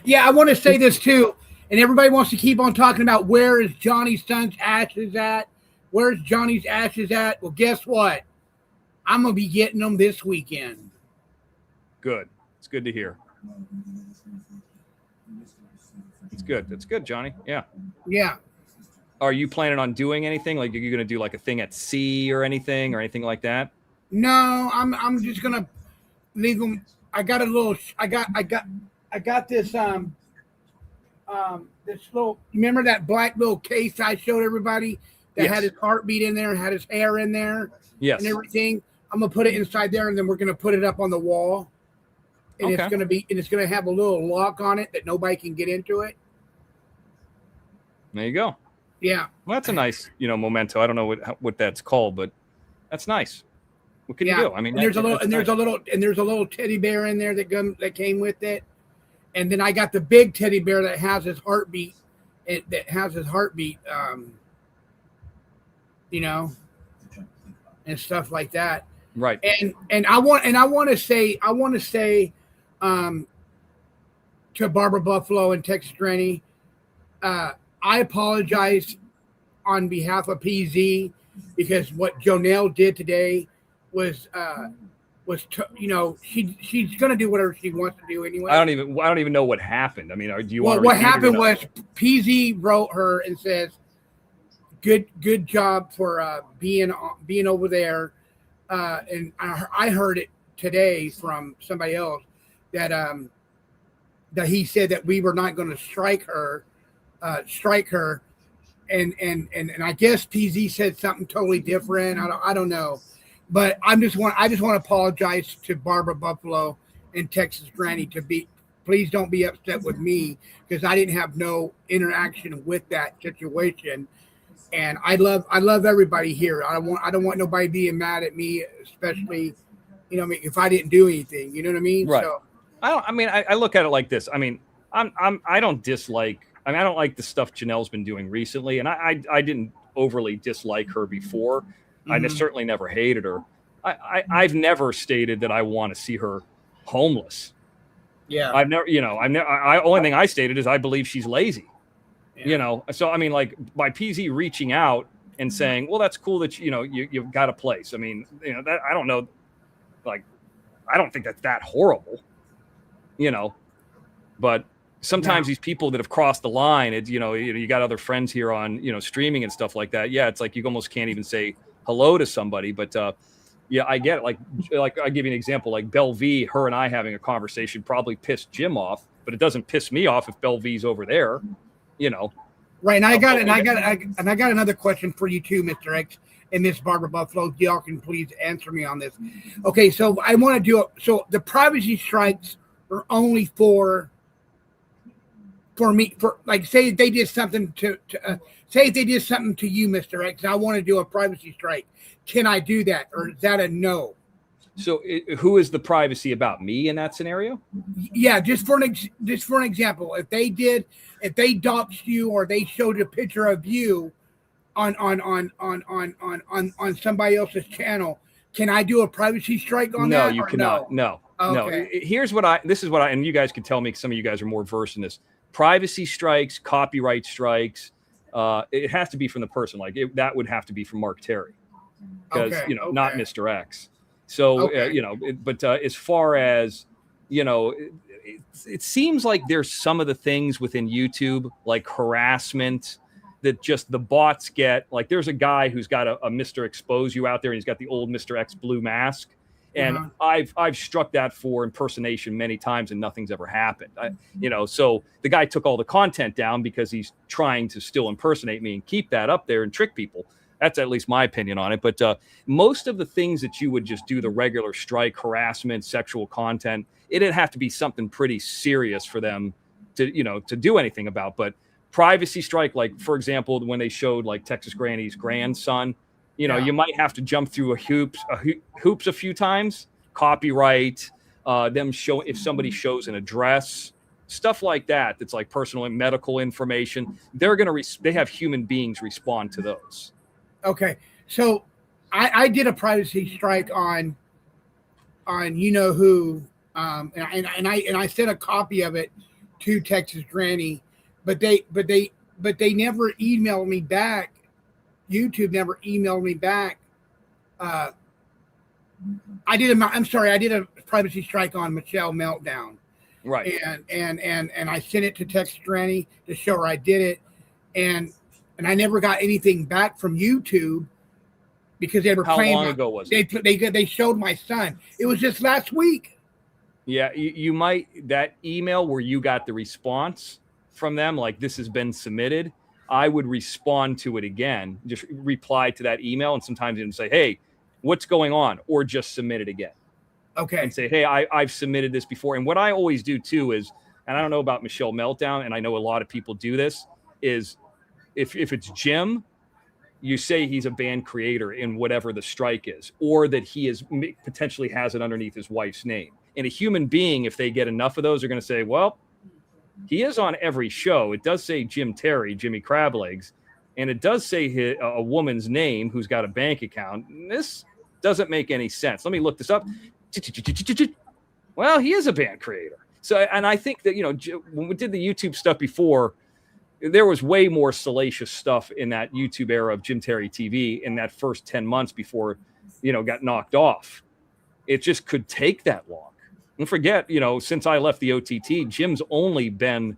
Yeah, I want to say this too, and everybody wants to keep on talking about where is Johnny's son's ashes at? Where's Johnny's ashes at? Well, guess what? I'm going to be getting them this weekend. Good. It's good to hear. It's good. That's good, Johnny. Yeah. Yeah. Are you planning on doing anything? Like, are you going to do like a thing at sea or anything like that? No, I'm just going to leave them. I got this this little, remember that black little case I showed everybody that had his heartbeat in there, had his hair in there, and everything. I'm gonna put it inside there, and then we're gonna put it up on the wall, and it's gonna have a little lock on it that nobody can get into it. There you go. Yeah. Well, that's a nice, memento. I don't know what that's called, but that's nice. What can you do? I mean, there's a little teddy bear in there that came with it, and then I got the big teddy bear that has his heartbeat. And stuff like that. Right. And I want to say to Barbara Buffalo and Texas Granny, I apologize on behalf of PZ because what Jonelle did today was she's gonna do whatever she wants to do anyway. I don't even know what happened. I mean, do you Well, want to what repeat it or happened not? was PZ wrote her and says, "Good job for being over there." And I heard it today from somebody else that he said that we were not going to strike her, and I guess PZ said something totally different. I don't know, but I just want to apologize to Barbara Buffalo and Texas Granny please don't be upset with me because I didn't have no interaction with that situation. And I love everybody here. I don't want nobody being mad at me, especially, if I didn't do anything, you know what I mean? Right. So I look at it like this. I mean, I don't like the stuff Janelle's been doing recently. And I didn't overly dislike her before. I certainly never hated her. I've never stated that I want to see her homeless. Yeah. Only thing I stated is I believe she's lazy. Yeah. So I mean, like by PZ reaching out and saying, well, that's cool that you've got a place. I mean, that I don't know, like, I don't think that's that horrible, but sometimes these people that have crossed the line, it's, you got other friends here on, streaming and stuff like that. Yeah. It's like, you almost can't even say hello to somebody, but, yeah, I get it. Like I give you an example, like Belle V, her and I having a conversation probably pissed Jim off, but it doesn't piss me off if Belle V's over there. Right, and I got another question for you too, Mr. X, and Miss Barbara Buffalo. Y'all can please answer me on this. Okay, so I want to do it. So the privacy strikes are only for me. For like, say they did something to you, Mr. X, and I want to do a privacy strike. Can I do that, or is that a no? So who is the privacy about? Me in that scenario? Yeah, just for an example, if they doxed you or they showed a picture of you on somebody else's channel, can I do a privacy strike on that? No, you cannot. No. Okay. This is what and you guys can tell me because some of you guys are more versed in this. Privacy strikes, copyright strikes, it has to be from the person. Like that would have to be from Mark Terry because, not Mr. X. So, but as far as, it seems like there's some of the things within YouTube, like harassment, that just the bots get. Like there's a guy who's got a Mr. Expose You out there, and he's got the old Mr. X blue mask. And I've struck that for impersonation many times, and nothing's ever happened. So the guy took all the content down because he's trying to still impersonate me and keep that up there and trick people. That's at least my opinion on it. But most of the things that you would just do, the regular strike, harassment, sexual content, it'd have to be something pretty serious for them to do anything about. But privacy strike, like, for example, when they showed like Texas Granny's grandson, you might have to jump through hoops a few times. Copyright, if somebody shows an address, stuff like that. That's like personal and medical information. They have human beings respond to those. Okay, so I did a privacy strike on who, and I sent a copy of it to Texas Granny, but they never emailed me back. YouTube never emailed me back. I did a privacy strike on Michelle Meltdown, right? And I sent it to Texas Granny to show her I did it, and I never got anything back from YouTube because they were playing. How long ago was it? They showed my son. It was just last week. Yeah, you might, that email where you got the response from them, like this has been submitted, I would respond to it again, just reply to that email, and sometimes even say, hey, what's going on? Or just submit it again. Okay. And say, hey, I've submitted this before. And what I always do too is, and I don't know about Michelle Meltdown, and I know a lot of people do this, is if it's Jim, you say he's a band creator in whatever the strike is, or that he is potentially has it underneath his wife's name. And a human being, if they get enough of those, are going to say, well, he is on every show. It does say Jim Terry, Jimmy Crablegs, and it does say a woman's name who's got a bank account. This doesn't make any sense. Let me look this up. Well, he is a band creator. So, and I think that, when we did the YouTube stuff before, there was way more salacious stuff in that YouTube era of Jim Terry TV in that first 10 months before, got knocked off. it just could take that long. And forget, since I left the OTT, Jim's only been,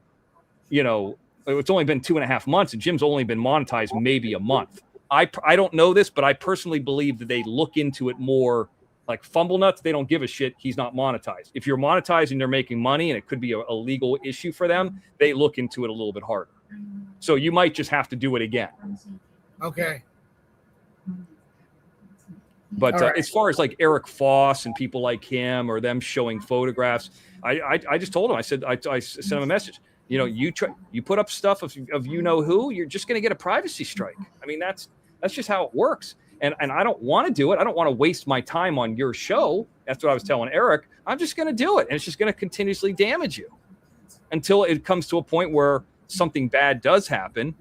it's only been 2.5 months, and Jim's only been monetized maybe a month. I don't know this, but I personally believe that they look into it more. Like Fumble Nuts, they don't give a shit. He's not monetized. If you're monetized and they're making money and it could be a legal issue for them, they look into it a little bit harder. So you might just have to do it again. Okay. But Right. as far as like Eric Foss and people like him or them showing photographs, I just told him, I said, I sent him a message. You put up stuff of who, you're just going to get a privacy strike. I mean, that's just how it works. And I don't want to do it. I don't want to waste my time on your show. That's what I was telling Eric. I'm just going to do it. And it's just going to continuously damage you until it comes to a point where something bad does happen.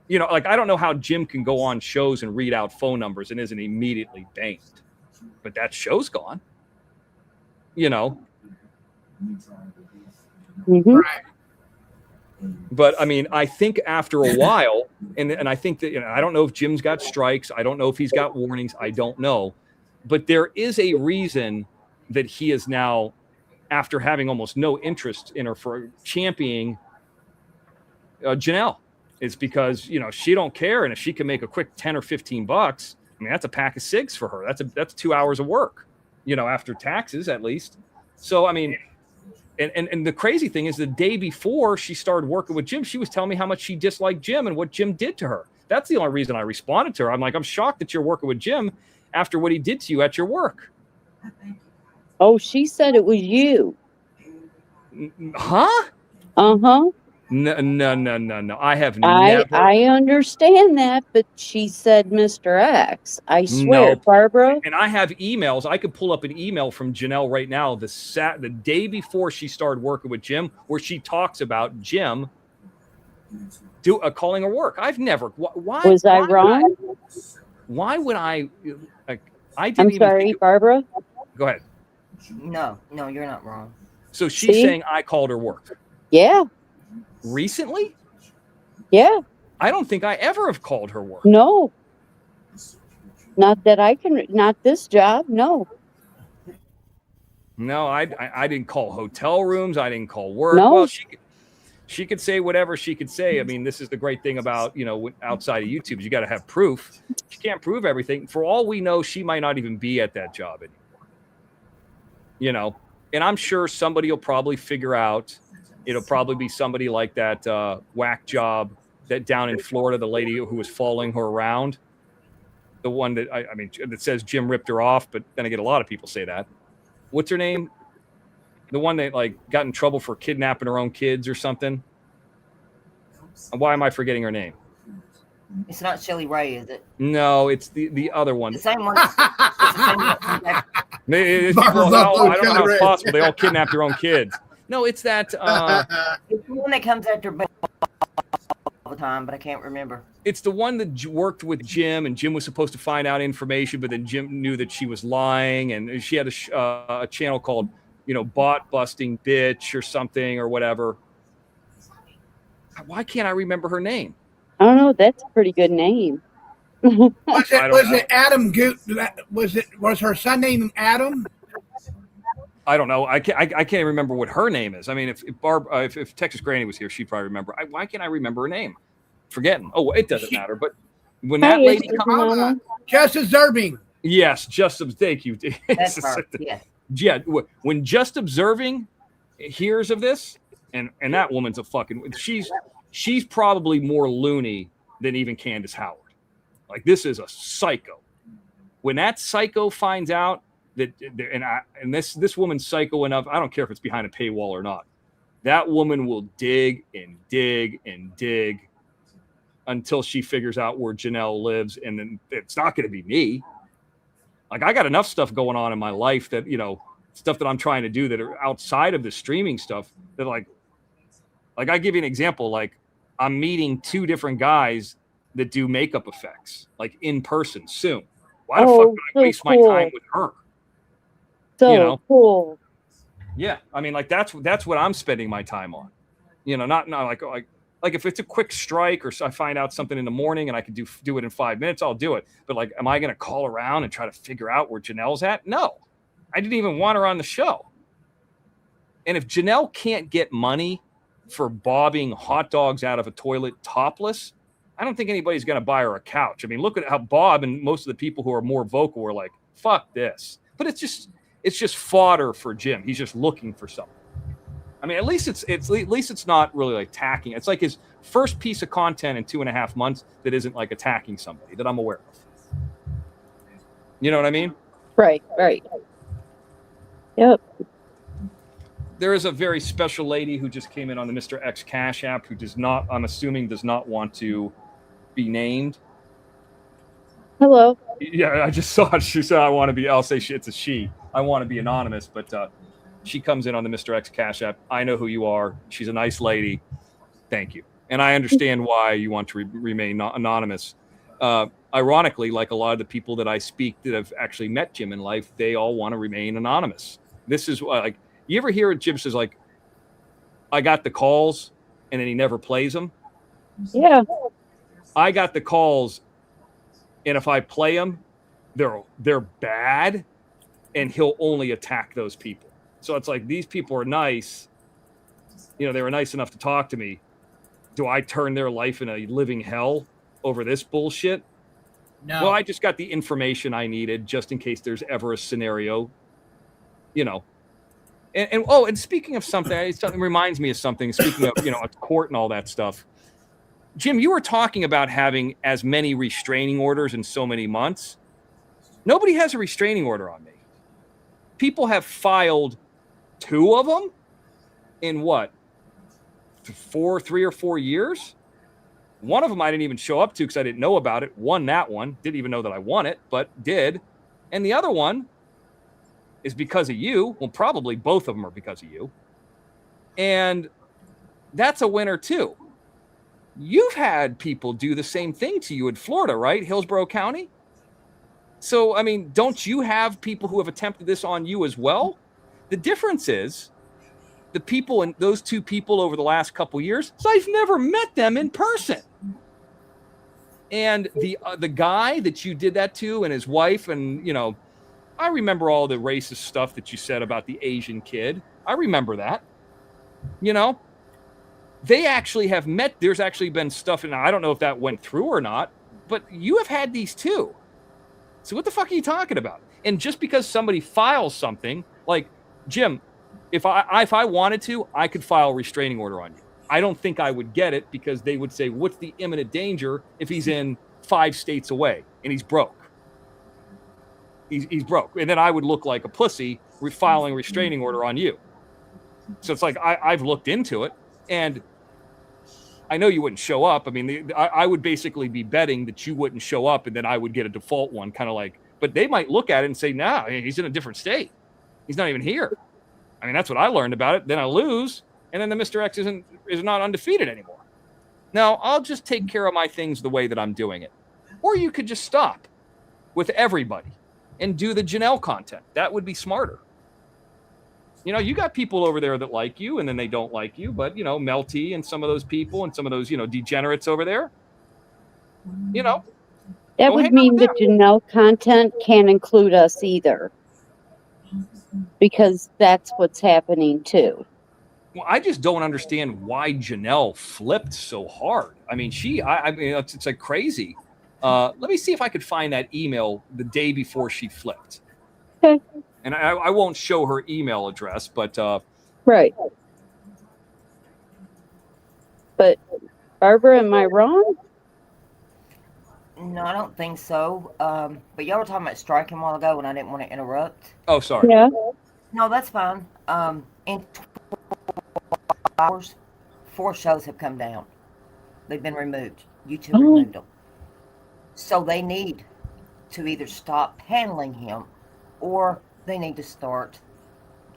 Like I don't know how Jim can go on shows and read out phone numbers and isn't immediately banned. But that show's gone. Mhm. Right. But I mean, I think after a while, and I think that I don't know if Jim's got strikes. I don't know if he's got warnings. I don't know. But there is a reason that he is now, after having almost no interest in her for championing Janelle. It's because she don't care, and if she can make a quick $10 or $15, I mean that's a pack of cigs for her. That's 2 hours of work, after taxes at least. So I mean, and the crazy thing is, the day before she started working with Jim, she was telling me how much she disliked Jim and what Jim did to her. That's the only reason I responded to her. I'm like, I'm shocked that you're working with Jim after what he did to you at your work. Oh, she said it was you. Huh? Uh-huh. No. I have never. I understand that, but she said Mr. X. I swear, No. Barbara. And I have emails. I could pull up an email from Janelle right now, the day before she started working with Jim, where she talks about Jim calling her work. I've never. Why Was I wrong? Why would I? I didn't I'm even sorry, think Barbara. Go ahead. No, you're not wrong. So she's See? saying I called her work Yeah. recently. Yeah. I don't think I ever have called her work. No. Not that I can. Not this job. No. No, I didn't call hotel rooms. I didn't call work. No. Well, she could say whatever she could say. I mean, this is the great thing about, outside of YouTube is you got to have proof. She can't prove everything. For all we know, she might not even be at that job anymore. And I'm sure somebody will probably figure out. It'll probably be somebody like that whack job that down in Florida, the lady who was following her around. The one that, I mean, that says Jim ripped her off, but then again, a lot of people say that. What's her name? The one that got in trouble for kidnapping her own kids or something. Why am I forgetting her name? It's not Shelly Ray, is it? No, it's the other one. The same one. It's the same one. I don't know how it's possible. They all kidnapped their own kids. No, it's that. It's the one that comes after Bill all the time, but I can't remember. It's the one that worked with Jim, and Jim was supposed to find out information, but then Jim knew that she was lying, and she had a channel called, Bot Busting Bitch or something or whatever. Why can't I remember her name? I don't know. That's a pretty good name. Was it Adam Goot? Was her son named Adam? I don't know. I can't remember what her name is. I mean, if Texas Granny was here, she'd probably remember. Why can't I remember her name? Forgetting. Oh, it doesn't matter. But when that lady comes, Just Observing. yes, thank you. That's her. Yeah. Yeah, when Just Observing hears of this, and that woman's a fucking. She's probably more loony than even Candace Howard. Like, this is a psycho. When that psycho finds out that, and this woman's psycho enough, I don't care if it's behind a paywall or not. That woman will dig and dig and dig until she figures out where Janelle lives, and then it's not going to be me. Like, I got enough stuff going on in my life that, stuff that I'm trying to do that are outside of the streaming stuff that like I give you an example. Like, I'm meeting 2 different guys that do makeup effects, like in person soon. Why the fuck would I waste my time with her? So cool. Yeah. I mean, like that's what I'm spending my time on, not like Like if it's a quick strike or I find out something in the morning and I can do it in 5 minutes, I'll do it. But like, am I going to call around and try to figure out where Janelle's at? No, I didn't even want her on the show. And if Janelle can't get money for bobbing hot dogs out of a toilet topless, I don't think anybody's going to buy her a couch. I mean, look at how Bob and most of the people who are more vocal were like, fuck this. But it's just fodder for Jim. He's just looking for something. I mean, at least it's not really like attacking. It's like his first piece of content in 2.5 months that isn't like attacking somebody that I'm aware of. You know what I mean? Right. Yep. There is a very special lady who just came in on the Mr. X Cash app who does not, I'm assuming, does not want to be named. Hello. Yeah, I just saw it. She said, I'll say it's a she. I want to be anonymous, but she comes in on the Mr. X Cash app. I know who you are. She's a nice lady. Thank you. And I understand why you want to remain anonymous. Ironically, like a lot of the people that I speak that have actually met Jim in life, they all want to remain anonymous. This is like, you ever hear Jim says like, I got the calls and then he never plays them? Yeah. I got the calls and if I play them, they're bad and he'll only attack those people. So it's like, these people are nice. You know, they were nice enough to talk to me. Do I turn their life in a living hell over this bullshit? No. Well, I just got the information I needed just in case there's ever a scenario, you know. And speaking of something reminds me of something. Speaking of, a court and all that stuff. Jim, you were talking about having as many restraining orders in so many months. Nobody has a restraining order on me. People have filed 2 of them in what? 3 or 4 years? One of them I didn't even show up to because I didn't know about it. Won that one. Didn't even know that I won it, but did. And the other one is because of you. Well, probably both of them are because of you. And that's a winner too. You've had people do the same thing to you in Florida, right? Hillsborough County. So, I mean, don't you have people who have attempted this on you as well? The difference is the people and those 2 people over the last couple years, so I've never met them in person. And the guy that you did that to and his wife, and, I remember all the racist stuff that you said about the Asian kid. I remember that. They actually have met. There's actually been stuff, and I don't know if that went through or not, but you have had these too. So what the fuck are you talking about? And just because somebody files something, like, Jim, if I wanted to, I could file a restraining order on you. I don't think I would get it because they would say, what's the imminent danger if he's in 5 states away and he's broke? He's broke. And then I would look like a pussy filing a restraining order on you. So it's like, I've looked into it, and I know you wouldn't show up. I mean, I would basically be betting that you wouldn't show up, and then I would get a default one, kind of like, but they might look at it and say, nah, he's in a different state. He's not even here. I mean, that's what I learned about it. Then I lose, and then the Mr. X is not undefeated anymore. Now, I'll just take care of my things the way that I'm doing it. Or you could just stop with everybody and do the Janelle content. That would be smarter. You got people over there that like you, and then they don't like you, but, Melty and some of those people and some of those, degenerates over there, That would mean the Janelle content can't include us either. Because that's what's happening too. Well, I just don't understand why Janelle flipped so hard. I mean, it's like crazy. Let me see if I could find that email the day before she flipped. Okay. And I won't show her email address, but right. But Barbara, am I wrong? No, I don't think so. But y'all were talking about striking a while ago, and I didn't want to interrupt. Oh, sorry. Yeah. No, that's fine. In 12 hours, 4 shows have come down. They've been removed. YouTube removed them. So they need to either stop handling him, or they need to start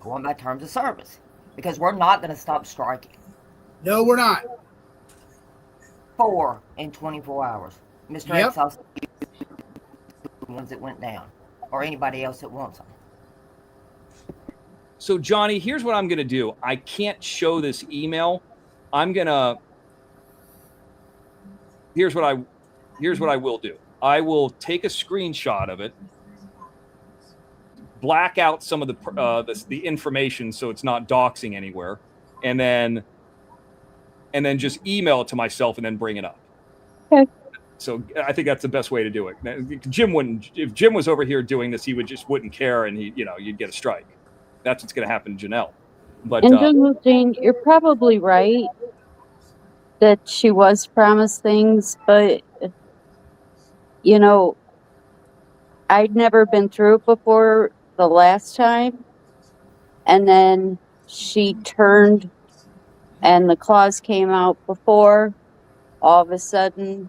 going by terms of service, because we're not going to stop striking. No, we're not. 4 in 24 hours. Mr. Yep. X also the ones that went down, or anybody else that wants them. So, Johnny, here's what I'm going to do. I can't show this email. I'm going to here's what I will do. I will take a screenshot of it, black out some of the information so it's not doxing anywhere, and then just email it to myself and then bring it up. Okay. So I think that's the best way to do it. Jim wouldn't. If Jim was over here doing this, he wouldn't care, and you'd get a strike. That's what's going to happen to Janelle. But And General Jane, you're probably right that she was promised things, but I'd never been through it before the last time, and then she turned, and the clause came out before. All of a sudden,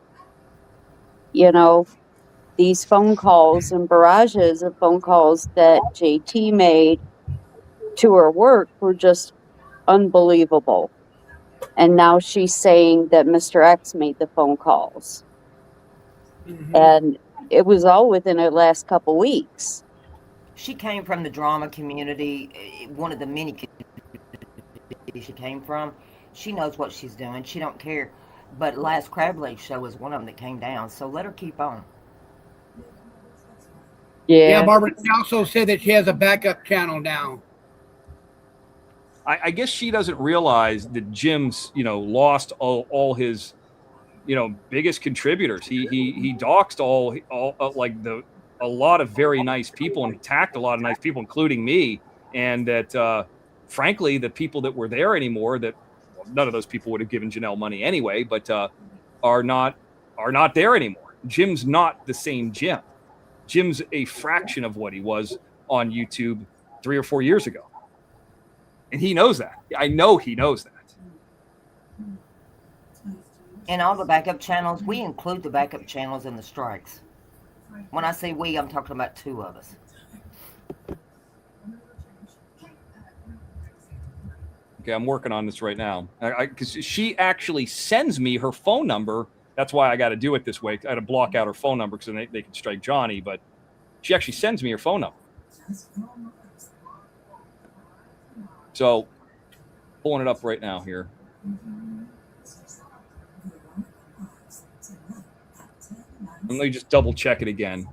these phone calls and barrages of phone calls that JT made to her work were just unbelievable. And now she's saying that Mr. X made the phone calls. Mhm. And it was all within the last couple weeks. She came from the drama community, one of the many communities she came from. She knows what she's doing. She don't care. But last Crab Leg show was one of them that came down. So let her keep on. Yeah, Barbara. She also said that she has a backup channel now. I guess she doesn't realize that Jim's lost all his biggest contributors. He doxed a lot of very nice people and attacked a lot of nice people, including me. And that frankly, the people that were there anymore, none of those people would have given Janelle money anyway, but are not there anymore. Jim's not the same Jim. Jim's a fraction of what he was on YouTube 3 or 4 years ago. And he knows that. I know he knows that. And all the backup channels, we include the backup channels in the strikes. When I say we, I'm talking about 2 of us. Okay, I'm working on this right now. Because she actually sends me her phone number. That's why I got to do it this way. I had to block out her phone number because they can strike Johnny. But she actually sends me her phone number. So, pulling it up right now here. Let me just double check it again.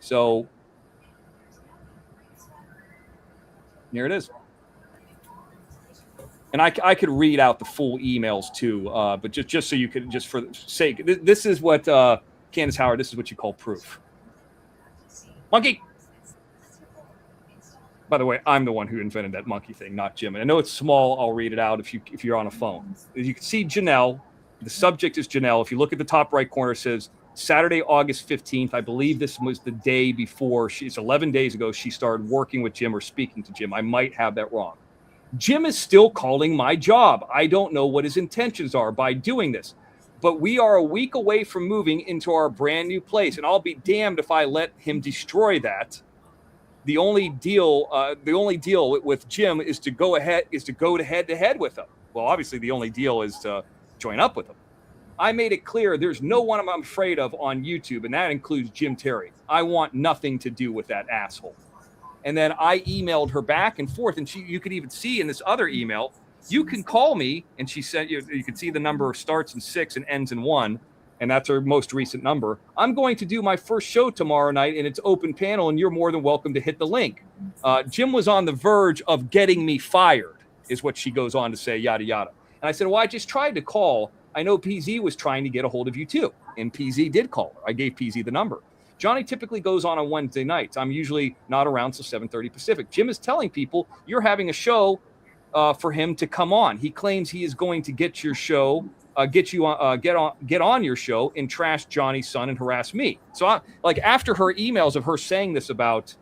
So here it is. And I could read out the full emails too, but just so you could, just for the sake, this is what Candace Howard. This is what you call proof. Monkey. By the way, I'm the one who invented that monkey thing, not Jim. And I know it's small. I'll read it out if you're on a phone. You can see Janelle. The subject is Janelle. If you look at the top right corner, it says Saturday, August 15th. I believe this was the day before. It's 11 days ago. She started working with Jim or speaking to Jim. I might have that wrong. Jim is still calling my job. I don't know what his intentions are by doing this, but we are a week away from moving into our brand new place, and I'll be damned if I let him destroy that. The only deal with Jim is to go head to head with him. Well, obviously, the only deal is to join up with him. I made it clear there's no one I'm afraid of on YouTube, and that includes Jim Terry. I want nothing to do with that asshole. And then I emailed her back and forth, and you could even see in this other email, you can call me, and she said you can see the number starts in 6 and ends in 1, and that's her most recent number. I'm going to do my first show tomorrow night, and it's open panel, and you're more than welcome to hit the link. Jim was on the verge of getting me fired, is what she goes on to say, yada, yada. And I said, well, I just tried to call. I know PZ was trying to get a hold of you too, and PZ did call her. I gave PZ the number. Johnny typically goes on Wednesday nights. I'm usually not around till 7:30 Pacific. Jim is telling people you're having a show for him to come on. He claims he is going to get your show, get on your show and trash Johnny's son and harass me. So after her emails of her saying this about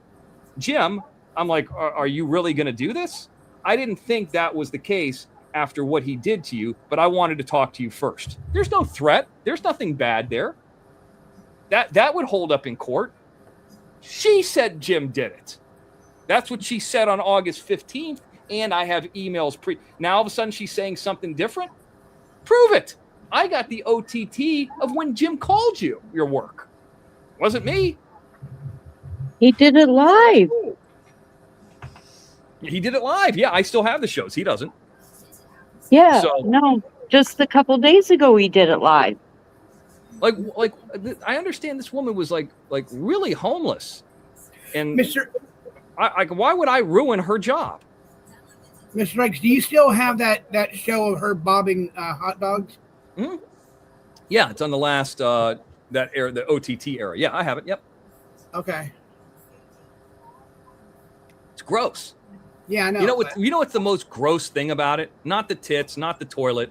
Jim, I'm like, are you really going to do this? I didn't think that was the case after what he did to you, but I wanted to talk to you first. There's no threat. There's nothing bad there. That would hold up in court. She said Jim did it. That's what she said on August 15th, and I have emails now all of a sudden she's saying something different? Prove it. I got the OTT of when Jim called you, your work. Wasn't me. He did it live. He did it live. Yeah, I still have the shows. He doesn't. Yeah, So- no, just a couple days ago we did it live. Like I understand this woman was like really homeless, and Mr. why would I ruin her job? Mr. Rex, do you still have that show of her bobbing hot dogs? Yeah, it's on the last that era, the OTT era. Yeah, I have it. Yep, Okay. it's gross. Yeah, I know. You know what's the most gross thing about it? Not the tits, not the toilet,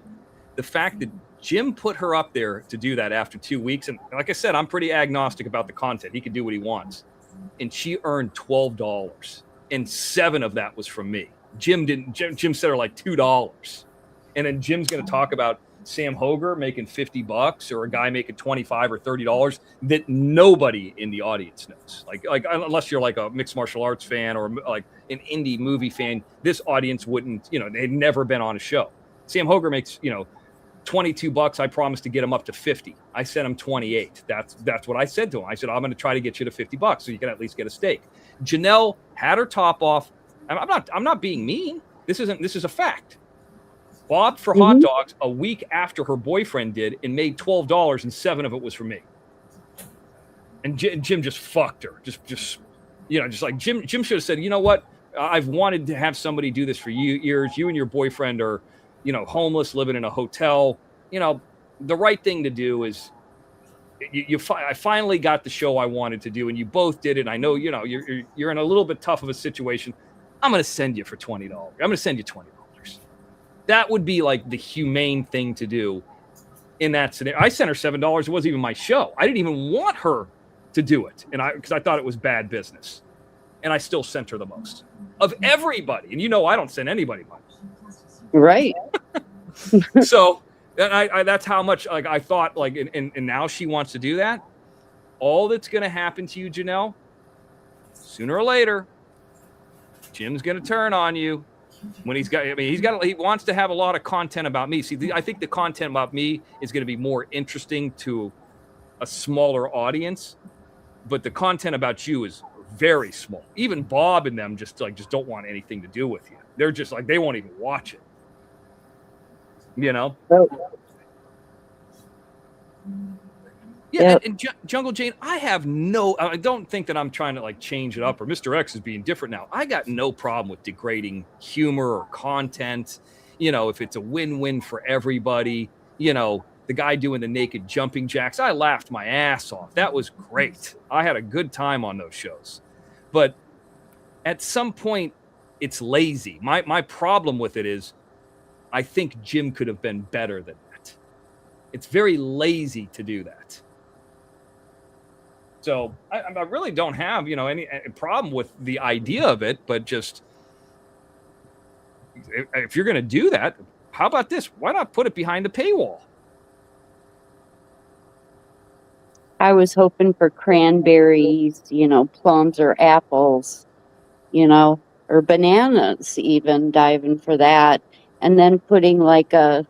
the fact that Jim put her up there to do that after 2 weeks. And like I said, I'm pretty agnostic about the content. He can do what he wants. And she earned $12, and $7 of that was from me. Jim said her like $2. And then Jim's going to talk about Sam Hoger making $50 or a guy making $25 or $30 that nobody in the audience knows. Like unless you're like a mixed martial arts fan or like an indie movie fan, this audience wouldn't, they'd never been on a show. Sam Hoger makes, $22. I promised to get him up to 50. I sent him 28. That's what I said to him. I said, I'm going to try to get you to $50 so you can at least get a steak. Janelle had her top off. I'm not being mean. This is a fact. Bobbed for hot dogs a week after her boyfriend did and made $12, and $7 of it was for me. And Jim just fucked her. Just like Jim should have said, you know what? I've wanted to have somebody do this for years. You and your boyfriend are, homeless, living in a hotel. The right thing to do is I finally got the show I wanted to do, and you both did it. I know, you're in a little bit tough of a situation. I'm going to send you for $20. I'm going to send you $20. That would be like the humane thing to do in that scenario. I sent her $7. It wasn't even my show. I didn't even want her to do it, because I thought it was bad business. And I still sent her the most of everybody. And I don't send anybody money. Right. So and I that's how much I thought and now she wants to do that. All that's going to happen to you, Janelle, sooner or later, Jim's going to turn on you. When he wants to have a lot of content about me. See, I think the content about me is going to be more interesting to a smaller audience, but the content about you is very small. Even Bob and them just don't want anything to do with you. They're just like, they won't even watch it. Yeah, and Jungle Jane, I don't think that I'm trying to change it up, or Mr. X is being different now. I got no problem with degrading humor or content, if it's a win-win for everybody. The guy doing the naked jumping jacks, I laughed my ass off. That was great. I had a good time on those shows. But at some point, it's lazy. My problem with it is I think Jim could have been better than that. It's very lazy to do that. So I really don't have, any problem with the idea of it, but just if you're going to do that, how about this? Why not put it behind a paywall? I was hoping for cranberries, plums or apples, or bananas, even diving for that. And then putting a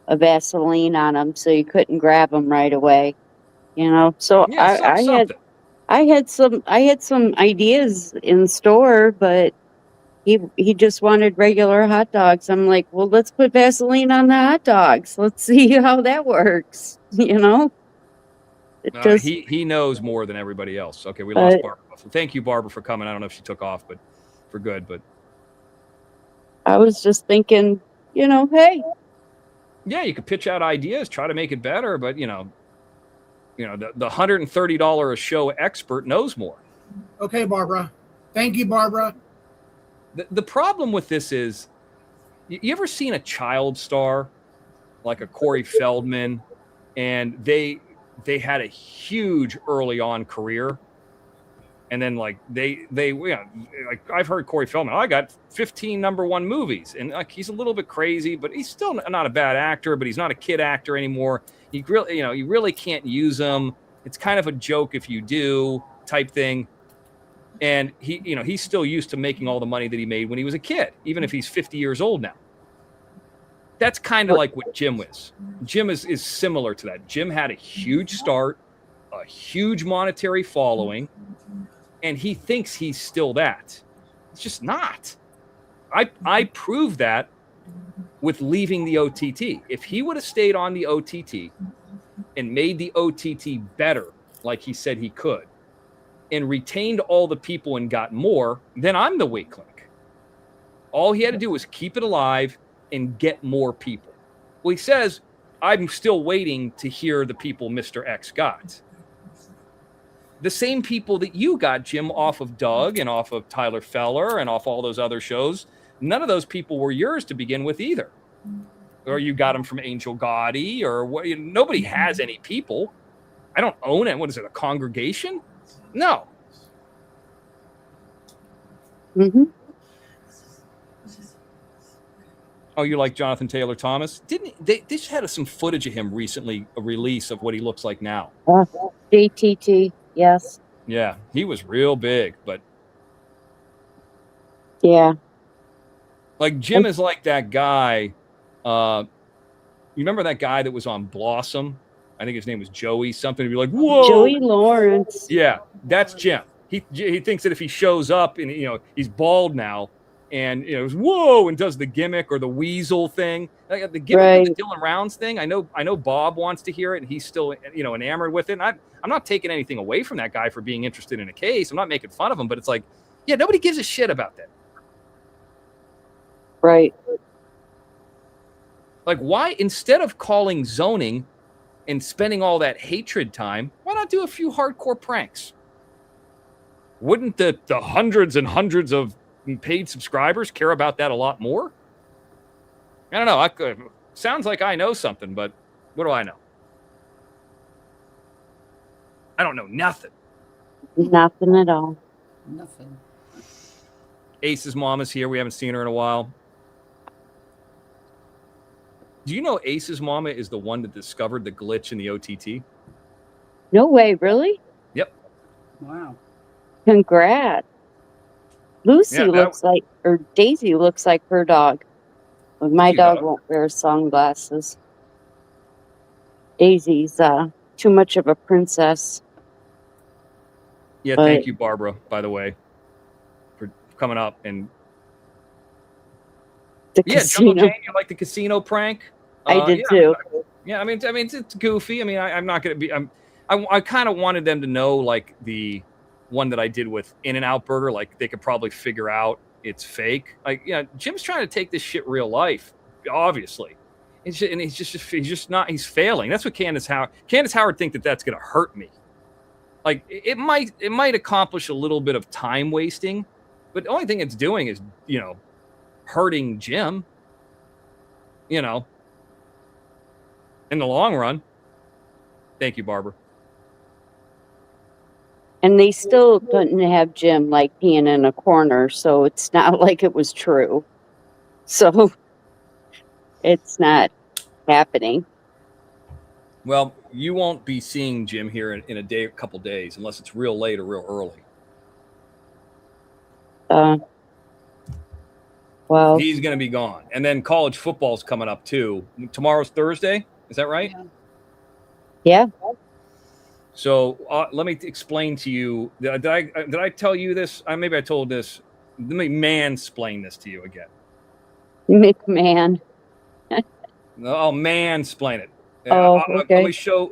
Vaseline on them so you couldn't grab them right away. So Yeah, I had some ideas in store, but he just wanted regular hot dogs. I'm like, well, let's put Vaseline on the hot dogs. Let's see how that works. He knows more than everybody else. Okay, we lost Barbara. Thank you, Barbara, for coming. I don't know if she took off, but for good. But I was just thinking, hey. Yeah, you could pitch out ideas, try to make it better, but the $130 a show expert knows more. Okay, Barbara. Thank you, Barbara. The problem with this is, you ever seen a child star like a Corey Feldman, and they had a huge early on career, and then I've heard Corey Feldman. I got 15 #1 movies, and he's a little bit crazy, but he's still not a bad actor. But he's not a kid actor anymore. You really can't use him. It's kind of a joke if you do, type thing. And he's still used to making all the money that he made when he was a kid, even if he's 50 years old now. That's kind of like what Jim is. Jim is similar to that. Jim had a huge start, a huge monetary following, and he thinks he's still that. It's just not. I proved that with leaving the OTT. If he would have stayed on the OTT and made the OTT better, like he said he could, and retained all the people and got more, then I'm the weak link. All he had to do was keep it alive and get more people. Well, he says, I'm still waiting to hear the people Mr. X got. The same people that you got, Jim, off of Doug and off of Tyler Feller and off all those other shows, none of those people were yours to begin with either. Or you got them from Angel Gotti or what? Nobody has any people. I don't own it. What is it, a congregation? No. Mm-hmm. Oh, you like Jonathan Taylor Thomas? Didn't they just had some footage of him recently, a release of what he looks like now? JTT, yes. Yeah, he was real big, but Yeah. like Jim is like that guy. You remember that guy that was on Blossom? I think his name was Joey something. To be like, whoa, Joey Lawrence. yeah, that's Jim. He thinks that if he shows up and he's bald now, and whoa, and does the gimmick or the weasel thing, like the gimmick Right. of the Dylan Rounds thing. I know Bob wants to hear it, and he's still enamored with it. And I'm not taking anything away from that guy for being interested in a case. I'm not making fun of him, but it's like, yeah, nobody gives a shit about that. Right. Like, why, instead of calling zoning and spending all that hatred time, why not do a few hardcore pranks? Wouldn't the hundreds and hundreds of paid subscribers care about that a lot more? I don't know. Sounds like I know something, but what do I know? I don't know nothing. Nothing at all. Nothing. Ace's mom is here. We haven't seen her in a while. Do you know Ace's mama is the one that discovered the glitch in the OTT? No way, really? Yep. Wow. Congrats. Lucy Yeah, that- looks like, or Daisy looks like her dog. But my Cute dog dog. won't wear sunglasses. Daisy's too much of a princess. Yeah, But- thank you, Barbara, by the way, for coming up. And The yeah, casino. Jungle Jane, you like the casino prank? I did yeah. too. Yeah, I mean, it's goofy. I mean, I'm not going to be. I kind of wanted them to know, like the one that I did with In-N-Out Burger, like they could probably figure out it's fake. Like, Jim's trying to take this shit real life, obviously. He's just not. He's failing. That's what Candace Howard think that's going to hurt me. Like it might accomplish a little bit of time wasting, but the only thing it's doing is hurting Jim. In the long run. Thank you, Barbara. And they still didn't have Jim like peeing in a corner, so it's not like it was true. So it's not happening. Well, you won't be seeing Jim here in a couple days, unless it's real late or real early. Well, He's going to be gone. And then college football's coming up too. Tomorrow's Thursday. Is that right? Yeah. yeah. So let me explain to you. Did I tell you this? Maybe I told this. Let me mansplain this to you again. McMahon. I'll mansplain it. Oh, okay.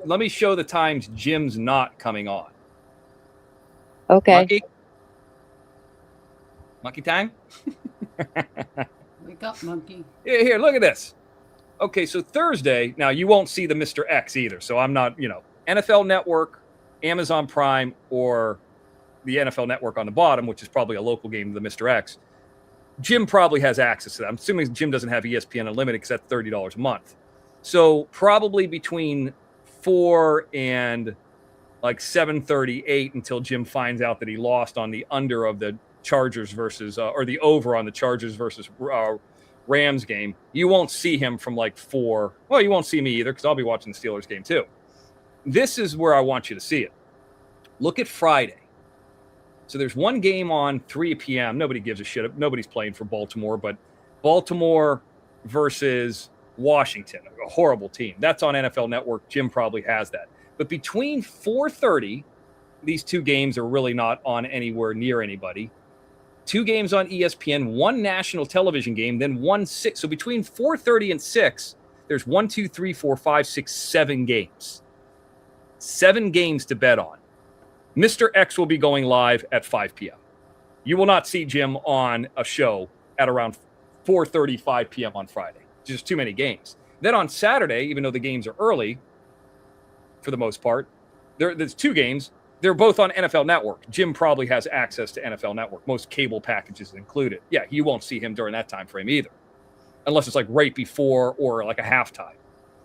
Let me show the times Jim's not coming on. Okay. Monkey time? Wake up, monkey. Here, look at this. Okay, so Thursday, now you won't see the Mr. X either. So I'm not, NFL Network, Amazon Prime, or the NFL Network on the bottom, which is probably a local game to the Mr. X. Jim probably has access to that. I'm assuming Jim doesn't have ESPN Unlimited because that's $30 a month. So probably between 4 and like 7:38 until Jim finds out that he lost on the under of the Chargers versus or the over on the Chargers versus Rams game. You won't see him from like 4. Well, you won't see me either because I'll be watching the Steelers game too. This is where I want you to see it. Look at Friday. So there's one game on 3 p.m. Nobody gives a shit. Nobody's playing for Baltimore, but Baltimore versus Washington, a horrible team. That's on NFL Network. Jim probably has that. But between 4:30, these two games are really not on anywhere near anybody. 2 games on ESPN, 1 national television game, then 1 6. So between 4:30 and 6, there's 1, 2, 3, 4, 5, 6, 7 games. 7 games to bet on. Mr. X will be going live at 5 p.m. You will not see Jim on a show at around 4:30, 5 p.m. on Friday. Just too many games. Then on Saturday, even though the games are early, for the most part, there's 2 games. They're both on NFL Network. Jim probably has access to NFL Network. Most cable packages included. Yeah, you won't see him during that time frame either, unless it's like right before or like a halftime.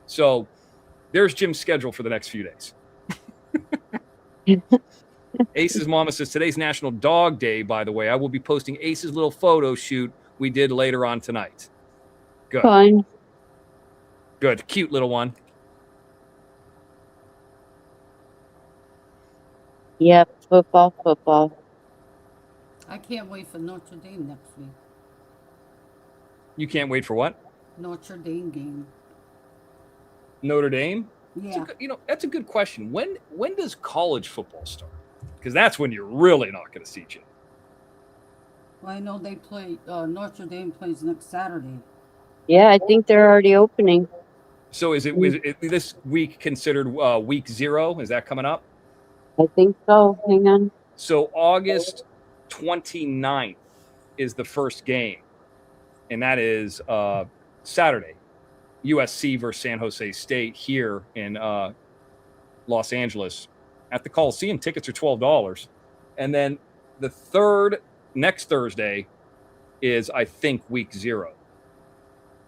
So there's Jim's schedule for the next few days. Ace's mama says, today's National Dog Day, by the way. I will be posting Ace's little photo shoot we did later on tonight. Good. Fun. Good. Cute little one. Yep. Football. I can't wait for Notre Dame next week. You can't wait for what? Notre Dame game. Notre Dame? Yeah. That's a good question. When does college football start? Because that's when you're really not going to see Jim. Well, I know they play. Notre Dame plays next Saturday. Yeah, I think they're already opening. So is it this week considered week 0? Is that coming up? I think so. Hang on. So August 29th is the first game, and that is Saturday. USC versus San Jose State here in Los Angeles at the Coliseum. Tickets are $12. And then the next Thursday is, I think, week 0.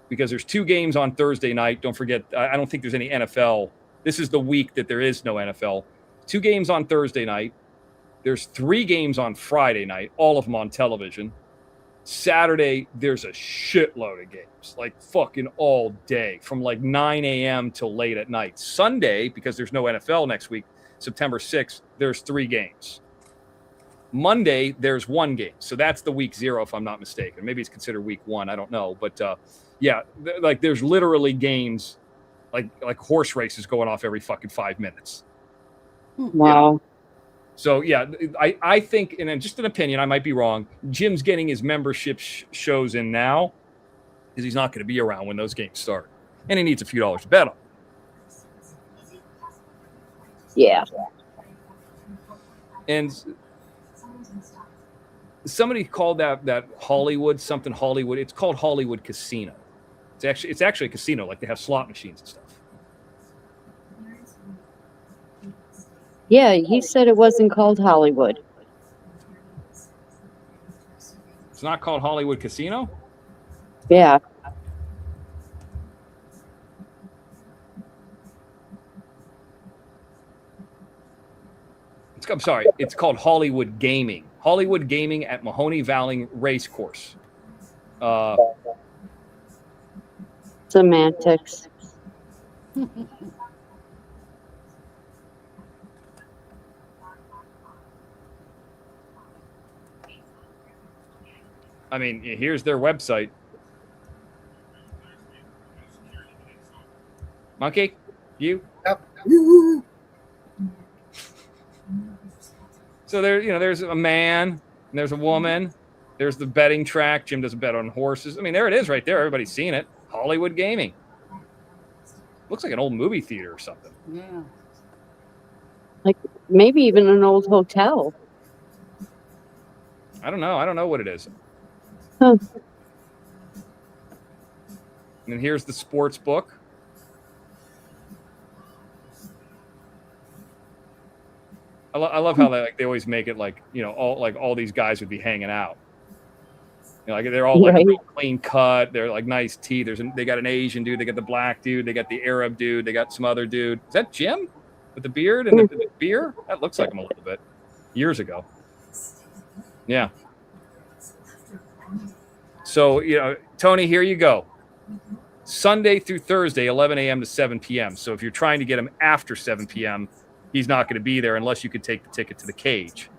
Because there's 2 games on Thursday night. Don't forget, I don't think there's any NFL. This is the week that there is no NFL. 2 games on Thursday night. There's 3 games on Friday night, all of them on television. Saturday, there's a shitload of games, like fucking all day, from like 9 a.m. till late at night. Sunday, because there's no NFL next week, September 6th, there's 3 games. Monday, there's 1 game. So that's the week 0, if I'm not mistaken. Maybe it's considered week 1. I don't know. But like there's literally games, like horse races going off every fucking 5 minutes. Wow. So, yeah, I think, and just an opinion, I might be wrong, Jim's getting his membership shows in now because he's not going to be around when those games start. And he needs a few dollars to bet on. Yeah. And somebody called that Hollywood, something Hollywood. It's called Hollywood Casino. It's actually a casino, like they have slot machines and stuff. Yeah, he said it wasn't called Hollywood. It's not called Hollywood Casino? Yeah. I'm sorry. It's called Hollywood Gaming. Hollywood Gaming at Mahoney Valley Racecourse. Semantics. I mean, here's their website. Monkey, you? Yep. So there's a man, and there's a woman. There's the betting track. Jim doesn't bet on horses. I mean, there it is right there. Everybody's seen it. Hollywood Gaming. Looks like an old movie theater or something. Yeah. Like maybe even an old hotel. I don't know. I don't know what it is. Huh. And then here's the sports book. I love how they always make it like, all these guys would be hanging out. Like they're all like real clean cut. They're like nice teeth. They got an Asian dude. They got the black dude. They got the Arab dude. They got some other dude. Is that Jim with the beard and the beer? That looks like him a little bit. Years ago. Yeah. So, Tony, here you go. Sunday through Thursday, 11 a.m. to 7 p.m. So if you're trying to get him after 7 p.m., he's not going to be there unless you could take the ticket to the cage.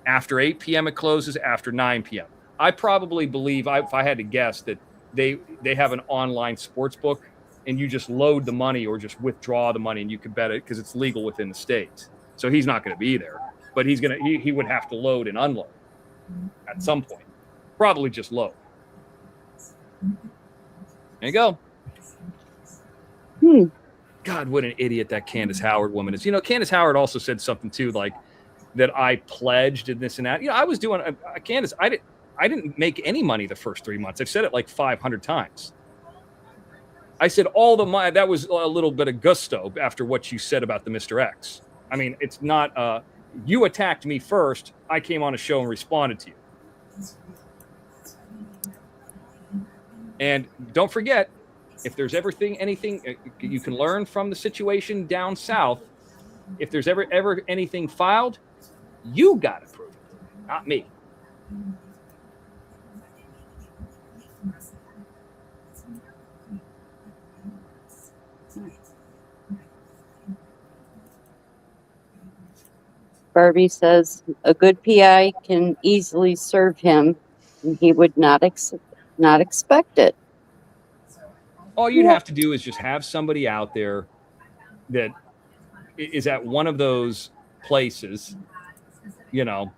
After 8 p.m. it closes, after 9 p.m. I probably believe, if I had to guess, that they have an online sports book and you just load the money or just withdraw the money and you can bet it because it's legal within the state. So he's not going to be there, but he would have to load and unload at some point. Probably just low. There you go. God, what an idiot that Candace Howard woman is. Candace Howard also said something too, like that I pledged and this and that. I was doing Candace. I didn't make any money the first 3 months. I've said it like 500 times. I said all the money. That was a little bit of gusto after what you said about the Mr. X. I mean, it's not. You attacked me first. I came on a show and responded to you. And don't forget, if there's anything you can learn from the situation down south, if there's ever anything filed, you got to prove it, not me. Barbie says a good PI can easily serve him, and he would not expect it. All you'd have to do is just have somebody out there that is at one of those places, and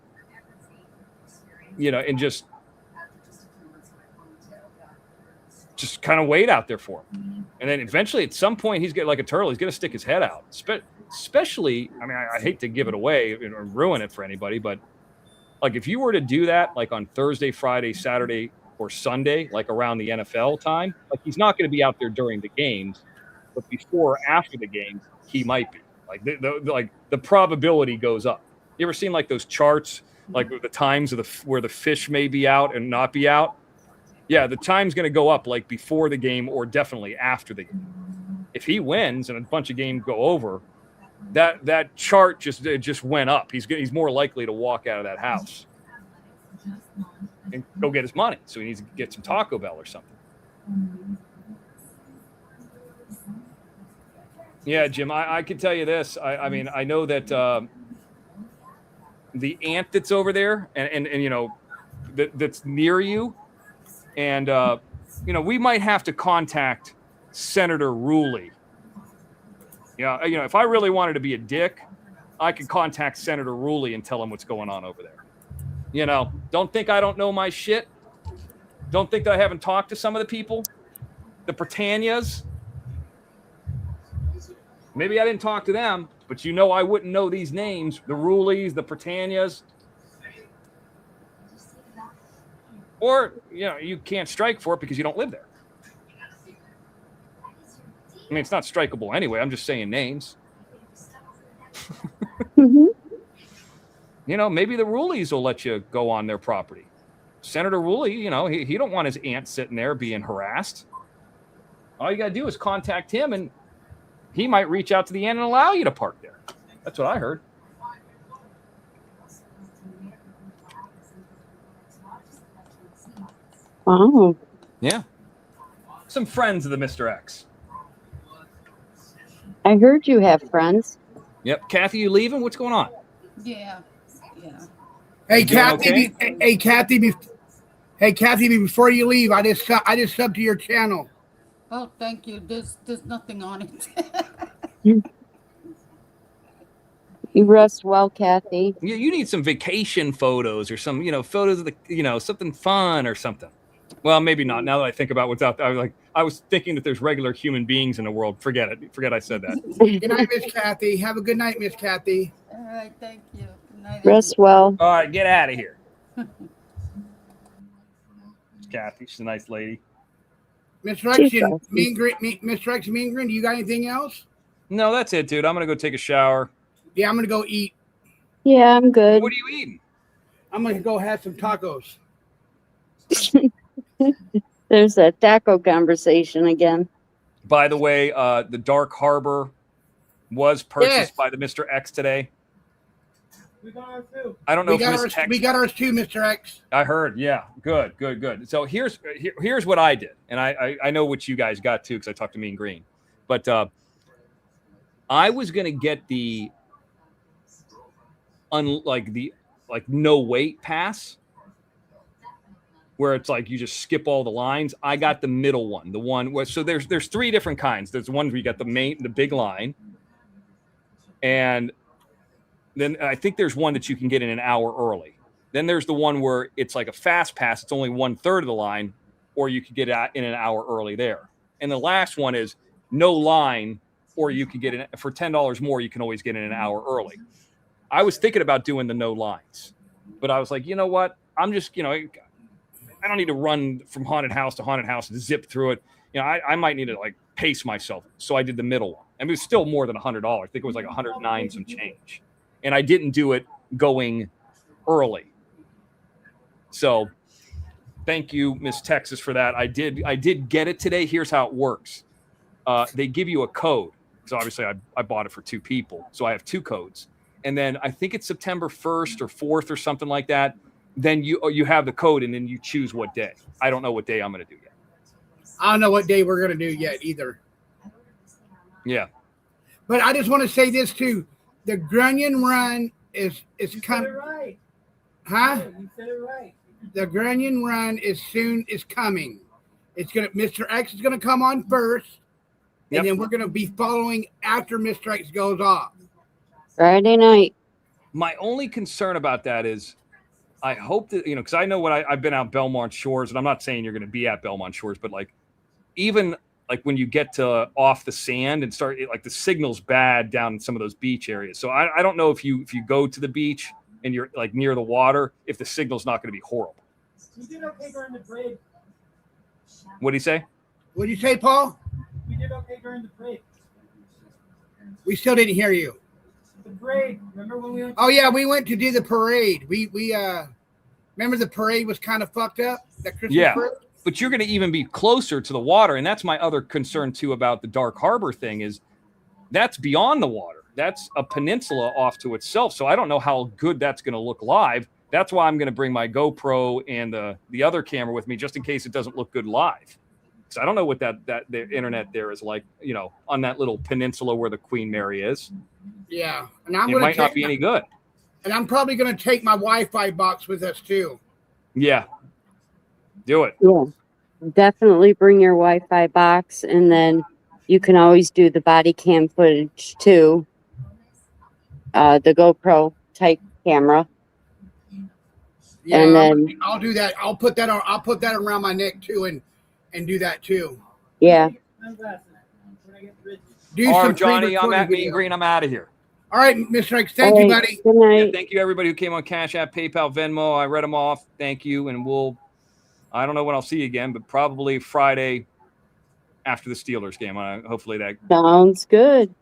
just kind of wait out there for him. And then eventually at some point he's like a turtle. He's going to stick his head out. Especially, I mean, I hate to give it away or ruin it for anybody, but like if you were to do that, like on Thursday, Friday, Saturday, or Sunday, like around the NFL time, like he's not going to be out there during the games, but before or after the games, he might be. Like the probability goes up. You ever seen like those charts, like the times of where the fish may be out and not be out? Yeah, the time's going to go up like before the game or definitely after the game. If he wins and a bunch of games go over, that chart just went up. He's more likely to walk out of that house and go get his money. So he needs to get some Taco Bell or something. Yeah, Jim, I can tell you this. I mean, I know that the ant that's over there and that's near you, and we might have to contact Senator Ruley. Yeah, if I really wanted to be a dick, I could contact Senator Ruley and tell him what's going on over there. Don't think I don't know my shit. Don't think that I haven't talked to some of the people, the Britannias. Maybe I didn't talk to them, but I wouldn't know these names, the Ruleys, the Britannias. Or, you can't strike for it because you don't live there. I mean, it's not strikeable anyway. I'm just saying names. Mm-hmm. Maybe the Ruleys will let you go on their property. Senator Ruley, he don't want his aunt sitting there being harassed. All you got to do is contact him, and he might reach out to the aunt and allow you to park there. That's what I heard. Wow. Yeah. Some friends of the Mr. X. I heard you have friends. Yep. Kathy, you leaving? What's going on? Yeah. Hey, You doing Kathy. okay? Hey, Kathy. Before you leave, I just subbed to your channel. Oh, thank you. There's nothing on it. You rest well, Kathy. You need some vacation photos or some, photos of the, something fun or something. Well, maybe not. Now that I think about what's out there, I was thinking that there's regular human beings in the world. Forget it. Forget I said that. Good night, Miss Kathy. Have a good night, Miss Kathy. All right, thank you. Good night. Rest well. All right, get out of here. Kathy, she's a nice lady. Miss Rex, Mean Green, do you got anything else? No, that's it, dude. I'm going to go take a shower. Yeah, I'm going to go eat. Yeah, I'm good. What are you eating? I'm going to go have some tacos. There's a taco conversation again. By the way, the Dark Harbor was purchased by the Mr. X today. We got ours too. I don't know We got ours too, Mr. X. I heard. Yeah. Good. So here's what I did. And I know what you guys got too, because I talked to Mean Green. But I was going to get the no wait pass, where it's like you just skip all the lines. I got the middle one, the one where, so there's three different kinds. There's one where you got the big line, and then I think there's one that you can get in an hour early. Then there's the one where it's like a fast pass. It's only 1/3 of the line, or you could get out in an hour early there. And the last one is no line, or you could get in for $10 more. You can always get in an hour early. I was thinking about doing the no lines, but I was like, you know what? I'm just, I don't need to run from haunted house to haunted house and zip through it. I might need to like pace myself. So I did the middle one. I mean, it was still more than $100. I think it was like 109 some change. And I didn't do it going early. So thank you, Miss Texas, for that. I did get it today. Here's how it works. They give you a code. So obviously I bought it for 2 people. So I have 2 codes. And then I think it's September 1st or 4th or something like that. Then you have the code and then you choose what day. I don't know what day I'm going to do yet. I don't know what day we're going to do yet either. Yeah. But I just want to say this too. The Grunion Run is coming. Right. Huh? You said it right. The Grunion Run is coming. Mr. X is gonna come on first, and then we're gonna be following after Mr. X goes off. Friday night. My only concern about that is I hope that, because I know I've been out Belmont Shores, and I'm not saying you're going to be at Belmont Shores, but like, even like when you get to off the sand and start, like the signal's bad down in some of those beach areas. So I don't know if you go to the beach and you're like near the water, if the signal's not going to be horrible. You did okay during the parade. What do you say? What did you say, Paul? You did okay during the parade. We still didn't hear you. The parade. Remember when we went? Oh yeah, we went to do the parade. We remember the parade was kind of fucked up. That Christmas parade? But you're going to even be closer to the water, and that's my other concern too about the Dark Harbor thing is that's beyond the water. That's a peninsula off to itself. So I don't know how good that's going to look live. That's why I'm going to bring my GoPro and the other camera with me just in case it doesn't look good live. So I don't know what that the internet there is like, on that little peninsula where the Queen Mary is. Yeah, and it might not be any good. And I'm probably going to take my Wi-Fi box with us too. Yeah, do it. Yeah, definitely bring your Wi-Fi box, and then you can always do the body cam footage too. The GoPro type camera. Yeah, and then I'll do that. I'll put that around my neck too, and do that too. Yeah. All right, Johnny, I'm at Mean Green. I'm out of here. All right, Mr. X. Thank you, buddy. Good night. Yeah, thank you, everybody who came on Cash App, PayPal, Venmo. I read them off. Thank you. And I don't know when I'll see you again, but probably Friday after the Steelers game. Hopefully that sounds good.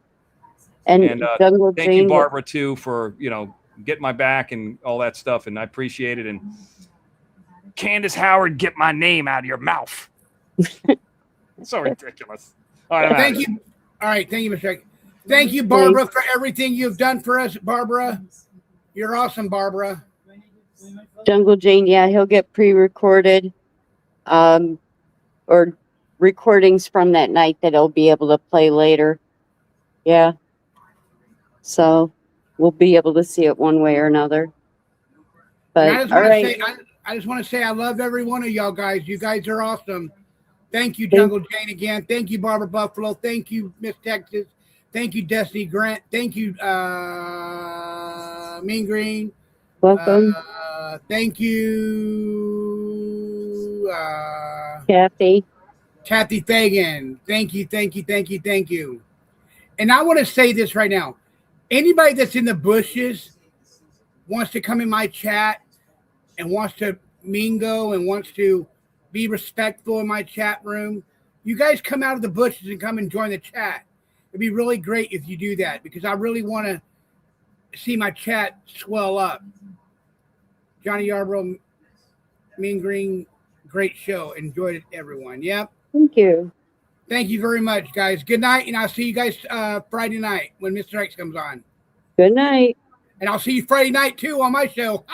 And thank you, Barbara, too, for, getting my back and all that stuff. And I appreciate it. And Candace Howard, get my name out of your mouth. So ridiculous. All right, thank you. All right, thank you, Mr. X. Thank you, Barbara, for everything you've done for us, Barbara. You're awesome, Barbara. Jungle Jane, yeah, he'll get pre-recorded or recordings from that night that he'll be able to play later. Yeah. So we'll be able to see it one way or another. But I just want to say I love every one of y'all guys. You guys are awesome. Thank you, Jungle Jane, again. Thank you, Barbara Buffalo. Thank you, Miss Texas. Thank you, Destiny Grant. Thank you, Mean Green. Welcome. Thank you, Kathy Fagan. Thank you. And I want to say this right now. Anybody that's in the bushes wants to come in my chat and wants to mingle and wants to be respectful in my chat room, you guys come out of the bushes and come and join the chat. It'd be really great if you do that because I really want to see my chat swell up. Johnny Yarborough, Mean Green, great show. Enjoyed it, everyone. Yep. Thank you. Thank you very much, guys. Good night, and I'll see you guys Friday night when Mr. X comes on. Good night. And I'll see you Friday night, too, on my show.